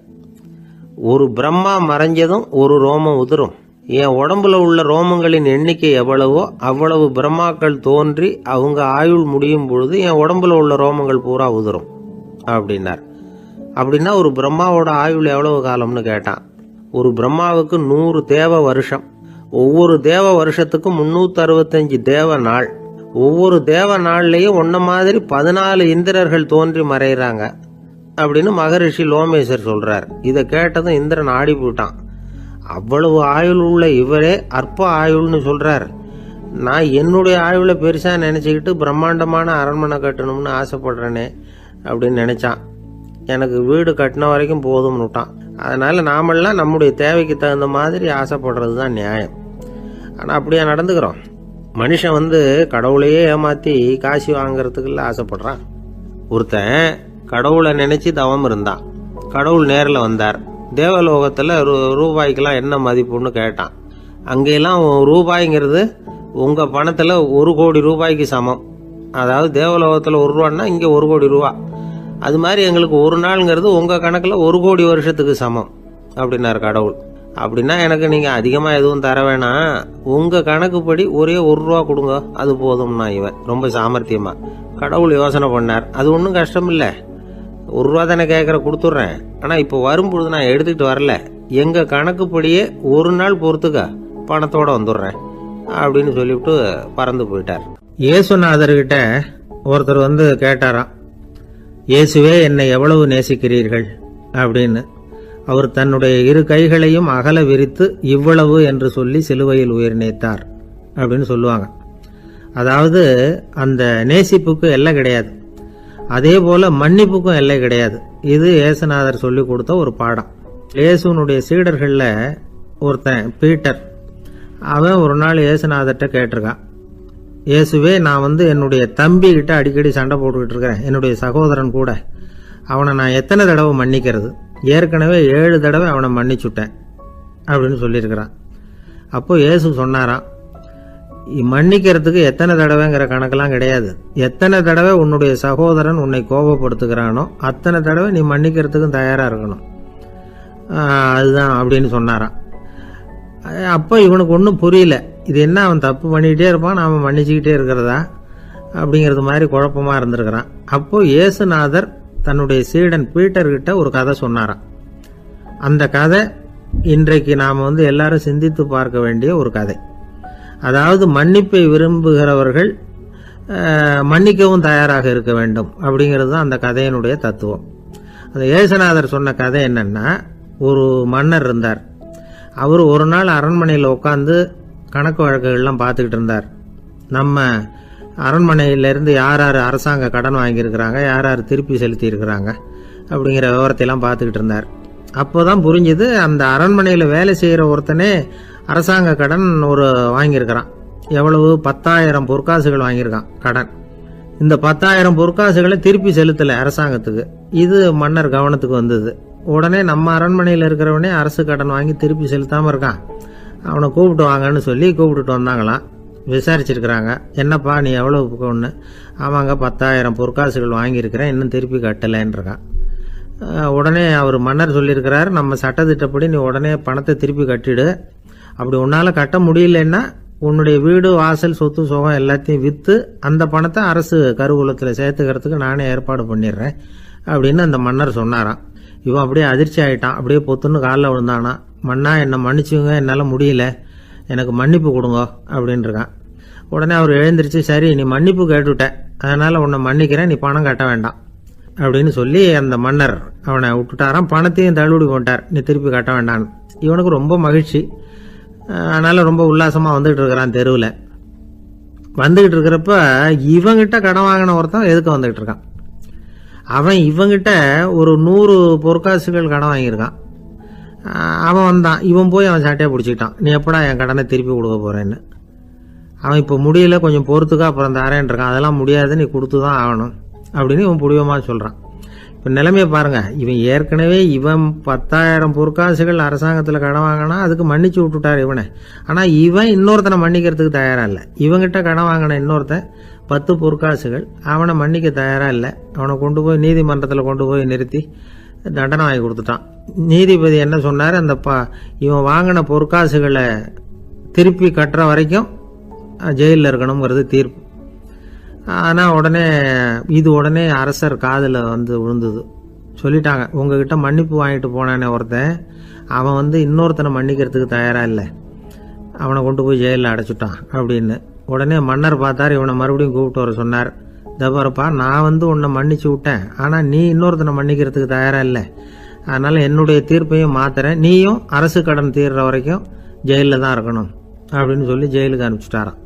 ஒரு பிரம்மா மறைஞ்சதும் ஒரு ரோமம் உதிரும். என் உடம்புல உள்ள ரோமங்களின் எண்ணிக்கை எவ்வளவோ அவ்வளவு பிரம்மாக்கள் தோன்றி அவங்க ஆயுள் முடியும் பொழுது என் உடம்புல உள்ள ரோமங்கள் பூரா உதிரும் அப்படின்னார். அப்படின்னா ஒரு பிரம்மாவோட ஆயுள் எவ்வளவு காலம்னு கேட்டான். ஒரு பிரம்மாவுக்கு 100 தேவ வருஷம். ஒவ்வொரு தேவ வருஷத்துக்கும் 365 தேவ நாள். ஒவ்வொரு தேவ நாள்லையும் ஒன்ன மாதிரி 14 இந்திரர்கள் தோன்றி மறைகிறாங்க அப்படின்னு மகரிஷி லோமேசர் சொல்றார். இதை கேட்டதும் இந்திரன் ஆடி போயிட்டான். அவ்வளவு ஆயுள் உள்ள இவரே அற்ப ஆயுள்னு சொல்றார். நான் என்னுடைய ஆயுளை பெருசா நினைச்சுக்கிட்டு பிரம்மாண்டமான அரண்மனை கட்டணும்னு ஆசைப்படுறேனே அப்படின்னு நினைச்சான். எனக்கு வீடு கட்டின வரைக்கும் போதும்னு விட்டான். அதனால நாமெல்லாம் நம்முடைய தேவைக்கு தகுந்த மாதிரி ஆசைப்படுறது தான் நியாயம். ஆனால் அப்படியே நடந்துக்கிறோம். மனுஷன் கடவுளையே ஏமாற்றி காசு வாங்கிறதுக்குள்ள ஆசைப்படுறான். ஒருத்தன் கடவுளை நினைச்சு தவம் இருந்தான். கடவுள் நேரில் வந்தார். தேவலோகத்தில் ரூபாய்க்கெல்லாம் என்ன மதிப்புன்னு கேட்டான். அங்கெல்லாம் ரூபாய்ங்கிறது உங்கள் பணத்தில் 1 கோடி ரூபாய்க்கு சமம். அதாவது தேவலோகத்தில் 1 ரூபான்னா இங்கே 1 கோடி ரூபா. அது மாதிரி எங்களுக்கு ஒரு நாளுங்கிறது உங்கள் கணக்கில் 1 கோடி வருஷத்துக்கு சமம் அப்படின்னார் கடவுள். அப்படின்னா எனக்கு நீங்கள் அதிகமாக எதுவும் தர வேணாம், உங்கள் கணக்குப்படி ஒரே 1 ரூபா கொடுங்க, அது போதும்னா இவன் ரொம்ப சாமர்த்தியமாக. கடவுள் யோசனை பண்ணார். அது ஒன்றும் கஷ்டம் இல்லை, 1 ரூபா தானே கேட்குற, கொடுத்துட்றேன். ஆனால் இப்போ வரும்பொழுது நான் எடுத்துக்கிட்டு வரல, எங்கள் கணக்குப்படியே 1 நாள் பொறுத்துக்க பணத்தோடு வந்துடுறேன் அப்படின்னு சொல்லிவிட்டு பறந்து போயிட்டார். இயேசுநாதர்கிட்ட ஒருத்தர் கேட்டாராம், இயேசுவே என்னை எவ்வளவு நேசிக்கிறீர்கள் அப்படின்னு. அவர் தன்னுடைய 2 கைகளையும் அகல விரித்து இவ்வளவு என்று சொல்லி சிலுவையில் உயிர் நீத்தார் அப்படின்னு சொல்லுவாங்க. அதாவது அந்த நேசிப்புக்கு எல்லை கிடையாது, அதே போல மன்னிப்புக்கும் எல்லை கிடையாது. இது இயேசுநாதர் சொல்லி கொடுத்த ஒரு பாடம். இயேசுனுடைய சீடர்களில் ஒருத்தன் பீட்டர், அவன் ஒரு நாள் இயேசுநாதர்கிட்ட கேட்டிருக்கான், இயேசுவே நான் என்னுடைய தம்பி கிட்ட அடிக்கடி சண்டை போட்டுக்கிட்டு இருக்கிறேன், என்னுடைய சகோதரன் கூட. அவனை நான் எத்தனை தடவை மன்னிக்கிறது? ஏற்கனவே 7 தடவை அவனை மன்னிச்சுட்டேன் அப்படின்னு சொல்லியிருக்கிறான். அப்போ இயேசு சொன்னாராம், மன்னிக்கிறதுக்கு எத்தனை தடவைங்கிற கணக்கெல்லாம் கிடையாது. எத்தனை தடவை உன்னுடைய சகோதரன் உன்னை கோபப்படுத்துகிறானோ அத்தனை தடவை நீ மன்னிக்கிறதுக்கும் தயாராக இருக்கணும், அதுதான் அப்படின்னு சொன்னாராம். அப்போ இவனுக்கு ஒன்றும் புரியல, இது என்ன அவன் தப்பு பண்ணிக்கிட்டே இருப்பான், நாம் மன்னிச்சுக்கிட்டே இருக்கிறதா அப்படிங்கிறது மாதிரி குழப்பமாக இருந்திருக்கிறான். அப்போ இயேசுநாதர் தன்னுடைய சீடன் பீட்டர்கிட்ட ஒரு கதை சொன்னாராம். அந்த கதை இன்றைக்கு நாம் எல்லாரும் சிந்தித்து பார்க்க வேண்டிய ஒரு கதை. அதாவது மன்னிப்பை விரும்புகிறவர்கள் மன்னிக்கவும் தயாராக இருக்க வேண்டும் அப்படிங்கிறது தான் அந்த கதையினுடைய தத்துவம். அந்த இயேசுநாதர் சொன்ன கதை என்னன்னா, ஒரு மன்னர் இருந்தார். அவர் ஒரு நாள் அரண்மனையில் உட்காந்து கணக்கு வழக்குகள்லாம் பார்த்துக்கிட்டு இருந்தார். நம்ம அரண்மனையிலேருந்து யார் யார் அரசாங்க கடன் வாங்கியிருக்கிறாங்க, யார் யார் திருப்பி செலுத்தி இருக்கிறாங்க அப்படிங்கிற விவரத்தையெல்லாம் பார்த்துக்கிட்டு இருந்தார். அப்போ தான் புரிஞ்சுது, அந்த அரண்மனையில் வேலை செய்கிற ஒருத்தனே அரசாங்க கடன் வாங்கியிருக்கிறான். எவ்வளவு? 10,000 பொற்காசுகள் வாங்கியிருக்கான் கடன். இந்த 10,000 பொற்காசுகளை திருப்பி செலுத்தலை அரசாங்கத்துக்கு. இது மன்னர் கவனத்துக்கு வந்தது. உடனே நம்ம அரண்மனையில் இருக்கிறவனே அரசு கடன் வாங்கி திருப்பி செலுத்தாமல் இருக்கான், அவனை கூப்பிட்டு வாங்கன்னு சொல்லி கூப்பிட்டுட்டு வந்தாங்களாம். விசாரிச்சிருக்கிறாங்க, என்னப்பா நீ எவ்வளோ ஒன்று? ஆமாங்க 10,000 பொற்காசுகள் வாங்கியிருக்கிறேன், இன்னும் திருப்பி கட்டலைன்னு இருக்கான். உடனே அவர் மன்னர் சொல்லியிருக்கிறார், நம்ம சட்டத்திட்டப்படி நீ உடனே பணத்தை திருப்பி கட்டிடு. அப்படி உன்னால் கட்ட முடியலன்னா உன்னுடைய வீடு வாசல் சொத்து சுகம் எல்லாத்தையும் விற்று அந்த பணத்தை அரசு கருவூலத்தில் சேர்த்துக்கிறதுக்கு நானே ஏற்பாடு பண்ணிடுறேன் அப்படின்னு அந்த மன்னர் சொன்னாராம். இவன் அப்படியே அதிர்ச்சி ஆகிட்டான். அப்படியே பொத்துன்னு காலில் விழுந்தானா. மன்னா, என்னை மன்னிச்சுங்க, என்னால் முடியல, எனக்கு மன்னிப்பு கொடுங்க அப்படின்ட்டுருக்கான். உடனே அவர் எழுந்திரிச்சு, சரி நீ மன்னிப்பு கேட்டுவிட்ட, அதனால் உன்னை மன்னிக்கிறேன், நீ பணம் கட்ட வேண்டாம் அப்படின்னு சொல்லி அந்த மன்னர் அவனை விட்டுட்டாராம். பணத்தையும் தள்ளுபடி போட்டார், நீ திருப்பி கட்ட வேண்டான்னு. இவனுக்கு ரொம்ப மகிழ்ச்சி. அதனால் ரொம்ப உல்லாசமாக வந்துகிட்டு இருக்கிறான். தெருவில் வந்துக்கிட்டு இருக்கிறப்ப இவங்கிட்ட கடன் வாங்கின ஒருத்தன் எதுக்கு வந்துக்கிட்டு இருக்கான். அவன் இவங்கிட்ட ஒரு 100 பொற்காசுகள் கடன் வாங்கியிருக்கான். அவன் வந்தான். இவன் போய் அவன் சாட்டையை பிடிச்சிக்கிட்டான், நீ எப்படா என் கடனை திருப்பி கொடுக்க போகிறேன்னு. அவன் இப்போ முடியல, கொஞ்சம் பொறுத்துக்கா, அப்புறம் தரேன் இருக்கான். அதெல்லாம் முடியாது, நீ கொடுத்து தான் ஆகணும் அப்படின்னு இவன் புடிவமாக சொல்கிறான். இப்போ நிலைமையை பாருங்கள். இவன் ஏற்கனவே 10,000 பொற்காசுகள் அரசாங்கத்தில் கடன் வாங்கினா அதுக்கு மன்னிச்சு விட்டுட்டார் இவனை. ஆனால் இவன் இன்னொருத்தனை மன்னிக்கிறதுக்கு தயாராக இல்லை. இவங்கிட்ட கடன் வாங்கின இன்னொருத்தன் 10 பொற்காசுகள், அவனை மன்னிக்க தயாராக இல்லை. அவனை கொண்டு போய் நீதிமன்றத்தில் கொண்டு போய் நிறுத்தி தண்டனை வாங்கி கொடுத்துட்டான். நீதிபதி என்ன சொன்னார், அந்த இவன் வாங்கின பொற்காசுகளை திருப்பி கட்டுற வரைக்கும் ஜெயிலில் இருக்கணுங்கிறது தீர்ப்பு. ஆனால் உடனே அரசர் காதில் வந்து விழுந்தது. சொல்லிட்டாங்க, உங்ககிட்ட மன்னிப்பு வாங்கிட்டு போனானே ஒருத்தன், அவன் இன்னொருத்தனை மன்னிக்கிறதுக்கு தயாராக இல்லை, அவனை கொண்டு போய் ஜெயிலில் அடைச்சிட்டான் அப்படின்னு. உடனே மன்னர் பார்த்தார், இவனை மறுபடியும் கூப்பிட்டு வர சொன்னார். தபரப்பா, நான் உன்னை மன்னிச்சு விட்டேன், ஆனால் நீ இன்னொருத்தனை மன்னிக்கிறதுக்கு தயாராக இல்லை, அதனால் என்னுடைய தீர்ப்பையும் மாத்துறேன், நீயும் அரசு கடன் தீர்ற வரைக்கும் ஜெயிலில் தான் இருக்கணும் அப்படின்னு சொல்லி ஜெயிலுக்கு அனுப்பிச்சிட்டாராம்.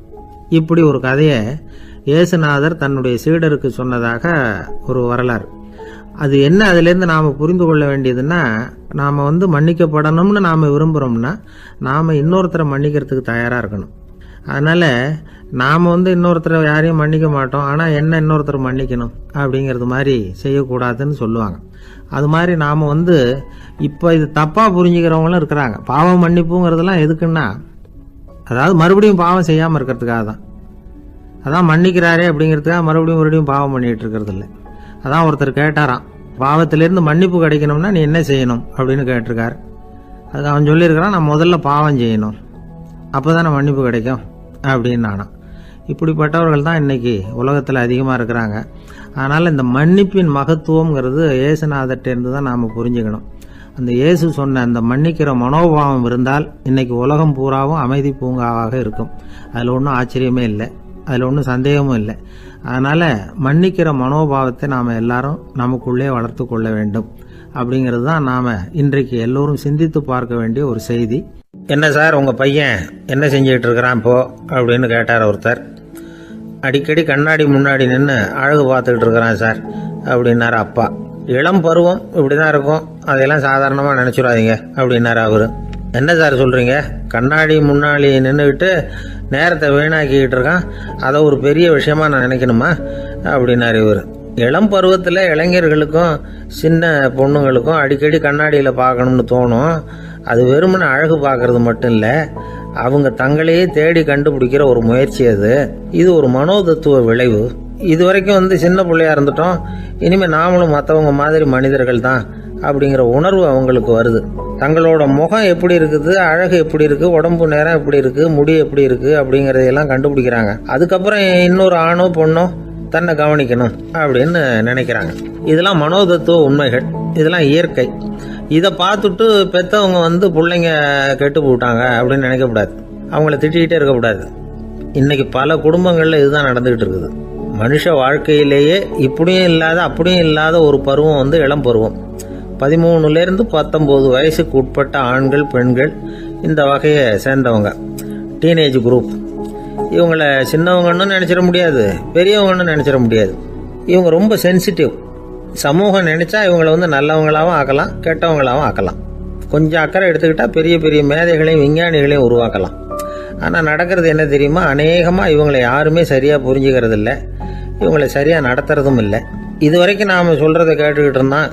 இப்படி ஒரு கதையை இயேசுநாதர் தன்னுடைய சீடருக்கு சொன்னதாக ஒரு வரலாறு. அது என்ன, அதுலேருந்து நாம் புரிந்து கொள்ள வேண்டியதுன்னா, நாம் மன்னிக்கப்படணும்னு நாம் விரும்புகிறோம்னா நாம் இன்னொருத்தரை மன்னிக்கிறதுக்கு தயாராக இருக்கணும். அதனால் நாம் இன்னொருத்தரை யாரையும் மன்னிக்க மாட்டோம், ஆனால் என்ன இன்னொருத்தரை மன்னிக்கணும் அப்படிங்கிறது மாதிரி செய்யக்கூடாதுன்னு சொல்லுவாங்க. அது மாதிரி நாம் இப்போ இது தப்பாக புரிஞ்சுக்கிறவங்களும் இருக்கிறாங்க. பாவம் மன்னிப்புங்கிறதுலாம் எதுக்குன்னா, அதாவது மறுபடியும் பாவம் செய்யாமல் இருக்கிறதுக்காக தான். அதான் மன்னிக்கிறாரே அப்படிங்கிறதுக்காக மறுபடியும் பாவம் பண்ணிகிட்டு இருக்கிறது இல்லை. அதான் ஒருத்தர் கேட்டாராம், பாவத்திலேருந்து மன்னிப்பு கிடைக்கணும்னா நீ என்ன செய்யணும் அப்படின்னு கேட்டிருக்காரு. அது அவன் சொல்லியிருக்கிறான், நான் முதல்ல பாவம் செய்யணும், அப்போ தானே மன்னிப்பு கிடைக்கும் அப்படின்னு நானா. இப்படிப்பட்டவர்கள் தான் இன்றைக்கி உலகத்தில் அதிகமாக இருக்கிறாங்க. அதனால் இந்த மன்னிப்பின் மகத்துவங்கிறது இயேசுநாதர்கிட்டேருந்து தான் நாம் புரிஞ்சுக்கணும். அந்த இயேசு சொன்ன அந்த மன்னிக்கிற மனோபாவம் இருந்தால் இன்றைக்கி உலகம் பூராவும் அமைதி பூங்காவாக இருக்கும். அதில் ஒன்றும் ஆச்சரியமே இல்லை, அதில் ஒன்றும் சந்தேகமும் இல்லை. அதனால் மன்னிக்கிற மனோபாவத்தை நாம் எல்லாரும் நமக்குள்ளே வளர்த்து கொள்ள வேண்டும் அப்படிங்கிறது தான் நாம் இன்றைக்கு எல்லோரும் சிந்தித்து பார்க்க வேண்டிய ஒரு செய்தி. என்ன சார், உங்கள் பையன் என்ன செஞ்சுக்கிட்டு இருக்கிறான் இப்போ அப்படின்னு கேட்டார் ஒருத்தர். அடிக்கடி கண்ணாடி முன்னாடி நின்று அழகு பார்த்துக்கிட்டு இருக்கிறான் சார் அப்படின்னாரு அப்பா. இளம் பருவம் இப்படி தான் இருக்கும், அதையெல்லாம் சாதாரணமாக நினச்சிடாதீங்க அப்படின்னாரு அவர். என்ன சார் சொல்கிறீங்க, கண்ணாடி முன்னாடி நின்றுக்கிட்டு நேரத்தை வீணாக்கிக்கிட்டு இருக்கான், அதை ஒரு பெரிய விஷயமா நான் நினைக்கணுமா அப்படின்னாரு இவர். இளம் பருவத்தில் இளைஞர்களுக்கும் சின்ன பொண்ணுங்களுக்கும் அடிக்கடி கண்ணாடியில் பார்க்கணும்னு தோணும். அது வெறுமனே அழகு பார்க்கறது மட்டும் இல்லை, அவங்க தங்களையே தேடி கண்டுபிடிக்கிற ஒரு முயற்சி அது. இது ஒரு மனோதத்துவ விளைவு. இது வரைக்கும் சின்ன பிள்ளையா இருந்துட்டோம், இனிமேல் நாமளும் மற்றவங்க மாதிரி மனிதர்கள் தான் அப்படிங்கிற உணர்வு அவங்களுக்கு வருது. தங்களோட முகம் எப்படி இருக்குது, அழகு எப்படி இருக்குது, உடம்பு நேரம் எப்படி இருக்குது, முடி எப்படி இருக்குது அப்படிங்கிறதையெல்லாம் கண்டுபிடிக்கிறாங்க. அதுக்கப்புறம் இன்னொரு ஆணோ பொண்ணோ தன்னை கவனிக்கணும் அப்படின்னு நினைக்கிறாங்க. இதெல்லாம் மனோதத்துவ உண்மைகள், இதெல்லாம் இயற்கை. இதை பார்த்துட்டு பெற்றவங்க பிள்ளைங்க கெட்டு போட்டாங்க அப்படின்னு நினைக்கக்கூடாது, அவங்கள திட்டிகிட்டே இருக்கக்கூடாது. இன்னைக்கு பல குடும்பங்களில் இதுதான் நடந்துகிட்டு இருக்குது. மனுஷ வாழ்க்கையிலேயே இப்படியும் இல்லாத அப்படியும் இல்லாத ஒரு பருவம் இளம் பருவம். 13லேருந்து 19 வயசுக்கு உட்பட்ட ஆண்கள் பெண்கள் இந்த வகையை சேர்ந்தவங்க, டீனேஜ் குரூப். இவங்களை சின்னவங்கன்னு நினச்சிட முடியாது, பெரியவங்கன்னு நினச்சிட முடியாது. இவங்க ரொம்ப சென்சிட்டிவ். சமூகம் நினச்சா இவங்களை நல்லவங்களாகவும் ஆக்கலாம், கெட்டவங்களாகவும் ஆக்கலாம். கொஞ்சம் அக்கறை எடுத்துக்கிட்டால் பெரிய பெரிய மேதைகளையும் விஞ்ஞானிகளையும் உருவாக்கலாம். ஆனால் நடக்கிறது என்ன தெரியுமா, அநேகமாக இவங்களை யாருமே சரியாக புரிஞ்சுக்கிறது இல்லை, இவங்களை சரியாக நடத்துறதும் இல்லை. இது வரைக்கும் நாம் சொல்கிறத கேட்டுக்கிட்டு இருந்தான்,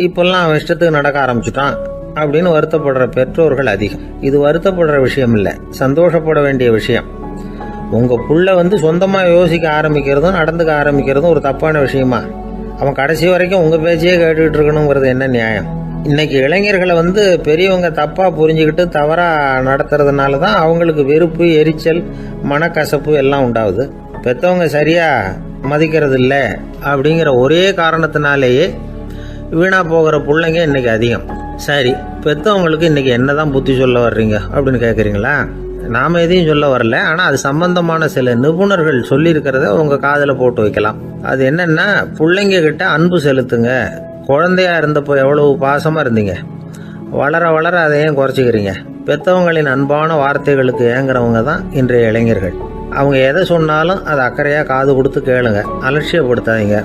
இப்போல்லாம் அவன் இஷ்டத்துக்கு நடக்க ஆரம்பிச்சுட்டான் அப்படின்னு வருத்தப்படுற பெற்றோர்கள் அதிகம். இது வருத்தப்படுற விஷயம் இல்லை, சந்தோஷப்பட வேண்டிய விஷயம். உங்கள் புள்ள சொந்தமாக யோசிக்க ஆரம்பிக்கிறதும் நடந்துக்க ஆரம்பிக்கிறதும் ஒரு தப்பான விஷயமா? அவன் கடைசி வரைக்கும் உங்கள் பேச்சையே கேட்டுக்கிட்டு இருக்கணுங்கிறது என்ன நியாயம்? இன்னைக்கு இளைஞர்களை பெரியவங்க தப்பாக புரிஞ்சுக்கிட்டு தவறாக நடத்துறதுனால தான் அவங்களுக்கு வெறுப்பு, எரிச்சல், மனக்கசப்பு எல்லாம் உண்டாகுது. பெற்றவங்க சரியாக மதிக்கிறது இல்லை அப்படிங்கிற ஒரே காரணத்தினாலேயே வீணாக போகிற பிள்ளைங்க இன்னைக்கு அதிகம். சரி, பெற்றவங்களுக்கு இன்னைக்கு என்னதான் புத்தி சொல்ல வர்றீங்க அப்படின்னு கேட்குறீங்களா? நாம் எதையும் சொல்ல வரல. ஆனால் அது சம்பந்தமான சில நிபுணர்கள் சொல்லியிருக்கிறத உங்கள் காதில் போட்டு வைக்கலாம். அது என்னன்னா, பிள்ளைங்க கிட்ட அன்பு செலுத்துங்க. குழந்தையா இருந்தப்போ எவ்வளவு பாசமாக இருந்தீங்க, வளர வளர அதை ஏன் குறைச்சிக்கிறீங்க? பெற்றவங்களின் அன்பான வார்த்தைகளுக்கு ஏங்குறவங்க தான் இன்றைய இளைஞர்கள். அவங்க எதை சொன்னாலும் அதை அக்கறையாக காது கொடுத்து கேளுங்க, அலட்சியப்படுத்தாதீங்க.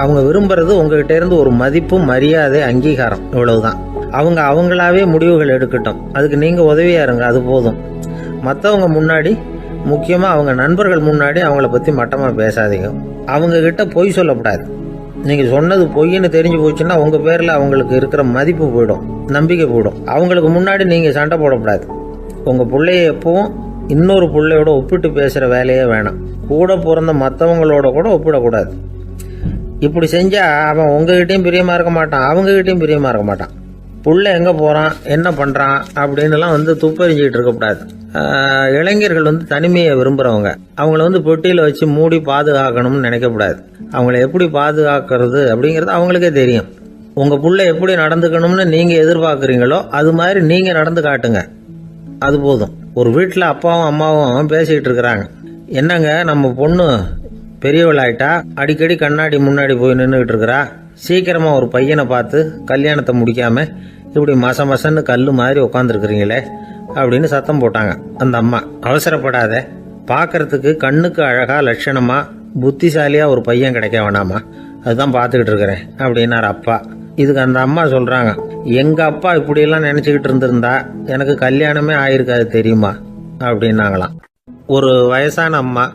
அவங்க விரும்புறது உங்ககிட்ட இருந்து ஒரு மதிப்பு, மரியாதை, அங்கீகாரம், இவ்வளவுதான். அவங்க அவங்களாவே முடிவுகள் எடுக்கட்டும், அதுக்கு நீங்கள் உதவியா இருங்க, அது போதும். மற்றவங்க முன்னாடி, முக்கியமாக அவங்க நண்பர்கள் முன்னாடி அவங்கள பற்றி மட்டமாக பேசாதீங்க. அவங்கக்கிட்ட பொய் சொல்லக்கூடாது. நீங்கள் சொன்னது பொய்ன்னு தெரிஞ்சு போச்சுன்னா உங்கள் பேரில் அவங்களுக்கு இருக்கிற மதிப்பு போயிடும், நம்பிக்கை போயிடும். அவங்களுக்கு முன்னாடி நீங்கள் சண்டை போடக்கூடாது. உங்கள் பிள்ளைய எப்பவும் இன்னொரு பிள்ளையோட ஒப்பிட்டு பேசுகிற வேலையே வேணாம். கூட பிறந்த மற்றவங்களோட கூட ஒப்பிடக்கூடாது. இப்படி செஞ்சால் அவன் உங்ககிட்டையும் பிரியமாக இருக்க மாட்டான், அவங்ககிட்டையும் பிரியமாக இருக்க மாட்டான். புள்ள எங்கே போகிறான், என்ன பண்ணுறான் அப்படின்னுலாம் துப்பறிஞ்சிக்கிட்டு இருக்கக்கூடாது. இளைஞர்கள் தனிமையை விரும்புகிறவங்க. அவங்கள பெட்டியில் வச்சு மூடி பாதுகாக்கணும்னு நினைக்கக்கூடாது. அவங்கள எப்படி பாதுகாக்கிறது அப்படிங்கிறது அவங்களுக்கே தெரியும். உங்கள் புள்ள எப்படி நடந்துக்கணும்னு நீங்கள் எதிர்பார்க்குறீங்களோ அது மாதிரி நீங்கள் நடந்து காட்டுங்க, அது போதும். ஒரு வீட்டில் அப்பாவும் அம்மாவும் பேசிக்கிட்டு இருக்கிறாங்க. என்னங்க, நம்ம பொண்ணு பெரியவளாயிட்டா, அடிக்கடி கண்ணாடி முன்னாடி போய் நின்றுக்கிட்டு இருக்கிறா, சீக்கிரமாக ஒரு பையனை பார்த்து கல்யாணத்தை முடிக்காம இப்படி மசன்னு கல் மாதிரி உட்காந்துருக்குறீங்களே அப்படின்னு சத்தம் போட்டாங்க. அந்த அம்மா, அவசரப்படாத, பார்க்கறதுக்கு கண்ணுக்கு அழகா லட்சணமா புத்திசாலியா ஒரு பையன் கிடைக்க வேணாமா, அதுதான் பார்த்துக்கிட்டு இருக்கிறேன் அப்படின்னாரு அப்பா. இதுக்கு அந்த அம்மா சொல்றாங்க, எங்க அப்பா இப்படியெல்லாம் நினைச்சுக்கிட்டு இருந்திருந்தா எனக்கு கல்யாணமே ஆயிருக்காது தெரியுமா அப்படின்னாங்களாம். ஒரு வயசான அம்மா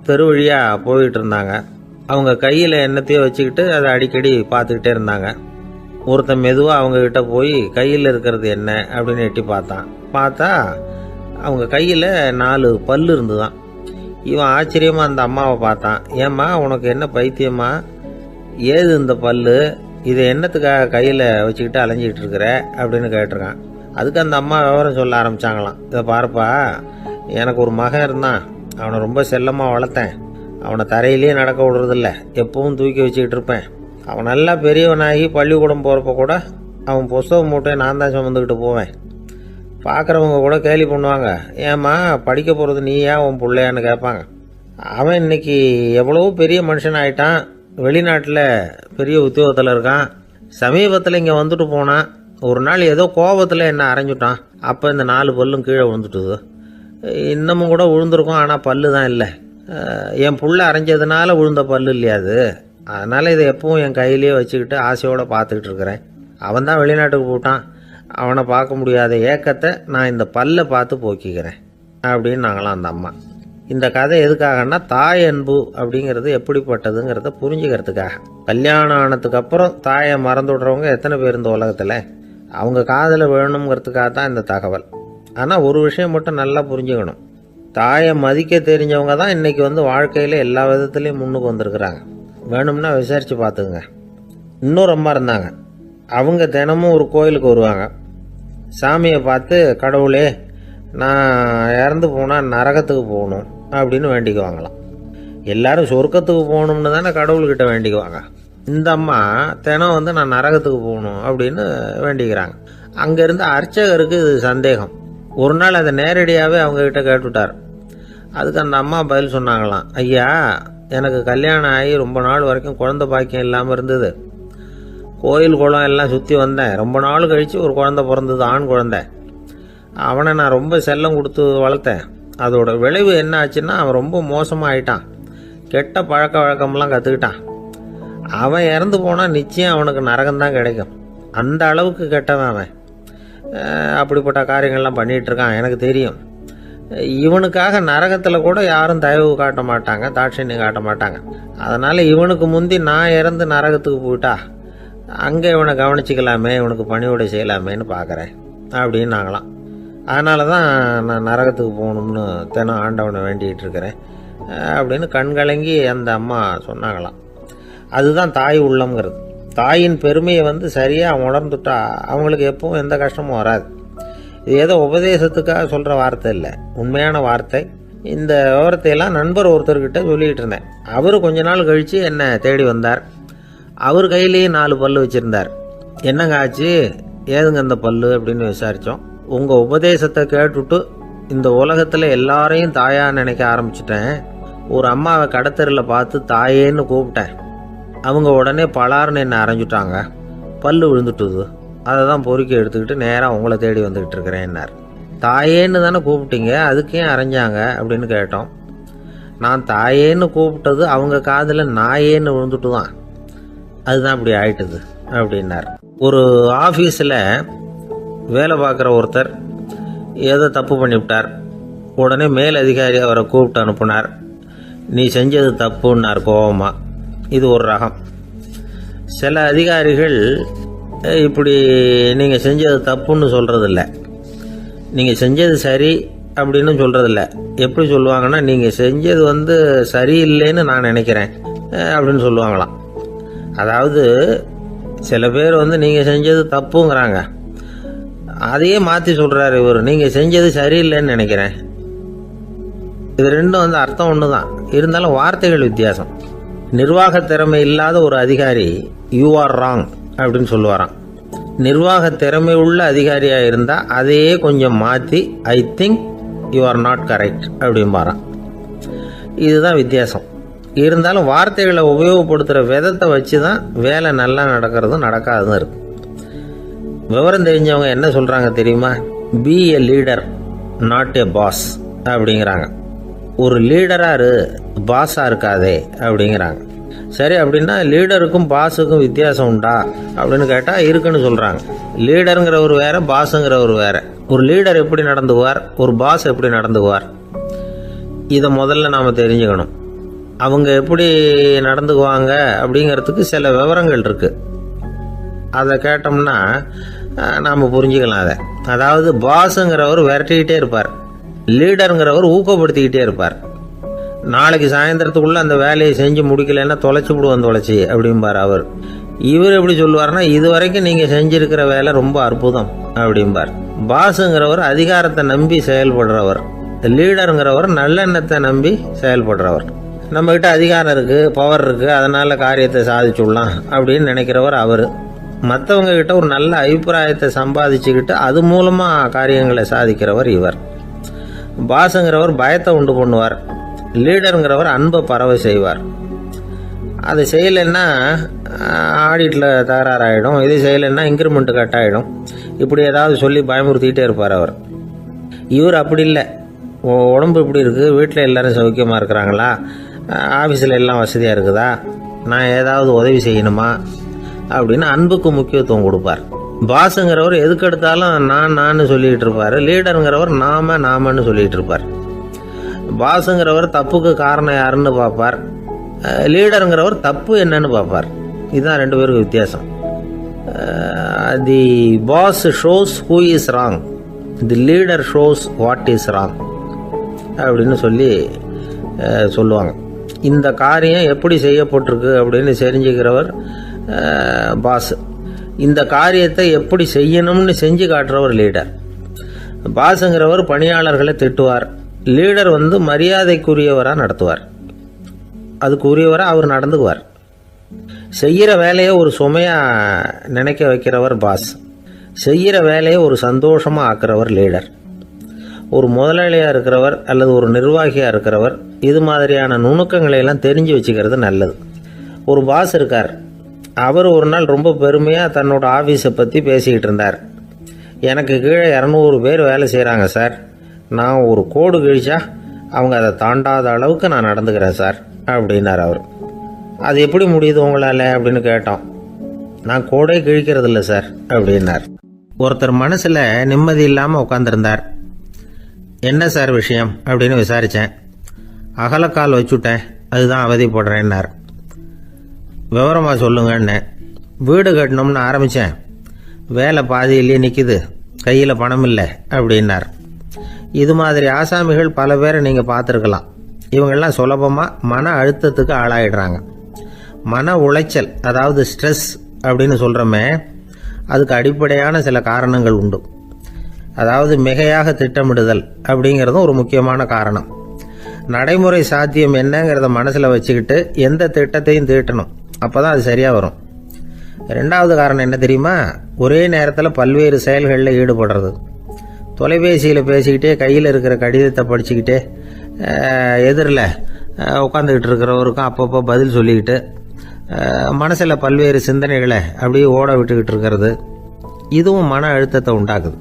தெரு வழியா போயிட்டு இருந்தாங்க. அவங்க கையில் என்னத்தையோ வச்சுக்கிட்டு அதை அடிக்கடி பார்த்துக்கிட்டே இருந்தாங்க. ஒருத்தன் மெதுவாக அவங்கக்கிட்ட போய் கையில் இருக்கிறது என்ன அப்படின்னு எட்டி பார்த்தா அவங்க கையில் 4 பல்லு இருந்துதான். இவன் ஆச்சரியமாக அந்த அம்மாவை பார்த்தான். ஏம்மா, உனக்கு என்ன பைத்தியமா, ஏது இந்த பல்லு, இதை என்னத்துக்காக கையில் வச்சுக்கிட்டு அலைஞ்சிக்கிட்டு இருக்கிற அப்படின்னு கேட்டிருக்கான். அதுக்கு அந்த அம்மா விவரம் சொல்ல ஆரம்பித்தாங்களாம். இதை பாருப்பா, எனக்கு ஒரு மகன் இருந்தான், அவனை ரொம்ப செல்லமாக வளர்த்தேன். அவனை தரையிலேயே நடக்க விடுறதில்ல, எப்பவும் தூக்கி வச்சுக்கிட்டு இருப்பேன். அவன் நல்லா பெரியவனாகி பள்ளிக்கூடம் போகிறப்ப கூட அவன் புஸ்தக மூட்டையை நான் தான் சுமந்துக்கிட்டு போவேன். பார்க்குறவங்க கூட கேலி பண்ணுவாங்க, ஏம்மா படிக்க போகிறது நீயா உன் பிள்ளையான்னு கேட்பாங்க. அவன் இன்னைக்கு எவ்வளவோ பெரிய மனுஷன் ஆகிட்டான், வெளிநாட்டில் பெரிய உத்தியோகத்தில் இருக்கான். சமீபத்தில் இங்கே வந்துட்டு போனான். ஒரு நாள் ஏதோ கோபத்தில் என்ன அரைஞ்சுட்டான். அப்போ இந்த 4 பல்லும் கீழே விழுந்துட்டுது. இன்னமும் கூட விழுந்திருக்கும், ஆனால் பல்லு தான் இல்லை. என் புள்ள அரைஞ்சதுனால விழுந்த பல்லு இல்லையா அது, அதனால் இதை எப்பவும் என் கையிலேயே வச்சுக்கிட்டு ஆசையோடு பார்த்துக்கிட்டு இருக்கிறேன். அவன் தான் வெளிநாட்டுக்கு போட்டான், அவனை பார்க்க முடியாத ஏக்கத்தை நான் இந்த பல்லை பார்த்து போக்கிக்கிறேன் அப்படின்னு நாங்களாம் அந்த அம்மா. இந்த கதை எதுக்காகன்னா, தாய் அன்பு அப்படிங்கிறது எப்படிப்பட்டதுங்கிறத புரிஞ்சுக்கிறதுக்காக. கல்யாணம் ஆனதுக்கு அப்புறம் தாயை மறந்து விடுறவங்க எத்தனை பேர் இந்த உலகத்தில், அவங்க காதில் வேணுங்கிறதுக்காக தான் இந்த தகவல். ஆனால் ஒரு விஷயம் மட்டும் நல்லா புரிஞ்சுக்கணும், தாயை மதிக்க தெரிஞ்சவங்க தான் இன்றைக்கி வாழ்க்கையில் எல்லா விதத்துலேயும் முன்னுக்கு வந்திருக்கிறாங்க. வேணும்னா விசாரித்து பார்த்துங்க. இன்னொரு அம்மா இருந்தாங்க. அவங்க தினமும் ஒரு கோயிலுக்கு வருவாங்க. சாமியை பார்த்து, கடவுளே நான் இறந்து போனால் நரகத்துக்கு போகணும் அப்படின்னு வேண்டிக்குவாங்களாம். எல்லாரும் சொர்க்கத்துக்கு போகணும்னு தானே கடவுள்கிட்ட வேண்டிக்குவாங்க. இந்த அம்மா தினம் நான் நரகத்துக்கு போகணும் அப்படின்னு வேண்டிக்கிறாங்க. அங்கேருந்து அர்ச்சகருக்கு இது சந்தேகம். ஒரு நாள் அதை நேரடியாகவே அவங்கக்கிட்ட கேட்டுவிட்டார். அதுக்கு அந்த அம்மா பதில் சொன்னாங்களாம், ஐயா, எனக்கு கல்யாணம் ஆகி ரொம்ப நாள் வரைக்கும் குழந்தை பாக்கியம் இல்லாமல் இருந்தது. கோயில் குளம் எல்லாம் சுற்றி வந்தேன். ரொம்ப நாள் கழித்து ஒரு குழந்தை பிறந்தது, ஆண் குழந்தை. அவனை நான் ரொம்ப செல்லம் கொடுத்து வளர்த்தேன். அதோட விளைவு என்ன ஆச்சுன்னா, அவன் ரொம்ப மோசமாக ஆயிட்டான். கெட்ட பழக்க வழக்கம்லாம் கற்றுக்கிட்டான். அவன் இறந்து போனால் நிச்சயம் அவனுக்கு நரகம்தான் கிடைக்கும். அந்த அளவுக்கு கெட்டவன் அவன். அப்படிப்பட்ட காரியங்கள்லாம் பண்ணிகிட்ருக்கான், எனக்கு தெரியும். இவனுக்காக நரகத்தில் கூட யாரும் தயவு காட்ட மாட்டாங்க, தாட்சண்யம் காட்ட மாட்டாங்க. அதனால் இவனுக்கு முந்தி நான் இறந்து நரகத்துக்கு போயிட்டா அங்கே இவனை கவனிச்சிக்கலாமே, இவனுக்கு பணியோட செய்யலாமேன்னு பார்க்குறேன் அப்படின்னு நாங்களாம். அதனால தான் நான் நரகத்துக்கு போகணும்னு தினம் ஆண்டவனை வேண்டிகிட்டு இருக்கிறேன் அப்படின்னு கண்கலங்கி அந்த அம்மா சொன்னாங்களாம். அதுதான் தாய் உள்ளம்ங்கிறது. தாயின் பெருமையை சரியாக உணர்ந்துட்டா அவங்களுக்கு எப்பவும் எந்த கஷ்டமும் வராது. இது ஏதோ உபதேசத்துக்காக சொல்கிற வார்த்தை இல்லை, உண்மையான வார்த்தை. இந்த விவரத்தையெல்லாம் நண்பர் ஒருத்தர்கிட்ட சொல்லிக்கிட்டு இருந்தேன். அவர் கொஞ்ச நாள் கழித்து என்னை தேடி வந்தார். அவர் கையிலேயே 4 பல்லு வச்சுருந்தார். என்னங்க ஆச்சு, ஏதுங்க அந்த பல்லு அப்படின்னு விசாரித்தோம். உங்கள் உபதேசத்தை கேட்டுட்டு இந்த உலகத்தில் எல்லாரையும் தாயாக நினைக்க ஆரம்பிச்சிட்டேன். ஒரு அம்மாவை கடத்தரில் பார்த்து தாயேன்னு கூப்பிட்டேன். அவங்க உடனே பலார்னு என்னை அரைஞ்சிட்டாங்க. பல்லு விழுந்துட்டுது. அதை தான் பொறுக்கி எடுத்துக்கிட்டு நேராக உங்களை தேடி வந்துக்கிட்டு இருக்கிறேன்னார். தாயேன்னு தானே கூப்பிட்டீங்க, அதுக்கு ஏன் அரைஞ்சாங்க அப்படின்னு கேட்டோம். நான் தாயேன்னு கூப்பிட்டது அவங்க காதில் நாயேன்னு விழுந்துட்டு தான், அதுதான் இப்படி ஆயிட்டுது அப்படின்னார். ஒரு ஆஃபீஸில் வேலை பார்க்குற ஒருத்தர் ஏதோ தப்பு பண்ணிவிட்டார். உடனே மேல் அதிகாரி அவரை கூப்பிட்டு அனுப்புனார். நீ செஞ்சது தப்புன்னார் கோபமாக. இது ஒரு ரகம். சில அதிகாரிகள் இப்படி நீங்கள் செஞ்சது தப்புன்னு சொல்கிறதில்ல, நீங்கள் செஞ்சது சரி அப்படின்னு சொல்கிறதில்ல. எப்படி சொல்லுவாங்கன்னா, நீங்கள் செஞ்சது சரியில்லைன்னு நான் நினைக்கிறேன் அப்படின்னு சொல்லுவாங்களாம். அதாவது சில பேர் நீங்கள் செஞ்சது தப்புங்கிறாங்க, அதையே மாற்றி சொல்கிறாரு இவர், நீங்கள் செஞ்சது சரியில்லைன்னு நினைக்கிறேன். இது ரெண்டும் அர்த்தம் ஒன்று தான், இருந்தாலும் வார்த்தைகள் வித்தியாசம். நிர்வாக திறமை இல்லாத ஒரு அதிகாரி யூ ஆர் ராங் அப்படின்னு சொல்லுவாராம். நிர்வாக திறமை உள்ள அதிகாரியாக இருந்தால் அதையே கொஞ்சம் மாற்றி I think you are not correct அப்படிம்பாராம். இதுதான் வித்தியாசம். இருந்தாலும் வார்த்தைகளை உபயோகப்படுத்துகிற விதத்தை வச்சு தான் வேலை நல்லா நடக்கிறதும் நடக்காததும் இருக்கு. விவரம் தெரிஞ்சவங்க என்ன சொல்கிறாங்க தெரியுமா? Be a leader not a boss அப்படிங்கிறாங்க. ஒரு லீடராக பாஸாக இருக்காதே அப்படிங்கிறாங்க. சரி, அப்படின்னா லீடருக்கும் பாஸுக்கும் வித்தியாசம் உண்டா அப்படின்னு கேட்டால் இருக்குன்னு சொல்கிறாங்க. லீடருங்கிறவர் வேற, பாஸுங்கிறவர் வேற. ஒரு லீடர் எப்படி நடந்துக்குவார், ஒரு பாஸ் எப்படி நடந்துக்குவார், இதை முதல்ல நாம் தெரிஞ்சுக்கணும். அவங்க எப்படி நடந்துக்குவாங்க அப்படிங்கிறதுக்கு சில விவரங்கள் இருக்குது. அதை கேட்டோம்னா நாம் புரிஞ்சுக்கலாம் அதை. அதாவது பாஸுங்கிறவர் விரட்டிக்கிட்டே இருப்பார், லீடருங்கிறவர் ஊக்கப்படுத்திக்கிட்டே இருப்பார். நாளைக்கு சாயந்தரத்துக்குள்ளே அந்த வேலையை செஞ்சு முடிக்கலைன்னா தொலைச்சி விடுவோம் தொலைச்சி அப்படிம்பார் அவர். இவர் எப்படி சொல்லுவார்னா, இது வரைக்கும் நீங்கள் செஞ்சுருக்கிற வேலை ரொம்ப அற்புதம் அப்படிம்பார். பாஸுங்கிறவர் அதிகாரத்தை நம்பி செயல்படுறவர், லீடருங்கிறவர் நல்லெண்ணத்தை நம்பி செயல்படுறவர். நம்மக்கிட்ட அதிகாரம் இருக்குது, பவர் இருக்குது, அதனால் காரியத்தை சாதிச்சுடலாம் அப்படின்னு நினைக்கிறவர் அவர். மற்றவங்க கிட்ட ஒரு நல்ல அபிப்பிராயத்தை சம்பாதிச்சுக்கிட்டு அது மூலமாக காரியங்களை சாதிக்கிறவர் இவர். பாஸுங்கிறவர் பயத்தை உண்டு பண்ணுவார், லீடருங்கிறவர் அன்பை பரவ செய்வார். அது செய்யலைன்னா ஆடிட்டில் தகராறாயிடும், இது செய்யலைன்னா இன்க்ரிமெண்ட்டு கட் ஆகிடும், இப்படி ஏதாவது சொல்லி பயமுறுத்திக்கிட்டே இருப்பார் அவர். இவர் அப்படி இல்லை. உடம்பு இப்படி இருக்குது, வீட்டில் எல்லோரும் சௌக்கியமாக இருக்கிறாங்களா, ஆஃபீஸில் எல்லாம் வசதியாக இருக்குதா, நான் ஏதாவது உதவி செய்யணுமா அப்படின்னு அன்புக்கு முக்கியத்துவம் கொடுப்பார். பாஸுங்கிறவர் எதுக்கு எடுத்தாலும் நான் சொல்லிகிட்டு இருப்பார், லீடருங்கிறவர் நாமன்னு சொல்லிகிட்டு இருப்பார். பாஸுங்கிறவர் தப்புக்கு காரணம் யாருன்னு பார்ப்பார், லீடருங்கிறவர் தப்பு என்னன்னு பார்ப்பார். இதுதான் ரெண்டு பேருக்கு வித்தியாசம். The boss shows who is wrong, the leader shows what is wrong அப்படின்னு சொல்லுவாங்க. இந்த காரியம் எப்படி செய்யப்பட்டிருக்கு அப்படின்னு தெரிஞ்சுக்கிறவர் பாஸ். இந்த காரியத்தை எப்படி செய்யணும்னு செஞ்சு காட்டுறவர் லீடர். பாஸுங்கிறவர் பணியாளர்களை திட்டுவார், லீடர் மரியாதைக்குரியவராக நடத்துவார், அதுக்குரியவராக அவர் நடந்துக்குவார். செய்கிற வேலையை ஒரு சுமையாக நினைக்க வைக்கிறவர் பாஸ், செய்கிற வேலையை ஒரு சந்தோஷமாக ஆக்கிறவர் லீடர். ஒரு முதலாளியாக இருக்கிறவர் அல்லது ஒரு நிர்வாகியாக இருக்கிறவர் இது மாதிரியான நுணுக்கங்களை எல்லாம் தெரிஞ்சு வச்சுக்கிறது நல்லது. ஒரு பாஸ் இருக்கார், அவர் ஒரு நாள் ரொம்ப பெருமையாக தன்னோட ஆஃபீஸை பற்றி பேசிக்கிட்டு இருந்தார். எனக்கு கீழே 200 பேர் வேலை செய்கிறாங்க சார், நான் ஒரு கோடு கிழிச்சா அவங்க அதை தாண்டாத அளவுக்கு நான் நடந்துக்கிறேன் சார் அப்படின்னார் அவர். அது எப்படி முடியுது உங்களால் அப்படின்னு கேட்டோம். நான் கோடே கிழிக்கிறது இல்லை சார் அப்படின்னார். ஒருத்தர் மனசில் நிம்மதி இல்லாமல் உட்காந்துருந்தார். என்ன சார் விஷயம் அப்படின்னு விசாரித்தேன். அகலக்கால் வச்சுட்டேன், அதுதான் அவதிப்படுறேன்னார். விவரமாக சொல்லுங்கன்னு. வீடு கட்டணும்னு ஆரம்பித்தேன், வேலை பாதியிலேயே நிற்கிது, கையில் பணம் இல்லை அப்படின்னார். இது மாதிரி ஆசாமிகள் பல பேரை நீங்கள் பார்த்துருக்கலாம். இவங்கெல்லாம் சுலபமாக மன அழுத்தத்துக்கு ஆளாயிடுறாங்க. மன உளைச்சல், அதாவது ஸ்ட்ரெஸ் அப்படின்னு சொல்கிறோமே, அதுக்கு அடிப்படையான சில காரணங்கள் உண்டு. அதாவது மிகையாக திட்டமிடுதல் அப்படிங்கிறதும் ஒரு முக்கியமான காரணம். நடைமுறை சாத்தியம் என்னங்கிறத மனசில் வச்சுக்கிட்டு எந்த திட்டத்தையும் தீட்டணும், அப்போ தான் அது சரியாக வரும். ரெண்டாவது காரணம் என்ன தெரியுமா? ஒரே நேரத்தில் பல்வேறு செயல்களில் ஈடுபடுறது. தொலைபேசியில் பேசிக்கிட்டே கையில் இருக்கிற கடிதத்தை படிச்சுக்கிட்டே எதிரில் உட்காந்துக்கிட்டு இருக்கிறவருக்கும் அப்பப்போ பதில் சொல்லிக்கிட்டு மனசில் பல்வேறு சிந்தனைகளை அப்படியே ஓட விட்டுக்கிட்டு இருக்கிறது, இதுவும் மன அழுத்தத்தை உண்டாக்குது.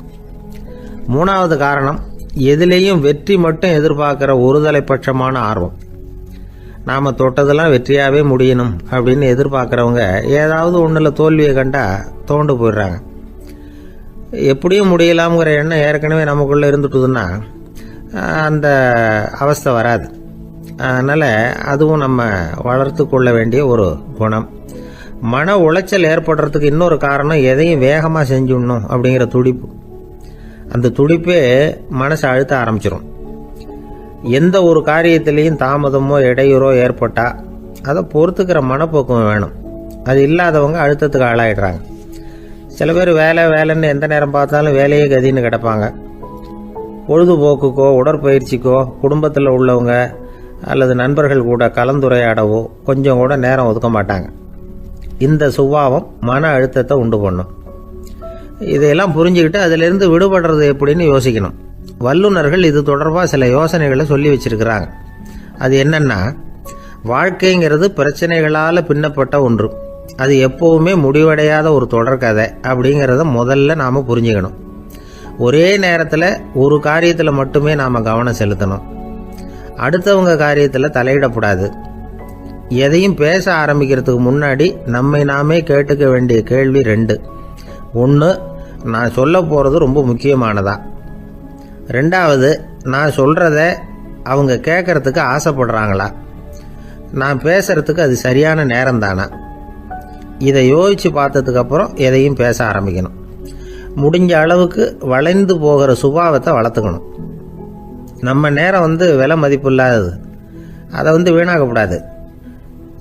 மூணாவது காரணம், எதிலேயும் வெற்றி மட்டும் எதிர்பார்க்குற ஒருதலை பட்சமான ஆர்வம். நாம் தொட்டதெல்லாம் வெற்றியாகவே முடியணும் அப்படின்னு எதிர்பார்க்குறவங்க ஏதாவது ஒன்றில் தோல்வியை கண்டால் தோண்டு போயிடுறாங்க. எப்படியும் முடியலாம்ங்கிற எண்ணம் ஏற்கனவே நமக்குள்ளே இருந்துட்டுதுன்னா அந்த அவஸ்தை வராது. அதனால் அதுவும் நம்ம வளர்த்து கொள்ள வேண்டிய ஒரு குணம். மன உளைச்சல் ஏற்படுறதுக்கு இன்னொரு காரணம், எதையும் வேகமாக செஞ்சுடணும் அப்படிங்கிற துடிப்பு. அந்த துடிப்பே மனசை அழுத்த ஆரம்பிச்சிடும். எந்த ஒரு காரியத்திலையும் தாமதமோ இடையூறோ ஏற்பட்டால் அதை பொறுத்துக்கிற மனப்போக்கம் வேணும். அது இல்லாதவங்க அழுத்தத்துக்கு ஆளாயிடுறாங்க. சில பேர் வேலைன்னு எந்த நேரம் பார்த்தாலும் வேலையே கதின்னு கிடப்பாங்க. பொழுதுபோக்குக்கோ உடற்பயிற்சிக்கோ குடும்பத்தில் உள்ளவங்க அல்லது நண்பர்கள் கூட கலந்துரையாடவோ கொஞ்சம் கூட நேரம் ஒதுக்க மாட்டாங்க. இந்த சுபாவம் மன அழுத்தத்தை உண்டு பண்ணும். இதையெல்லாம் புரிஞ்சுக்கிட்டு அதிலிருந்து விடுபடுறது எப்படின்னு யோசிக்கணும். வல்லுநர்கள் இது தொடர்பாக சில யோசனைகளை சொல்லி வச்சிருக்கிறாங்க. அது என்னன்னா, வாழ்க்கைங்கிறது பிரச்சனைகளால் பின்னப்பட்ட ஒன்று. அது எப்போவுமே முடிவடையாத ஒரு தொடர்கதை அப்படிங்கிறத முதல்ல நாம் புரிஞ்சுக்கணும். ஒரே நேரத்தில் ஒரு காரியத்தில் மட்டுமே நாம் கவனம் செலுத்தணும். அடுத்தவங்க காரியத்தில் தலையிடக்கூடாது. எதையும் பேச ஆரம்பிக்கிறதுக்கு முன்னாடி நம்மை நாமே கேட்டுக்க வேண்டிய கேள்வி 2. 1, நான் சொல்ல போகிறது ரொம்ப முக்கியமானதா? 2வது, நான் சொல்கிறத அவங்க கேட்கறதுக்கு ஆசைப்படுறாங்களா? நான் பேசுறதுக்கு அது சரியான நேரம் தானா? இதை யோசித்து பார்த்ததுக்கப்புறம் எதையும் பேச ஆரம்பிக்கணும். முடிஞ்ச அளவுக்கு வளைந்து போகிற சுபாவத்தை வளர்த்துக்கணும். நம்ம நேரம் விலை மதிப்பு இல்லாதது, அதை வீணாக்கக்கூடாது.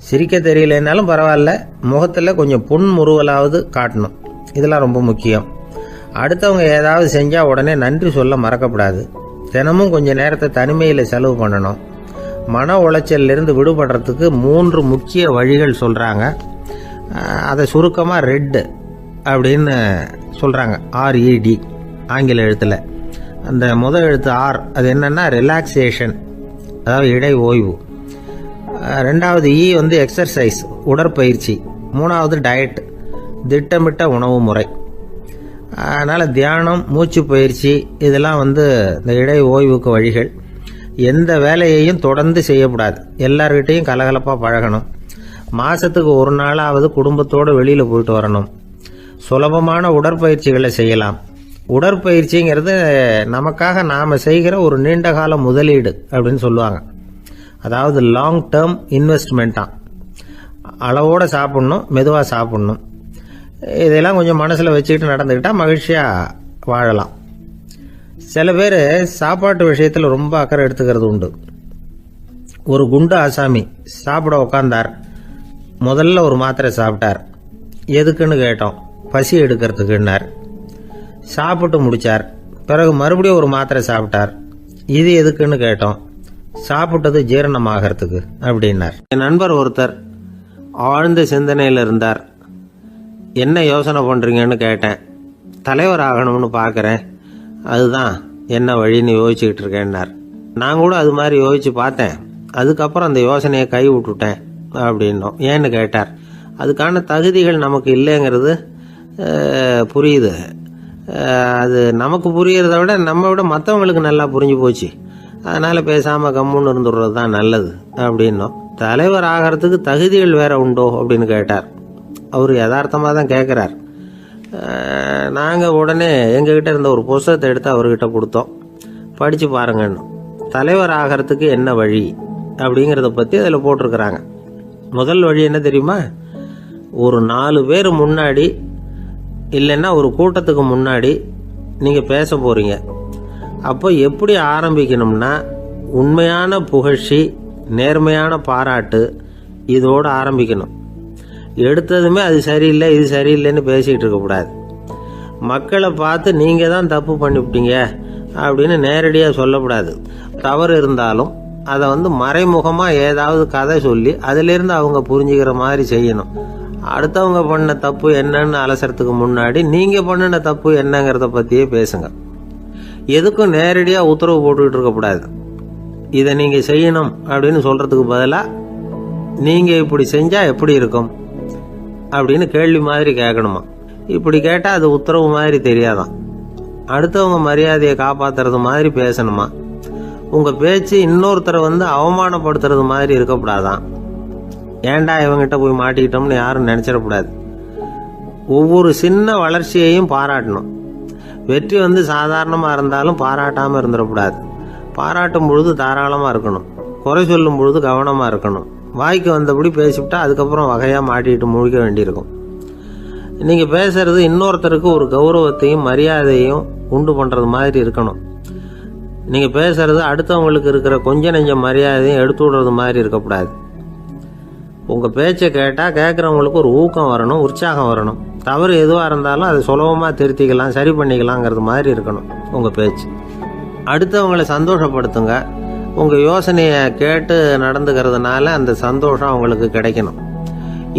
சிரிக்க தெரியலனாலும் பரவாயில்ல, முகத்தில் கொஞ்சம் புன்முறுவலாவது காட்டணும். இதெல்லாம் ரொம்ப முக்கியம். அடுத்தவங்க ஏதாவது செஞ்சால் உடனே நன்றி சொல்ல மறக்கக்கூடாது. தினமும் கொஞ்சம் நேரத்தை தனிமையில் செலவு பண்ணணும். மன உளைச்சலிருந்து விடுபடுறதுக்கு 3 முக்கிய வழிகள் சொல்கிறாங்க. அதை சுருக்கமாக ரெட் அப்படின்னு சொல்கிறாங்க. RED ஆங்கில எழுத்தில். அந்த முதல் எழுத்து R, அது என்னென்னா ரிலாக்ஸேஷன், அதாவது இடை ஓய்வு. 2வது E எக்ஸர்சைஸ், உடற்பயிற்சி. 3வது டயட், திட்டமிட்ட உணவு முறை. அதனால் தியானம், மூச்சு பயிற்சி இதெல்லாம் இந்த இடை ஓய்வுக்கு வழிகள். எந்த வேலையையும் தொடர்ந்து செய்யக்கூடாது. எல்லார்கிட்டையும் கலகலப்பாக பழகணும். மாதத்துக்கு ஒரு நாளாவது குடும்பத்தோடு வெளியில் போயிட்டு வரணும். சுலபமான உடற்பயிற்சிகளை செய்யலாம். உடற்பயிற்சிங்கிறது நமக்காக நாம் செய்கிற ஒரு நீண்டகால முதலீடு அப்படின்னு சொல்லுவாங்க. அதாவது லாங் டேர்ம் இன்வெஸ்ட்மெண்ட்டாக. அளவோடு சாப்பிட்ணும், மெதுவாக சாப்பிட்ணும். இதெல்லாம் கொஞ்சம் மனசில் வச்சுக்கிட்டு நடந்துக்கிட்டால் மகிழ்ச்சியாக வாழலாம். சில பேர் சாப்பாட்டு விஷயத்தில் ரொம்ப அக்கறை எடுத்துக்கிறது உண்டு. ஒரு குண்டு ஆசாமி சாப்பிட உக்காந்தார். முதல்ல ஒரு மாத்திரை சாப்பிட்டார். எதுக்குன்னு கேட்டோம். பசி எடுக்கிறதுக்குன்னார். சாப்பிட்டு முடித்தார். பிறகு மறுபடியும் ஒரு மாத்திரை சாப்பிட்டார். இது எதுக்குன்னு கேட்டோம். சாப்பிட்டது ஜீரணமாகறதுக்கு அப்படின்னார். என் நண்பர் ஒருத்தர் ஆழ்ந்த சிந்தனையில் இருந்தார். என்ன யோசனை பண்ணுறீங்கன்னு கேட்டேன். தலைவர் ஆகணும்னு பார்க்குறேன், அதுதான் என்ன வழின்னு யோசிச்சுக்கிட்டு இருக்கேன்னார். நான் கூட அது மாதிரி யோசித்து பார்த்தேன். அதுக்கப்புறம் அந்த யோசனையை கை விட்டுட்டேன் அப்படின்னோம். ஏன்னு கேட்டார். அதுக்கான தகுதிகள் நமக்கு இல்லைங்கிறது புரியுது. அது நமக்கு புரியறத விட நம்ம விட மற்றவங்களுக்கு நல்லா புரிஞ்சு போச்சு. அதனால் பேசாமல் கம்முன்னு இருந்துடுறது தான் நல்லது அப்படின்னோம். தலைவர் ஆகிறதுக்கு தகுதிகள் வேற உண்டோ அப்படின்னு கேட்டார். அவர் யதார்த்தமாக தான் கேட்குறார். நாங்கள் உடனே எங்ககிட்ட இருந்த ஒரு புத்தகத்தை எடுத்து அவர்கிட்ட கொடுத்தோம். படித்து பாருங்கன்னு. தலைவர் ஆகிறதுக்கு என்ன வழி அப்படிங்கிறத பற்றி அதில் போட்டிருக்கிறாங்க. முதல் வழி என்ன தெரியுமா? ஒரு 4 பேர் முன்னாடி இல்லைன்னா ஒரு கூட்டத்துக்கு முன்னாடி நீங்கள் பேச போகிறீங்க. அப்போ எப்படி ஆரம்பிக்கணும்னா, உண்மையான புகழ்ச்சி, நேர்மையான பாராட்டு இதோடு ஆரம்பிக்கணும். எடுத்ததுமே அது சரியில்லை இது சரியில்லைன்னு பேசிகிட்டு இருக்கக்கூடாது. மக்களை பார்த்து நீங்கள் தான் தப்பு பண்ணிவிட்டீங்க அப்படின்னு நேரடியாக சொல்லக்கூடாது. தவறு இருந்தாலும் அதை மறைமுகமாக ஏதாவது கதை சொல்லி அதிலிருந்து அவங்க புரிஞ்சுக்கிற மாதிரி செய்யணும். அடுத்தவங்க பண்ண தப்பு என்னன்னு அலசறதுக்கு முன்னாடி நீங்கள் பண்ணின தப்பு என்னங்கிறத பற்றியே பேசுங்க. எதுக்கும் நேரடியாக உத்தரவு போட்டுக்கிட்டு இருக்கக்கூடாது. இதை நீங்கள் செய்யணும் அப்படின்னு சொல்கிறதுக்கு பதிலாக நீங்கள் இப்படி செஞ்சால் எப்படி இருக்கும் அப்படின்னு கேள்வி மாதிரி கேட்கணுமா. இப்படி கேட்டால் அது உத்தரவு மாதிரி தெரியாதான். அடுத்தவங்க மரியாதையை காப்பாற்றுறது மாதிரி பேசணுமா. உங்கள் பேச்சு இன்னொருத்தரை அவமானப்படுத்துறது மாதிரி இருக்கக்கூடாதான். ஏன்டா இவங்கிட்ட போய் மாட்டிக்கிட்டோம்னு யாரும் நினச்சிடக்கூடாது. ஒவ்வொரு சின்ன வளர்ச்சியையும் பாராட்டணும். வெற்றி சாதாரணமாக இருந்தாலும் பாராட்டாமல் இருந்துடக்கூடாது. பாராட்டும் பொழுது தாராளமாக இருக்கணும். குறை சொல்லும் பொழுது கவனமாக இருக்கணும். வாய்க்கு வந்தபடி பேசிவிட்டா அதுக்கப்புறம் வகையாக மாட்டிக்கிட்டு முழிக்க வேண்டியிருக்கும். நீங்கள் பேசுறது இன்னொருத்தருக்கு ஒரு கௌரவத்தையும் மரியாதையும் உண்டு பண்ணுறது மாதிரி இருக்கணும். நீங்கள் பேசுறது அடுத்தவங்களுக்கு இருக்கிற கொஞ்ச நெஞ்ச மரியாதையும் எடுத்து விடுறது மாதிரி இருக்கக்கூடாது. உங்கள் பேச்சை கேட்டால் கேட்குறவங்களுக்கு ஒரு ஊக்கம் வரணும், உற்சாகம் வரணும். தவறு எதுவாக இருந்தாலும் அதை சுலபமாக திருத்திக்கலாம், சரி பண்ணிக்கலாங்கிறது மாதிரி இருக்கணும் உங்கள் பேச்சு. அடுத்தவங்களை சந்தோஷப்படுத்துங்க. உங்கள் யோசனையை கேட்டு நடந்துக்கிறதுனால அந்த சந்தோஷம் அவங்களுக்கு கிடைக்கணும்.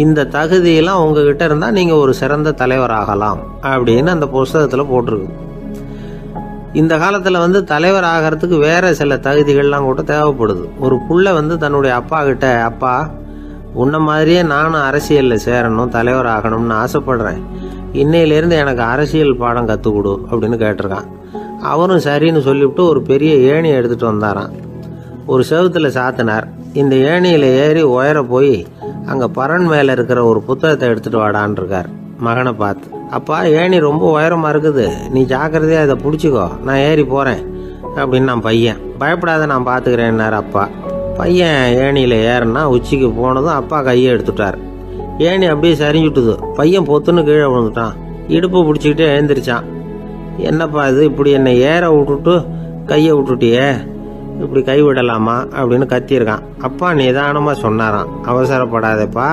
இந்த தகுதியெல்லாம் உங்ககிட்ட இருந்தால் நீங்கள் ஒரு சிறந்த தலைவராகலாம் அப்படின்னு அந்த புஸ்தகத்தில் போட்டிருக்கு. இந்த காலத்தில் தலைவர் ஆகிறதுக்கு வேறு சில தகுதிகள்லாம் கூட தேவைப்படுது. ஒரு புள்ள தன்னுடைய அப்பா கிட்ட, அப்பா உன்ன மாதிரியே நானும் அரசியலில் சேரணும், தலைவர் ஆகணும்னு ஆசைப்படுறேன், இன்னையிலேருந்து எனக்கு அரசியல் பாடம் கற்றுக் கொடு அப்படின்னு கேட்டிருக்கான். அவரும் சரின்னு சொல்லிவிட்டு ஒரு பெரிய ஏணியை எடுத்துகிட்டு வந்தாராம். ஒரு செவுத்தில் சாத்தினார். இந்த ஏணியில் ஏறி உயர போய் அங்கே பரன் மேலே இருக்கிற ஒரு புத்தகத்தை எடுத்துகிட்டு வாடான் இருக்கார். மகனை பார்த்து, அப்பா ஏணி ரொம்ப உயரமாக இருக்குது, நீ ஜாக்கிரதையாக இதை பிடிச்சிக்கோ, நான் ஏறி போகிறேன் அப்படின்னு நான் பையன். பயப்படாத, நான் பார்த்துக்கிறேன்னார் அப்பா. பையன் ஏணியில் ஏறினா உச்சிக்கு போனதும் அப்பா கையை எடுத்துட்டார். ஏணி அப்படியே சரிஞ்சுட்டுது. பையன் பொத்துன்னு கீழே விழுந்துட்டான். இடுப்பு பிடிச்சிக்கிட்டே எழுந்திரிச்சான். என்னப்பா இது, இப்படி என்னை ஏற விட்டுட்டு கையை விட்டுட்டியே, இப்படி கை விடலாமா அப்படின்னு கத்தியிருக்கான். அப்பா நிதானமாக சொன்னாராம், அவசரப்படாதேப்பா,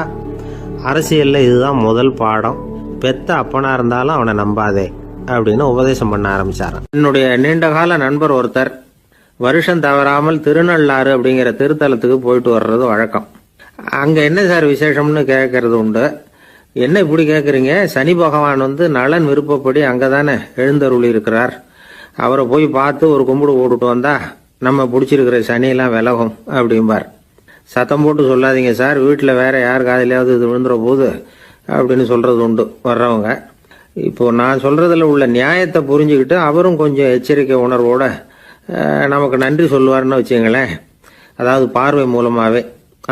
அரசியலில் இதுதான் முதல் பாடம், பெத்த அப்பனாக இருந்தாலும் அவனை நம்பாதே அப்படின்னு உபதேசம் பண்ண ஆரம்பிச்சாராம். என்னுடைய நீண்டகால நண்பர் ஒருத்தர் வருஷம் தவறாமல் திருநள்ளாறு அப்படிங்கிற திருத்தலத்துக்கு போயிட்டு வர்றது வழக்கம். அங்கே என்ன சார் விசேஷம்னு கேட்கறது உண்டு. என்ன இப்படி கேட்குறீங்க, சனி பகவான் நலன் விருப்பப்படி அங்கே தானே எழுந்தருளி இருக்கிறார், அவரை போய் பார்த்து ஒரு கும்பிடு போட்டுட்டு வந்தா நம்ம பிடிச்சிருக்கிற சனியெல்லாம் விலகும் அப்படிம்பார். சத்தம் போட்டு சொல்லாதீங்க சார், வீட்டில் வேற யார் காதிலையாவது இது விழுந்துற போது அப்படின்னு சொல்கிறது உண்டு வர்றவங்க. இப்போது நான் சொல்கிறதுல உள்ள நியாயத்தை புரிஞ்சுக்கிட்டு அவரும் கொஞ்சம் எச்சரிக்கை உணர்வோடு நமக்கு நன்றி சொல்லுவார்னு வச்சுங்களேன். அதாவது பார்வை மூலமாகவே.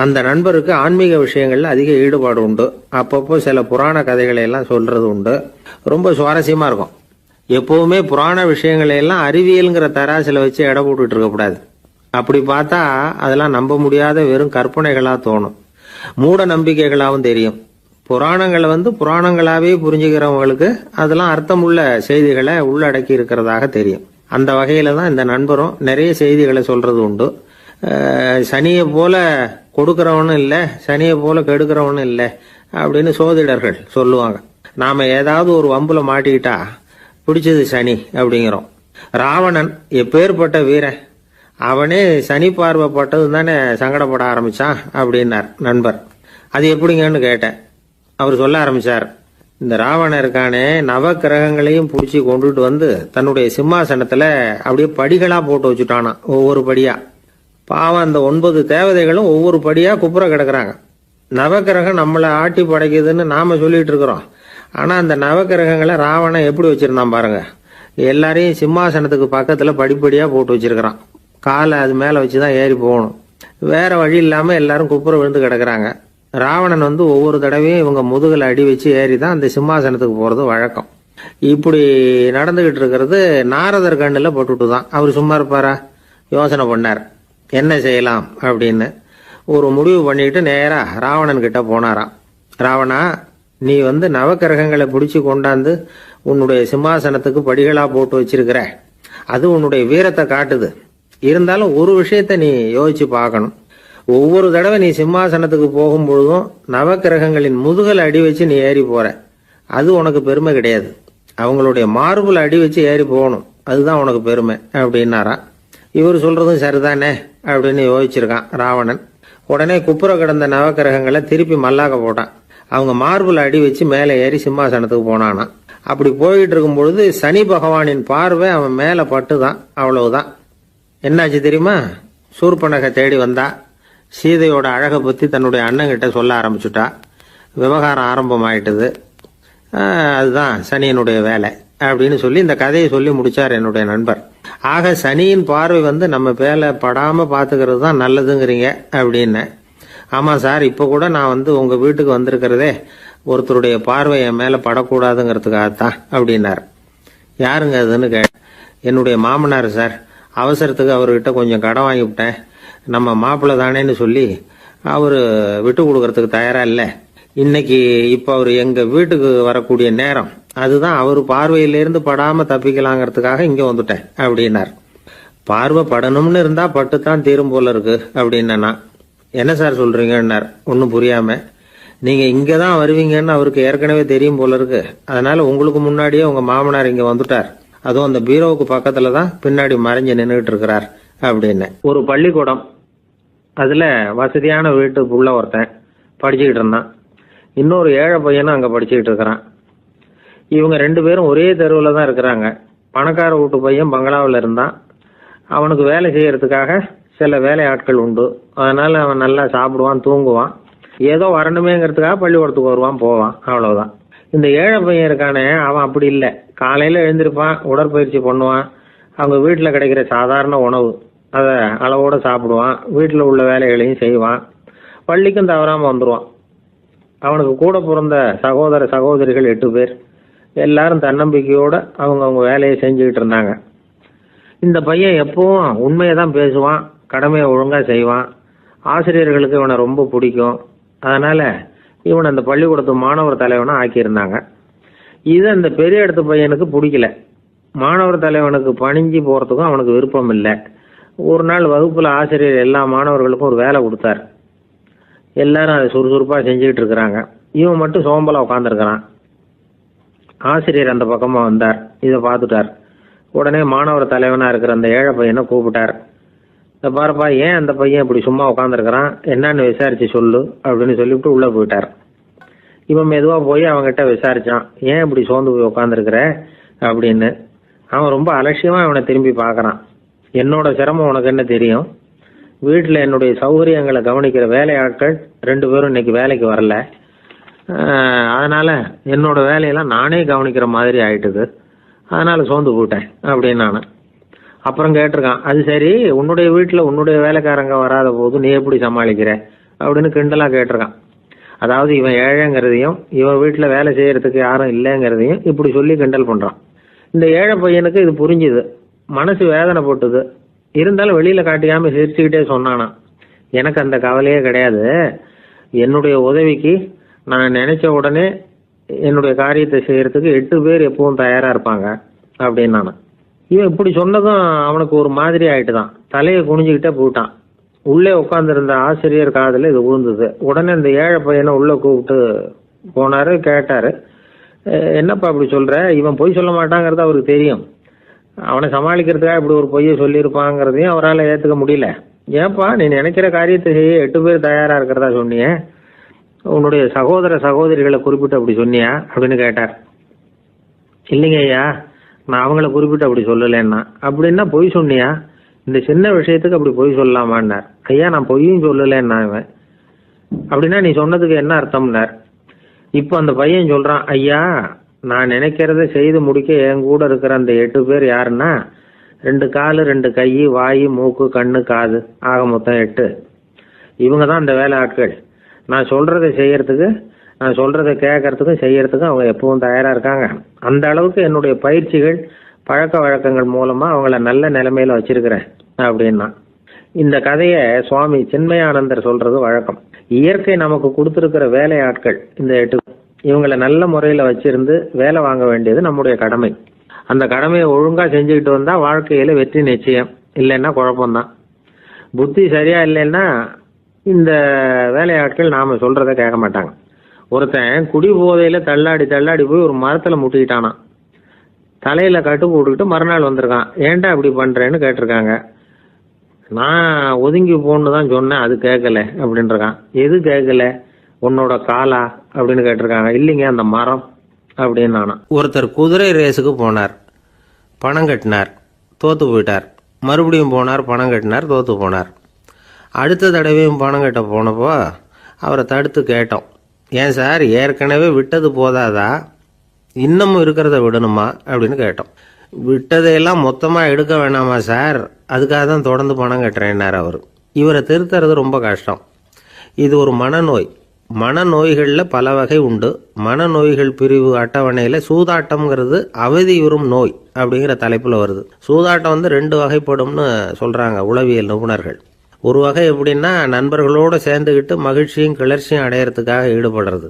அந்த நண்பருக்கு ஆன்மீக விஷயங்களில் அதிக ஈடுபாடு உண்டு. அப்பப்போ சில புராண கதைகளை எல்லாம் சொல்கிறது உண்டு. ரொம்ப சுவாரஸ்யமாக இருக்கும். எப்போவுமே புராண விஷயங்களையெல்லாம் அறிவியலுங்கிற தராசில் வச்சு எடை போட்டுட்டு இருக்கக்கூடாது. அப்படி பார்த்தா அதெல்லாம் நம்ப முடியாத வெறும் கற்பனைகளாக தோணும், மூட நம்பிக்கைகளாகவும் தெரியும். புராணங்களை புராணங்களாகவே புரிஞ்சுக்கிறவங்களுக்கு அதெல்லாம் அர்த்தமுள்ள செய்திகளை உள்ளடக்கி இருக்கிறதாக தெரியும். அந்த வகையில் தான் இந்த நண்பரும் நிறைய செய்திகளை சொல்கிறது உண்டு. சனியை போல கொடுக்குறவனும் இல்லை, சனியை போல கெடுக்கிறவனும் இல்லை அப்படின்னு சோதிடர்கள் சொல்லுவாங்க. நாம் ஏதாவது ஒரு வம்புல மாட்டிக்கிட்டா பிடிச்சது சனி அப்படிங்கிறோம். ராவணன் எப்பேற்பட்ட வீரன், அவனே சனி பார்வைப்பட்டது தானே சங்கடப்பட ஆரம்பிச்சான் அப்படின்னார் நண்பர். அது எப்படிங்கன்னு கேட்டேன். அவர் சொல்ல ஆரம்பிச்சார், இந்த ராவணன் இருக்கானே நவ கிரகங்களையும் பிடிச்சி கொண்டுட்டு தன்னுடைய சிம்மாசனத்தில் அப்படியே படிகளாக போட்டு வச்சுட்டானா, ஒவ்வொரு படியாக. பாவம் அந்த 9 தேவதைகளும் ஒவ்வொரு படியாக குப்புற கிடக்குறாங்க. நவக்கிரகம் நம்மளை ஆட்டி படைக்குதுன்னு நாம் சொல்லிட்டு இருக்கிறோம். ஆனால் அந்த நவக்கிரகங்களை ராவணன் எப்படி வச்சுருந்தான் பாருங்க. எல்லாரையும் சிம்மாசனத்துக்கு பக்கத்தில் படிப்படியாக போட்டு வச்சிருக்கிறான். காலை அது மேலே வச்சு தான் ஏறி போகணும். வேற வழி இல்லாமல் எல்லாரும் குப்புற விழுந்து கிடக்குறாங்க. ராவணன் ஒவ்வொரு தடவையும் இவங்க முதுகில் அடி வச்சு ஏறி தான் அந்த சிம்மாசனத்துக்கு போகிறது வழக்கம். இப்படி நடந்துகிட்டு இருக்கிறது நாரதர் கண்ணில் போட்டுட்டு தான். அவர் சும்மா இருப்பாரா? யோசனை பண்ணார் என்ன செய்யலாம் அப்படின்னு. ஒரு முடிவு பண்ணிட்டு நேராக ராவணன் கிட்ட போனாராம். ராவணா, நீ நவக்கிரகங்களை பிடிச்சி கொண்டாந்து உன்னுடைய சிம்மாசனத்துக்கு படிகளாக போட்டு வச்சிருக்கிற, அது உன்னுடைய வீரத்தை காட்டுது. இருந்தாலும் ஒரு விஷயத்த நீ யோசிச்சு பார்க்கணும். ஒவ்வொரு தடவை நீ சிம்மாசனத்துக்கு போகும்பொழுதும் நவக்கிரகங்களின் முதுகல் அடி வச்சு நீ ஏறி போற. அது உனக்கு பெருமை கிடையாது. அவங்களுடைய மார்புல அடி வச்சு ஏறி போகணும், அதுதான் உனக்கு பெருமை அப்படின்னாராம். இவர் சொல்றதும் சரிதானே அப்படின்னு யோசிச்சிருக்கான் ராவணன். உடனே குப்புற கிடந்த நவக்கிரகங்களை திருப்பி மல்லாக்க போட்டான். அவங்க மார்புல அடி வச்சு மேலே ஏறி சிம்மாசனத்துக்கு போனானா. அப்படி போயிட்டு இருக்கும் பொழுது சனி பகவானின் பார்வை அவன் மேல பட்டுதான். அவ்வளவுதான். என்னாச்சு தெரியுமா? சூர்பனகை தேடி வந்தா. சீதையோட அழகை பத்தி தன்னுடைய அண்ணங்கிட்ட சொல்ல ஆரம்பிச்சுட்டா. விவகாரம் ஆரம்பமாயிட்டது. அதுதான் சனியினுடைய வேலை அப்படின்னு சொல்லி இந்த கதையை சொல்லி முடிச்சார் என்னுடைய நண்பர். ஆக சனியின் பார்வை நம்ம மேல படாம பாத்துக்கிறது தான் நல்லதுங்கிறீங்க அப்படின்னு. ஆமா சார், இப்ப கூட நான் உங்க வீட்டுக்கு வந்திருக்கிறதே ஒருத்தருடைய பார்வை என் மேல படக்கூடாதுங்கிறதுக்காகத்தான் அப்படின்னார். யாருங்க அதுன்னு என்னுடைய மாமனார் சார். அவசரத்துக்கு அவர்கிட்ட கொஞ்சம் கடன் வாங்கி விட்டேன். நம்ம மாப்பிள்ளை தானேன்னு சொல்லி அவரு விட்டு கொடுக்கறதுக்கு தயாரா இல்ல. இன்னைக்கு இப்ப அவரு எங்க வீட்டுக்கு வரக்கூடிய நேரம், அதுதான் அவரு பார்வையிலிருந்து படாம தப்பிக்கலாங்கிறதுக்காக இங்க வந்துட்டேன் அப்படின்னார். பார்வை படணும்னு இருந்தா பட்டுத்தான் தீரும் போல இருக்கு அப்படின்னா. என்ன சார் சொல்றீங்கன்னார் ஒன்னும் புரியாம. நீங்க இங்கதான் வருவீங்கன்னு அவருக்கு ஏற்கனவே தெரியும் போல இருக்கு. அதனால உங்களுக்கு முன்னாடியே உங்க மாமனார் இங்க வந்துட்டார். அதுவும் அந்த பீரோவுக்கு பக்கத்துல தான் பின்னாடி மறைஞ்சு நின்றுட்டு இருக்கிறார் அப்படின்னு. ஒரு பள்ளிக்கூடம், அதுல வசதியான வீட்டுக்குள்ள ஒருத்தன் படிச்சுக்கிட்டு இருந்தான். இன்னொரு ஏழை பையனும் அங்க படிச்சுக்கிட்டு இருக்கிறான். இவங்க 2 பேரும் ஒரே தெருவில் தான் இருக்கிறாங்க. பணக்கார வீட்டு பையன் பங்களாவில் இருந்தான். அவனுக்கு வேலை செய்யறதுக்காக சில வேலை ஆட்கள் உண்டு. அதனால அவன் நல்லா சாப்பிடுவான், தூங்குவான். ஏதோ வரணுமேங்கிறதுக்காக பள்ளிக்கூடத்துக்கு வருவான், போவான், அவ்வளவுதான். இந்த ஏழை பையன் இருக்கானே, அவன் அப்படி இல்லை. காலையில எழுந்திருப்பான், உடற்பயிற்சி பண்ணுவான், அவங்க வீட்டில் கிடைக்கிற சாதாரண உணவு அதை அளவோட சாப்பிடுவான், வீட்டில் உள்ள வேலைகளையும் செய்வான், பள்ளிக்கும் தவறாம வந்துடுவான். அவனுக்கு கூட பிறந்த சகோதர சகோதரிகள் 8 பேர். எல்லாரும் தன்னம்பிக்கையோட அவங்க வேலையை செஞ்சுக்கிட்டு இருந்தாங்க. இந்த பையன் எப்பவும் உண்மையை தான் பேசுவான், கடமையை ஒழுங்கா செய்வான். ஆசிரியர்களுக்கு இவனை ரொம்ப பிடிக்கும். அதனால இவனை அந்த பள்ளிக்கூடத்து மாணவர் தலைவனா ஆக்கியிருந்தாங்க. இது அந்த பெரிய இடத்து பையனுக்கு பிடிக்கல. மாணவர் தலைவனுக்கு பணிஞ்சு போறதுக்கும் அவனுக்கு விருப்பம் இல்லை. ஒரு நாள் வகுப்புல ஆசிரியர் எல்லா மாணவர்களுக்கும் ஒரு வேலை கொடுத்தார். எல்லாரும் அதை சுறுசுறுப்பா செஞ்சுக்கிட்டு இருக்கிறாங்க. இவன் மட்டும் சோம்பலா உட்காந்துருக்கிறான். ஆசிரியர் அந்த பக்கமா வந்தார். இதை பார்த்துட்டார். உடனே மாணவர் தலைவனா இருக்கிற அந்த ஏழை பையனை கூப்பிட்டார். இந்த பாருப்பா, ஏன் அந்த பையன் இப்படி சும்மா உட்காந்துருக்கிறான், என்னன்னு விசாரிச்சு சொல்லு அப்படின்னு சொல்லிவிட்டு உள்ள போயிட்டார். இவன் மெதுவா போய் அவன்கிட்ட விசாரிச்சான், ஏன் இப்படி சோர்ந்து போய் உட்காந்துருக்கிற அப்படின்னு. அவன் ரொம்ப அலட்சியமா இவனை திரும்பி பார்க்கறான். என்னோட சிரமம் உனக்கு என்ன தெரியும்? வீட்டில் என்னுடைய சௌகரியங்களை கவனிக்கிற வேலையாட்கள் 2 பேரும் இன்னைக்கு வேலைக்கு வரல. அதனால என்னோட வேலையெல்லாம் நானே கவனிக்கிற மாதிரி ஆயிட்டுது. அதனால சோர்ந்து போயிட்டேன் அப்படின்னு நான். அப்புறம் கேட்டிருக்கான், அது சரி, உன்னுடைய வீட்டில் உன்னுடைய வேலைக்காரங்க வராத போது நீ எப்படி சமாளிக்கிற அப்படின்னு கிண்டலா கேட்டிருக்கான். அதாவது இவன் ஏழைங்கிறதையும் இவன் வீட்டில் வேலை செய்யறதுக்கு யாரும் இல்லைங்கிறதையும் இப்படி சொல்லி கிண்டல் பண்றான். இந்த ஏழை பையனுக்கு இது புரிஞ்சுது. மனசு வேதனை போட்டுது. இருந்தாலும் வெளியில காட்டிக்காம சிரிச்சுக்கிட்டே சொன்னானா, எனக்கு அந்த கவலையே கிடையாது. என்னுடைய உதவிக்கு நான் நினைச்ச உடனே என்னுடைய காரியத்தை செய்யறதுக்கு 8 பேர் எப்பவும் தயாரா இருப்பாங்க அப்படின்னு. இவன் இப்படி சொன்னதும் அவனுக்கு ஒரு மாதிரி ஆயிட்டுதான். தலையை குனிஞ்சுக்கிட்டே போயிட்டான். உள்ளே உட்கார்ந்துருந்த ஆசிரியர் காதுல இது விழுந்தது. உடனே இந்த ஏழை பையனை உள்ள கூப்பிட்டு போனாரு. கேட்டாரு, என்னப்பா இப்படி சொல்ற? இவன் பொய் சொல்ல மாட்டாங்கிறது அவருக்கு தெரியும். அவனை சமாளிக்கிறதுக்காக இப்படி ஒரு பொய்யை சொல்லியிருப்பாங்கிறதையும் அவரால் ஏத்துக்க முடியல. ஏன்பா, நீ நினைக்கிற காரியத்தை செய்ய 8 பேர் தயாரா இருக்கிறதா சொன்னியே, உன்னுடைய சகோதர சகோதரிகளை குறிப்பிட்டு அப்படி சொன்னியா அப்படின்னு கேட்டார். இல்லைங்க ஐயா, நான் அவங்கள குறிப்பிட்டு அப்படி சொல்லலைன்னா. அப்படின்னா பொய் சொன்னியா? இந்த சின்ன விஷயத்துக்கு அப்படி பொய் சொல்லலாமான்னார். ஐயா, நான் பொய்யும் சொல்லலைன்னா. இவன் அப்படின்னா நீ சொன்னதுக்கு என்ன அர்த்தம்னார். இப்போ அந்த பையன் சொல்றான், ஐயா, நான் நினைக்கிறத செய்து முடிக்க என் கூட இருக்கிற அந்த 8 பேர் யாருன்னா 2 காலு, 2 கை, வாய், மூக்கு, கண்ணு, காது, ஆக மொத்தம் 8. இவங்க தான் அந்த வேலை ஆட்கள். நான் சொல்றதை செய்யறதுக்கு, நான் சொல்றதை கேட்கறதுக்கும் செய்யறதுக்கும் அவங்க எப்பவும் தயாரா இருக்காங்க. அந்த அளவுக்கு என்னுடைய பயிற்சிகள், பழக்க வழக்கங்கள் மூலமா அவங்கள நல்ல நிலைமையில வச்சிருக்கிறேன் அப்படின்னா. இந்த கதையை சுவாமி சின்மயானந்தர் சொல்றது வழக்கம். இயற்கை நமக்கு கொடுத்திருக்கிற வேலையாட்கள் இந்த 8. இவங்களை நல்ல முறையில வச்சிருந்து வேலை வாங்க வேண்டியது நம்முடைய கடமை. அந்த கடமையை ஒழுங்கா செஞ்சுக்கிட்டு வந்தா வாழ்க்கையில வெற்றி நிச்சயம். இல்லைன்னா குழப்பம்தான். புத்தி சரியா இல்லைன்னா இந்த வேலையாட்கள் நாம் சொல்கிறத கேட்க மாட்டாங்க. ஒருத்தன் குடி போதையில் தள்ளாடி தள்ளாடி போய் ஒரு மரத்தில் முட்டிக்கிட்டானான். தலையில் கட்டு போட்டுக்கிட்டு மறுநாள் வந்திருக்கான். ஏன்டா இப்படி பண்ணுறேன்னு கேட்டிருக்காங்க. நான் ஒதுங்கி போன்னு தான் சொன்னேன், அது கேட்கல அப்படின்றான். எது கேட்கல? உன்னோட காலா அப்படின்னு கேட்டிருக்காங்க. இல்லைங்க, அந்த மரம் அப்படின்னு நானா. ஒருத்தர் குதிரை ரேஸுக்கு போனார், பணம் கட்டினார், தோற்று போயிட்டார். மறுபடியும் போனார், பணம் கட்டினார், தோற்று போனார். அடுத்த தடவையும் பணம் கட்ட போனப்போ அவரை தடுத்து கேட்டோம், ஏன் சார் ஏற்கனவே விட்டது போதாதா, இன்னமும் இருக்கிறத விடணுமா அப்படின்னு கேட்டோம். விட்டதையெல்லாம் மொத்தமாக எடுக்க வேணாமா சார், அதுக்காக தான் தொடர்ந்து பணம் கட்டுறேன்னார் அவர். இவரை திருத்துறது ரொம்ப கஷ்டம். இது ஒரு மனநோய். மனநோய்களில் பல வகை உண்டு. மனநோய்கள் பிரிவு அட்டவணையில் சூதாட்டம்ங்கிறது அவதியுறும் நோய் அப்படிங்கிற தலைப்பில் வருது. சூதாட்டம் 2 வகைப்படும்னு சொல்கிறாங்க உளவியல் நிபுணர்கள். ஒரு வகை எப்படின்னா, நண்பர்களோடு சேர்ந்துக்கிட்டு மகிழ்ச்சியும் கிளர்ச்சியும் அடையிறதுக்காக ஈடுபடுறது.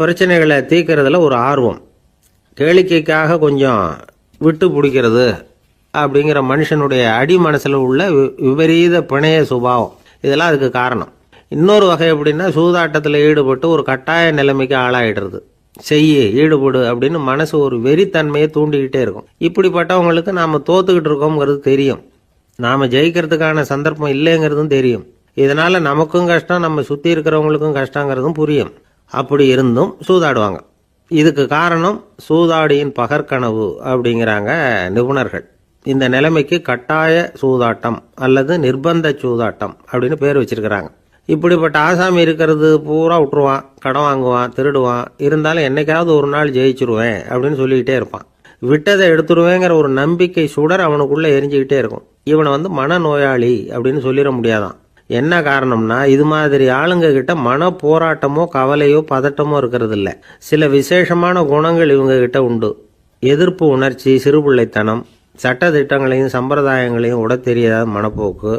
பிரச்சனைகளை தீர்க்கறதுல ஒரு ஆர்வம், கேளிக்கைக்காக கொஞ்சம் விட்டு பிடிக்கிறது அப்படிங்கிற மனுஷனுடைய அடி மனசில் உள்ள விபரீத பிணைய சுபாவம், இதெல்லாம் அதுக்கு காரணம். இன்னொரு வகை எப்படின்னா, சூதாட்டத்தில் ஈடுபட்டு ஒரு கட்டாய நிலைமைக்கு ஆளாயிடுறது. ஈடுபடு அப்படின்னு மனசு ஒரு வெறித்தன்மையை தூண்டிக்கிட்டே இருக்கும். இப்படிப்பட்டவங்களுக்கு நாம் தோத்துக்கிட்டு இருக்கோங்கிறது தெரியும், நாம் ஜெயிக்கிறதுக்கான சந்தர்ப்பம் இல்லைங்கிறதும் தெரியும். இதனால் நமக்கும் கஷ்டம், நம்ம சுற்றி இருக்கிறவங்களுக்கும் கஷ்டங்கிறதும் புரியும். அப்படி இருந்தும் சூதாடுவாங்க. இதுக்கு காரணம் சூதாடியின் பகற்கனவு அப்படிங்கிறாங்க நிபுணர்கள். இந்த நிலைமைக்கு கட்டாய சூதாட்டம் அல்லது நிர்பந்த சூதாட்டம் அப்படின்னு பேர் வச்சிருக்கிறாங்க. இப்படிப்பட்ட ஆசாமி இருக்கிறது பூரா விட்டுருவான், கடன் வாங்குவான், திருடுவான். இருந்தாலும் என்னைக்காவது ஒரு நாள் ஜெயிச்சிருவேன் அப்படின்னு சொல்லிக்கிட்டே இருப்பான். விட்டதை எடுத்துருவேங்கிற ஒரு நம்பிக்கை சுடர் அவனுக்குள்ளே எரிஞ்சுக்கிட்டே இருக்கும். இவனை மனநோயாளி அப்படின்னு சொல்லிட முடியாதான். என்ன காரணம்னா, இது மாதிரி ஆளுங்க கிட்ட மன போராட்டமோ கவலையோ பதட்டமோ இருக்கிறது இல்லை. சில விசேஷமான குணங்கள் இவங்க கிட்ட உண்டு. எதிர்ப்பு உணர்ச்சி, சிறுபிள்ளைத்தனம், சட்ட திட்டங்களையும் சம்பிரதாயங்களையும் உட தெரியாத மனப்போக்கு,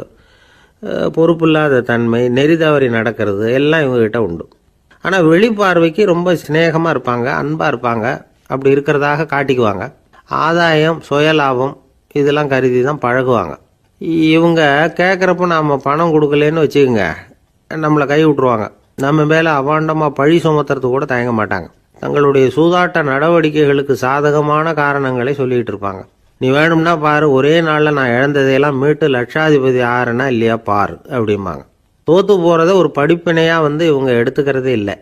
பொறுப்பில்லாத தன்மை, நெறி தவறி நடக்கிறது எல்லாம் இவங்ககிட்ட உண்டு. ஆனால் வெளிப்பார்வைக்கு ரொம்ப சிநேகமாக இருப்பாங்க, அன்பாக இருப்பாங்க. அப்படி இருக்கிறதாக காட்டிக்குவாங்க. ஆதாயம், சுயலாபம் இதெல்லாம் கருதி தான் பழகுவாங்க. இவங்க கேட்குறப்ப நாம் பணம் கொடுக்கலன்னு வச்சுக்கோங்க, நம்மளை கை விட்டுருவாங்க. நம்ம மேலே அவாண்டமாக பழி சுமத்துறது கூட தயங்க மாட்டாங்க. தங்களுடைய சூதாட்ட நடவடிக்கைகளுக்கு சாதகமான காரணங்களை சொல்லிகிட்டு இருப்பாங்க. நீ வேணும்னா பாரு, ஒரே நாளில் நான் இழந்ததையெல்லாம் மீட்டு லட்சாதிபதி ஆறேன்னா இல்லையா பாரு அப்படிம்பாங்க. தோற்று போகிறத ஒரு படிப்பினையாக இவங்க எடுத்துக்கிறதே இல்லை.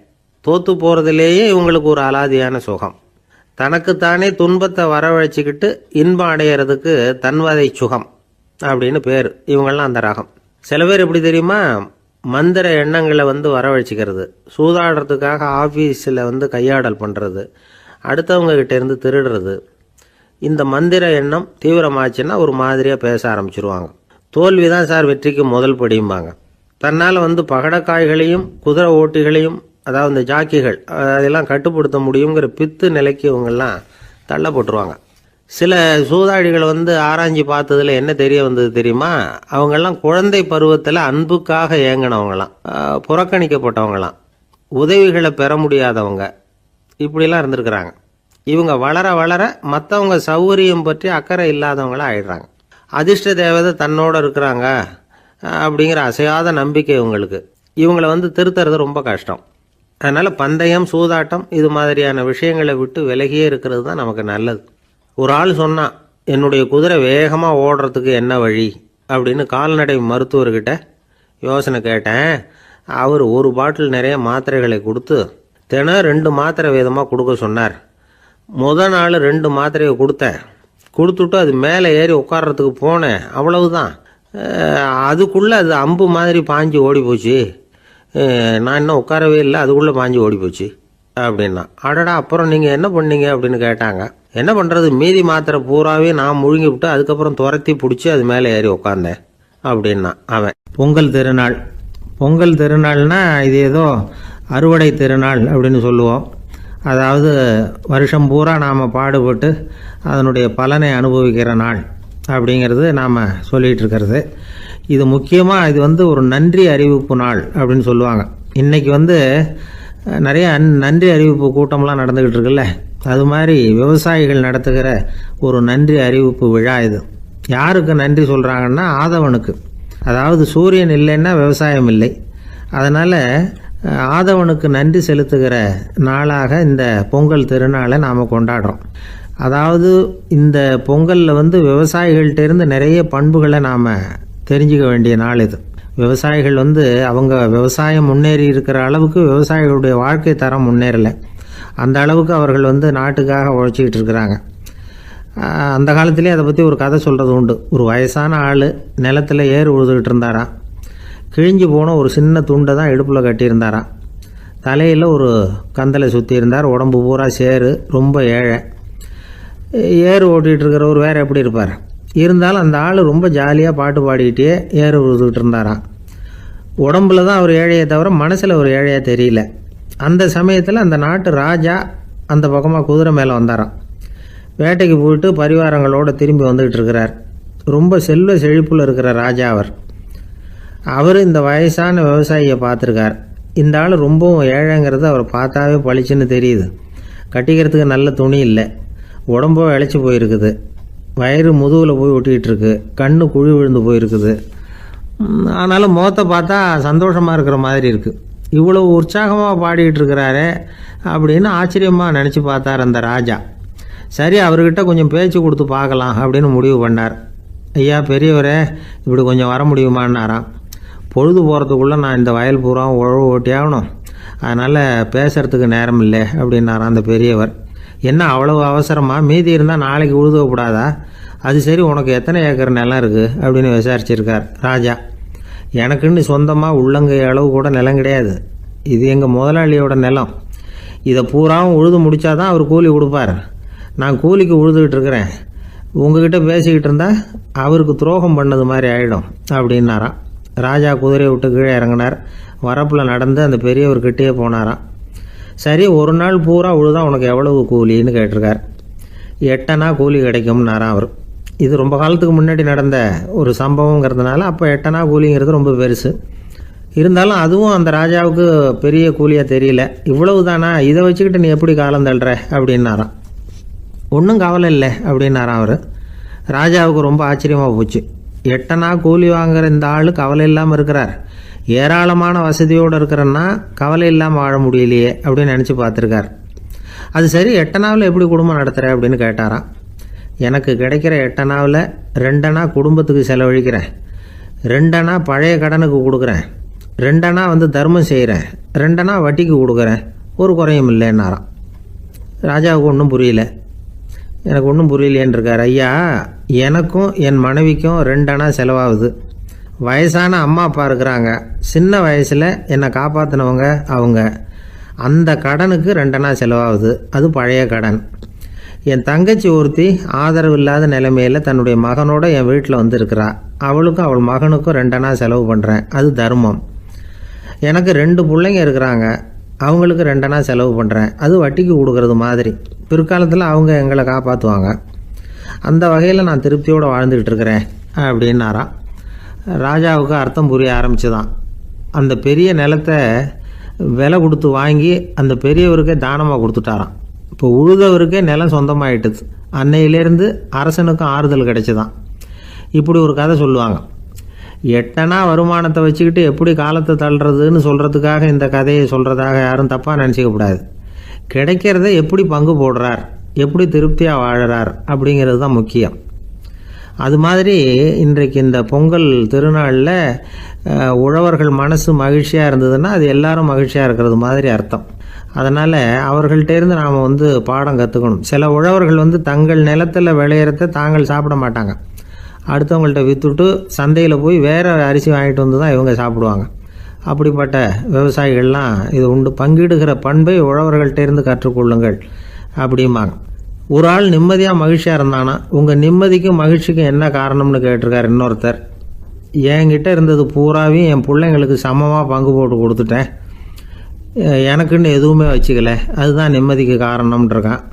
தோற்று போகிறதுலேயே இவங்களுக்கு ஒரு அலாதியான சுகம். தனக்குத்தானே துன்பத்தை வரவழைச்சிக்கிட்டு இன்பம் அடையிறதுக்கு தன்வதை சுகம் அப்படின்னு பேர். இவங்கெல்லாம் அந்த ரகம். சில பேர் எப்படி தெரியுமா, மந்திர எண்ணங்களை வரவழைச்சிக்கிறது, சூதாடுறதுக்காக ஆஃபீஸில் கையாடல் பண்ணுறது, அடுத்தவங்க கிட்ட இருந்து திருடுறது. இந்த மந்திர எண்ணம் தீவிரமாச்சுன்னா ஒரு மாதிரியாக பேச ஆரம்பிச்சிருவாங்க. தோல்வி தான் சார் வெற்றிக்கு முதல் படியும்பாங்க. தன்னால் பகடக்காய்களையும் குதிரை ஓட்டிகளையும், அதாவது இந்த ஜாக்கிகள், அதெல்லாம் கட்டுப்படுத்த முடியுங்கிற பித்து நிலைக்கு இவங்கெல்லாம் தள்ளப்பட்டுருவாங்க. சில சூதாடிகள் ஆராய்ச்சி பார்த்ததில் என்ன தெரிய வந்தது தெரியுமா, அவங்கெல்லாம் குழந்தை பருவத்தில் அன்புக்காக ஏங்கினவங்களாம், புறக்கணிக்கப்பட்டவங்களாம், உதவிகளை பெற முடியாதவங்க, இப்படிலாம் இருந்திருக்கிறாங்க. இவங்க வளர வளர மற்றவங்க சௌகரியம் பற்றி அக்கறை இல்லாதவங்களாக ஆயிடுறாங்க. அதிர்ஷ்ட தேவதை தன்னோடு இருக்கிறாங்க அப்படிங்கிற அசையாத நம்பிக்கை இவங்களுக்கு. இவங்களை திருத்துறது ரொம்ப கஷ்டம். அதனால் பந்தயம், சூதாட்டம் இது மாதிரியான விஷயங்களை விட்டு விலகியே இருக்கிறது தான் நமக்கு நல்லது. ஒரு ஆள் சொன்னான், என்னுடைய குதிரை வேகமாக ஓடுறதுக்கு என்ன வழி அப்படின்னு கால்நடை மருத்துவர்கிட்ட யோசனை கேட்டேன். அவர் ஒரு பாட்டில் நிறைய மாத்திரைகளை கொடுத்து தினம் 2 மாத்திரை வேதமாக கொடுக்க சொன்னார். முதல் நாள் 2 மாத்திரையை கொடுத்துட்டு அது மேலே ஏறி உட்கார்றதுக்கு போனேன். அவ்வளவுதான். அதுக்குள்ளே அது அம்பு மாதிரி பாஞ்சு ஓடி போச்சு. நான் இன்னும் உட்காரவே இல்லை, அதுக்குள்ளே பாஞ்சு ஓடி போச்சு அப்படின்னா. அடடா, அப்புறம் நீங்கள் என்ன பண்ணீங்க அப்படின்னு கேட்டாங்க. என்ன பண்ணுறது, மீதி மாத்திரை பூராவே நான் முழுங்கி விட்டு அதுக்கப்புறம் துரத்தி பிடிச்சி அது மேலே ஏறி உட்காந்தேன் அப்படின்னா அவன். பொங்கல் திருநாள்னா இது ஏதோ அறுவடை திருநாள் அப்படின்னு சொல்லுவோம். அதாவது வருஷம் பூரா நாம் பாடுபட்டு அதனுடைய பலனை அனுபவிக்கிற நாள் அப்படிங்கிறது நாம் சொல்லிகிட்டு இருக்கிறது. இது முக்கியமாக இது ஒரு நன்றி அறிவிப்பு நாள் அப்படின்னு சொல்லுவாங்க. இன்றைக்கி நிறைய நன்றி அறிவிப்பு கூட்டம்லாம் நடந்துக்கிட்டு இருக்குல்ல, அது மாதிரி விவசாயிகள் நடத்துகிற ஒரு நன்றி அறிவிப்பு விழா இது. யாருக்கு நன்றி சொல்கிறாங்கன்னா, ஆதவனுக்கு. அதாவது சூரியன் இல்லைன்னா விவசாயம் இல்லை, அதனால் ஆதவனுக்கு நன்றி செலுத்துகிற நாளாக இந்த பொங்கல் திருநாளை நாம் கொண்டாடுறோம். அதாவது இந்த பொங்கலில் விவசாயிகள்கிட்டேருந்து நிறைய பண்புகளை நாம் தெரிஞ்சுக்க வேண்டிய நாள் இது. விவசாயிகள் அவங்க விவசாயம் முன்னேறி இருக்கிற அளவுக்கு விவசாயிகளுடைய வாழ்க்கை தரம் முன்னேறலை. அந்த அளவுக்கு அவர்கள் நாட்டுக்காக உழைச்சிக்கிட்டு இருக்கிறாங்க. அந்த காலத்திலே அதை பற்றி ஒரு கதை சொல்கிறது உண்டு. ஒரு வயசான ஆள் நிலத்தில் ஏறு உழுதுகிட்டு இருந்தாராம். கிழிஞ்சு போன ஒரு சின்ன துண்டை தான் இடுப்பில் கட்டியிருந்தாராம். தலையில் ஒரு கந்தலை சுற்றி இருந்தார். உடம்பு பூரா சேரு, ரொம்ப ஏழை. ஏறு ஓட்டிகிட்டு இருக்கிறவர் வேறு எப்படி இருப்பார்? இருந்தாலும் அந்த ஆள் ரொம்ப ஜாலியாக பாட்டு பாடிக்கிட்டே ஏறு உழுதுகிட்டு இருந்தாராம். உடம்புல தான் அவர் ஏழையை தவிர மனசில் ஒரு ஏழையாக தெரியல. அந்த சமயத்தில் அந்த நாட்டு ராஜா அந்த பக்கமாக குதிரை மேலே வந்தாராம். வேட்டைக்கு போயிட்டு பரிவாரங்களோடு திரும்பி வந்துக்கிட்டு இருக்கிறார். ரொம்ப செல்வ செழிப்பில் இருக்கிற ராஜா அவர் இந்த வயசான விவசாயியை பார்த்துருக்கார். இந்த ஆள் ரொம்பவும் ஏழைங்கிறது அவர் பார்த்தாவே பளிச்சுன்னு தெரியுது. கட்டிக்கிறதுக்கு நல்ல துணி இல்லை, உடம்போ இழைச்சி போயிருக்குது, வயிறு முதுகில் போய் ஒட்டிக்கிட்டு இருக்கு, கண்ணு குழி விழுந்து போயிருக்குது. ஆனாலும் முகத்தை பார்த்தா சந்தோஷமாக இருக்கிற மாதிரி இருக்குது. இவ்வளோ உற்சாகமாக பாடிக்கிட்டு இருக்கிறாரே அப்படின்னு ஆச்சரியமாக நினச்சி பார்த்தார் அந்த ராஜா. சரி, அவர்கிட்ட கொஞ்சம் பேச்சு கொடுத்து பார்க்கலாம் அப்படின்னு முடிவு பண்ணார். ஐயா பெரியவரே, இப்படி கொஞ்சம் வர முடியுமான்னாராம். பொழுது போகிறதுக்குள்ளே நான் இந்த வயல் பூரா உழவு ஓட்டி ஆகணும், அதனால் பேசுகிறதுக்கு நேரம் இல்லை அப்படின்னாராம் அந்த பெரியவர். என்ன அவ்வளவு அவசரமாக? மீதி இருந்தால் நாளைக்கு உழுதக்கூடாதா? அது சரி, உனக்கு எத்தனை ஏக்கர் நிலம் இருக்குது அப்படின்னு விசாரிச்சிருக்கார் ராஜா. எனக்குன்னு சொந்தமாக உள்ளங்கை அளவு கூட நிலம் கிடையாது. இது எங்கள் முதலாளியோட நிலம். இதை பூராவும் உழுது முடித்தாதான் அவர் கூலி கொடுப்பார். நான் கூலிக்கு உழுதுகிட்டு இருக்கிறேன். உங்ககிட்ட பேசிக்கிட்டு இருந்தால் அவருக்கு துரோகம் பண்ணது மாதிரி ஆகிடும் அப்படின்னாராம். ராஜா குதிரையை விட்டு கீழே இறங்கினார். வரப்பில் நடந்து அந்த பெரியவர்கிட்டே போனாராம். சரி, ஒரு நாள் பூரா உழுதா உனக்கு எவ்வளவு கூலின்னு கேட்டிருக்கார். 8 அணா கூலி கிடைக்கும்னாராம் அவர். இது ரொம்ப காலத்துக்கு முன்னாடி நடந்த ஒரு சம்பவங்கிறதுனால அப்போ 8 அணா கூலிங்கிறது ரொம்ப பெருசு. இருந்தாலும் அதுவும் அந்த ராஜாவுக்கு பெரிய கூலியாக தெரியல. இவ்வளவு தானா, இதை வச்சுக்கிட்டு நீ எப்படி காலம் தள்ளுற அப்படின்னாராம். ஒன்றும் கவலை இல்லை அப்படின்னாராம் அவர். ராஜாவுக்கு ரொம்ப ஆச்சரியமாக போச்சு. 8 அணா கூலி வாங்குற இந்த ஆள் கவலை இல்லாமல் இருக்கிறார், ஏராளமான வசதியோடு இருக்கிறன்னா கவலை இல்லாமல் வாழ முடியலையே அப்படின்னு நினச்சி பார்த்துருக்கார். அது சரி, 8 அணாவில் எப்படி குடும்பம் நடத்துகிற அப்படின்னு கேட்டாராம். எனக்கு கிடைக்கிற 8 அணாவில் 2 அணா குடும்பத்துக்கு செலவழிக்கிறேன், 2 அணா பழைய கடனுக்கு கொடுக்குறேன், 2 அணா தர்மம் செய்கிறேன், 2 அணா வட்டிக்கு கொடுக்குறேன், ஒரு குறையும் இல்லைன்னாராம். ராஜாவுக்கு ஒன்றும் புரியல. எனக்கு ஒன்றும் புரியலேன்னு இருக்கார். ஐயா, எனக்கும் என் மனைவிக்கும் 2 அணா செலவாகுது. வயசான அம்மா அப்பா இருக்கிறாங்க, சின்ன வயசில் என்னை காப்பாற்றினவங்க அவங்க. அந்த கடனுக்கு 2 அணா செலவாகுது, அது பழைய கடன். என் தங்கச்சி ஒருத்தி ஆதரவு இல்லாத நிலைமையில் தன்னுடைய மகனோட என் வீட்டில் இருக்கிறா. அவளுக்கும் அவள் மகனுக்கும் 2 அணா செலவு பண்ணுறேன், அது தர்மம். எனக்கு 2 பிள்ளைங்க இருக்கிறாங்க, அவங்களுக்கு 2 அணா செலவு பண்ணுறேன், அது வட்டிக்கு கொடுக்கறது மாதிரி. பிற்காலத்தில் அவங்க எங்களை காப்பாற்றுவாங்க. அந்த வகையில் நான் திருப்தியோடு வாழ்ந்துக்கிட்டு இருக்கிறேன் அப்படின்னாராம். ராஜாவுக்கு அர்த்தம் புரிய ஆரம்பிச்சுதான். அந்த பெரிய நிலத்தை விலை கொடுத்து வாங்கி அந்த பெரியவருக்கே தானமாக கொடுத்துட்டாராம். இப்போ உழுதவருக்கே நிலம் சொந்தமாயிட்டுது. அன்னையிலேருந்து அரசனுக்கும் ஆறுதல் கிடைச்சிதான். இப்படி ஒரு கதை சொல்லுவாங்க. 8 அணா வருமானத்தை வச்சுக்கிட்டு எப்படி காலத்தை தள்ளுறதுன்னு சொல்கிறதுக்காக இந்த கதையை சொல்கிறதாக யாரும் தப்பாக நினச்சிக்கக்கூடாது. கிடைக்கிறத எப்படி பங்கு போடுறார், எப்படி திருப்தியாக வாழறார் அப்படிங்கிறது தான் முக்கியம். அது மாதிரி இன்றைக்கு இந்த பொங்கல் திருநாளில் உழவர்கள் மனசு மகிழ்ச்சியாக இருந்ததுன்னா அது எல்லாரும் மகிழ்ச்சியாக இருக்கிறது மாதிரி அர்த்தம். அதனால் அவர்கள்ட்டேருந்து நாம் பாடம் கற்றுக்கணும். சில உழவர்கள் தங்கள் நிலத்தில் விளையிறத தாங்கள் சாப்பிட மாட்டாங்க, அடுத்தவங்கள்ட்ட விற்றுட்டு சந்தையில் போய் வேறு அரிசி வாங்கிட்டு வந்து தான் இவங்க சாப்பிடுவாங்க. அப்படிப்பட்ட விவசாயிகள்லாம் இது உண்டு. பங்கிடுகிற பண்பை உழவர்கள்ட்டேருந்து கற்றுக்கொள்ளுங்கள் அப்படிம்பாங்க. ஒரு ஆள் நிம்மதியாக மகிழ்ச்சியாக இருந்தானா, உங்கள் நிம்மதிக்கும் மகிழ்ச்சிக்கும் என்ன காரணம்னு கேட்டிருக்கார் இன்னொருத்தர். என்கிட்ட இருந்தது பூராவையும் என் பிள்ளைங்களுக்கு சமமாக பங்கு போட்டு கொடுத்துட்டேன், எனக்குன்னு எதுவுமே வச்சுக்கல, அதுதான் நிம்மதிக்கு காரணம்ன்றிருக்கான்.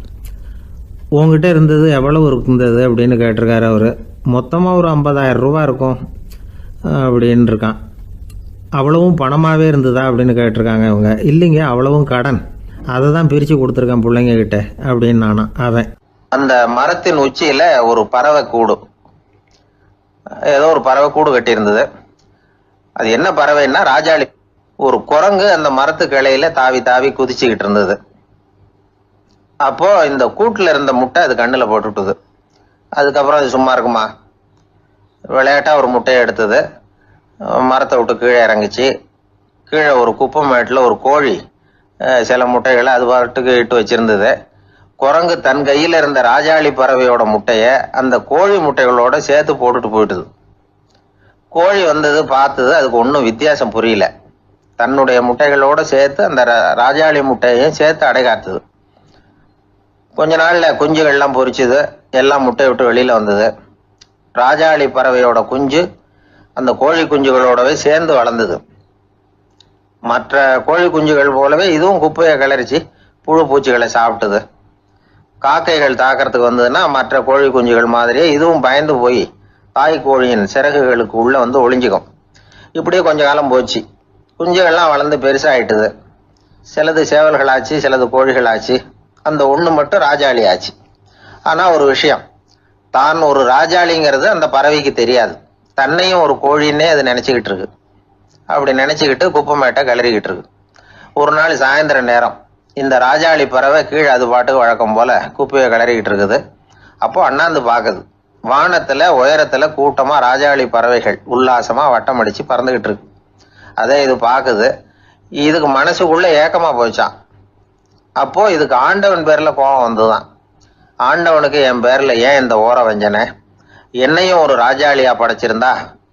உங்ககிட்ட இருந்தது எவ்வளவு இருந்தது அப்படின்னு கேட்டிருக்காரு அவர். மொத்தமாக ஒரு 50,000 ரூபா இருக்கும் அப்படின்னு இருக்கான். அவ்வளவும் பணமாகவே இருந்ததா அப்படின்னு கேட்டிருக்காங்க இவங்க. இல்லைங்க, அவ்வளவும் கடன், அதை தான் பிரித்து கொடுத்துருக்கேன் பிள்ளைங்க கிட்ட அப்படின்னு நானா அவன். அந்த மரத்தின் உச்சியில ஒரு பறவை கூடு, ஏதோ ஒரு பறவை கூடு கட்டி இருந்தது. அது என்ன பறவைன்னா ராஜாளி. ஒரு குரங்கு அந்த மரத்து கிளையில தாவி தாவி குதிச்சுக்கிட்டு இருந்தது. அப்போ இந்த கூட்டுல இருந்த முட்டை அது கண்ணுல போட்டுட்டுது. அதுக்கப்புறம் அது சும்மா இருக்குமா? விளையாட்டா ஒரு முட்டையை எடுத்தது, மரத்தை விட்டு கீழே இறங்குச்சு. கீழே ஒரு குப்பை மேட்டில் ஒரு கோழி சில முட்டைகளை அது பாட்டுக்கு இட்டு வச்சிருந்தது. குரங்கு தன் கையில இருந்த ராஜாளி பறவையோட முட்டைய அந்த கோழி முட்டைகளோட சேர்த்து போட்டுட்டு போயிட்டுது. கோழி வந்தது, பார்த்தது, அதுக்கு ஒன்றும் வித்தியாசம் புரியல. தன்னுடைய முட்டைகளோட சேர்த்து அந்த ராஜாளி முட்டையையும் சேர்த்து அடைகாத்துது. கொஞ்ச நாள்ல குஞ்சுகள்லாம் பொரிச்சுது, எல்லாம் முட்டை விட்டு வெளியில வந்தது. ராஜாளி பறவையோட குஞ்சு அந்த கோழி குஞ்சுகளோடவே சேர்ந்து வளர்ந்தது. மற்ற கோழி குஞ்சுகள் போலவே இதுவும் குப்பையை கிளறிச்சு புழு பூச்சிகளை சாப்பிட்டது. காக்கைகள் தாக்கிறதுக்கு வந்ததுன்னா மற்ற கோழி குஞ்சுகள் மாதிரியே இதுவும் பயந்து போய் தாய் கோழியின் சிறகுகளுக்கு உள்ள வந்து ஒளிஞ்சுக்கும். இப்படியே கொஞ்ச காலம் போச்சு. குஞ்சுகள்லாம் வளர்ந்து பெருசாயிட்டுது. சிலது சேவல்களாச்சு, சிலது கோழிகளாச்சு. அந்த ஒண்ணு மட்டும் ராஜாளி ஆச்சு. ஆனா ஒரு விஷயம், தான் ஒரு ராஜாளிங்கிறது அந்த பறவைக்கு தெரியாது. தன்னையும் ஒரு கோழின்னே அது நினைச்சுக்கிட்டு இருக்கு. அப்படி நினைச்சுக்கிட்டு குப்பை மேட்டை கிளறிக்கிட்டு இருக்கு. ஒரு நாள் சாயந்தர நேரம் இந்த ராஜாளி பறவை கீழே அது பாட்டுக்கு வழக்கம் போல குப்பையை கிளறிக்கிட்டு இருக்குது. அப்போ அண்ணாந்து பாக்குது. வானத்துல உயரத்துல கூட்டமா ராஜாளி பறவைகள் உல்லாசமா வட்டம் அடிச்சு பறந்துகிட்டு இருக்கு. அதே இது பாக்குது. இதுக்கு மனசுக்குள்ள ஏக்கமா போச்சான். அப்போ இதுக்கு ஆண்டவன் பேர்ல கோபம் வந்துதான். ஆண்டவனுக்கு என் பேர்ல ஏன் இந்த ஓர வஞ்சனை? என்னையும் ஒரு ராஜாளியா படைச்சிருந்தா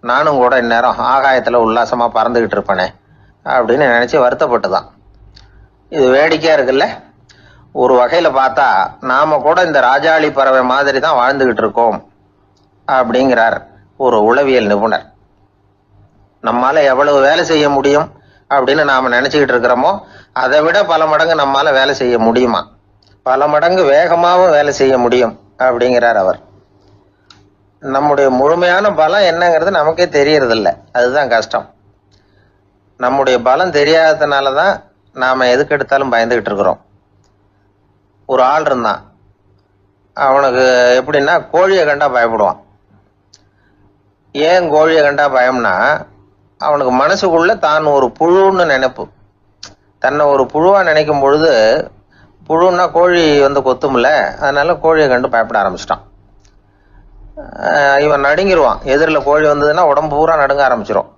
நானும் கூட இந்நேரம் ஆகாயத்துல உல்லாசமா பறந்துகிட்டு இருப்பேனே அப்படின்னு நினைச்சு வருத்தப்பட்டுதான். இது வேடிக்கையா இருக்குல்ல? ஒரு வகையில பார்த்தா நாம கூட இந்த ராஜாளி பறவை மாதிரி தான் வாழ்ந்துகிட்டு இருக்கோம் அப்படிங்கிறார் ஒரு உளவியல் நிபுணர். நம்மால எவ்வளவு வேலை செய்ய முடியும் அப்படின்னு நாம நினைச்சுக்கிட்டு இருக்கிறோமோ அதை விட பல மடங்கு நம்மால வேலை செய்ய முடியுமா? பல மடங்கு வேகமாகவும் வேலை செய்ய முடியும் அப்படிங்கிறார் அவர். நம்முடைய முழுமையான பலம் என்னங்கிறது நமக்கே தெரியறது இல்லை. அதுதான் கஷ்டம். நம்முடைய பலம் தெரியாததுனாலதான் நாம எதுக்கு எடுத்தாலும் பயந்துகிட்டு இருக்கிறோம். ஒரு ஆள் இருந்தான். அவனுக்கு எப்படின்னா கோழியை கண்டா பயப்படுவான். ஏன் கோழியை கண்டா பயம்னா, அவனுக்கு மனசுக்குள்ள தான் ஒரு புழுன்னு நினைப்பு. தன்னை ஒரு புழுவா நினைக்கும் பொழுது, புழுன்னா கோழி வந்து கொத்தும்ல, அதனால கோழியை கண்டு பயப்பட ஆரம்பிச்சிட்டான். இவன் நடுங்கிடுவான். எதிரில் கோழி வந்ததுன்னா உடம்பு பூரா நடுங்க ஆரம்பிச்சிடும்.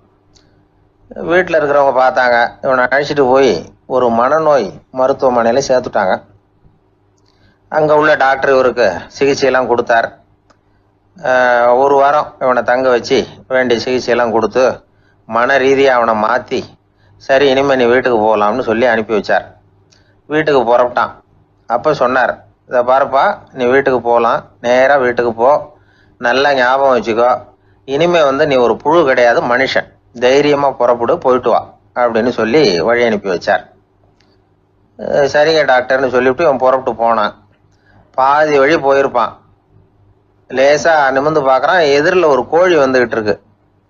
வீட்டில் இருக்கிறவங்க பார்த்தாங்க. இவனை அழைச்சிட்டு போய் ஒரு மனநோய் மருத்துவமனையில சேர்த்துட்டாங்க. அங்க உள்ள டாக்டர் இவருக்கு சிகிச்சையெல்லாம் கொடுத்தார். ஒரு வாரம் இவனை தங்க வச்சு வேண்டிய சிகிச்சையெல்லாம் கொடுத்து மன ரீதியாக அவனை மாற்றி, சரி இனிமே நீ வீட்டுக்கு போகலாம்னு சொல்லி அனுப்பி வச்சார். வீட்டுக்கு புறப்பட்டான். அப்போ சொன்னார், இதை பாருப்பா, நீ வீட்டுக்கு போகலாம், நேராக வீட்டுக்கு போ, நல்லா ஞாபகம் வச்சுக்கோ, இனிமே வந்து நீ ஒரு புழு கிடையாது, மனுஷன், தைரியமாக புறப்படு, போயிட்டு வா அப்படின்னு சொல்லி வழி அனுப்பி வச்சார். சரிங்க டாக்டர்னு சொல்லிவிட்டு இவன் புறப்பட்டு போனான். பாதி வழி போயிருப்பான். லேசா நிமிர்ந்து பார்க்கறான், எதிரில் ஒரு கோழி வந்துகிட்டு இருக்கு.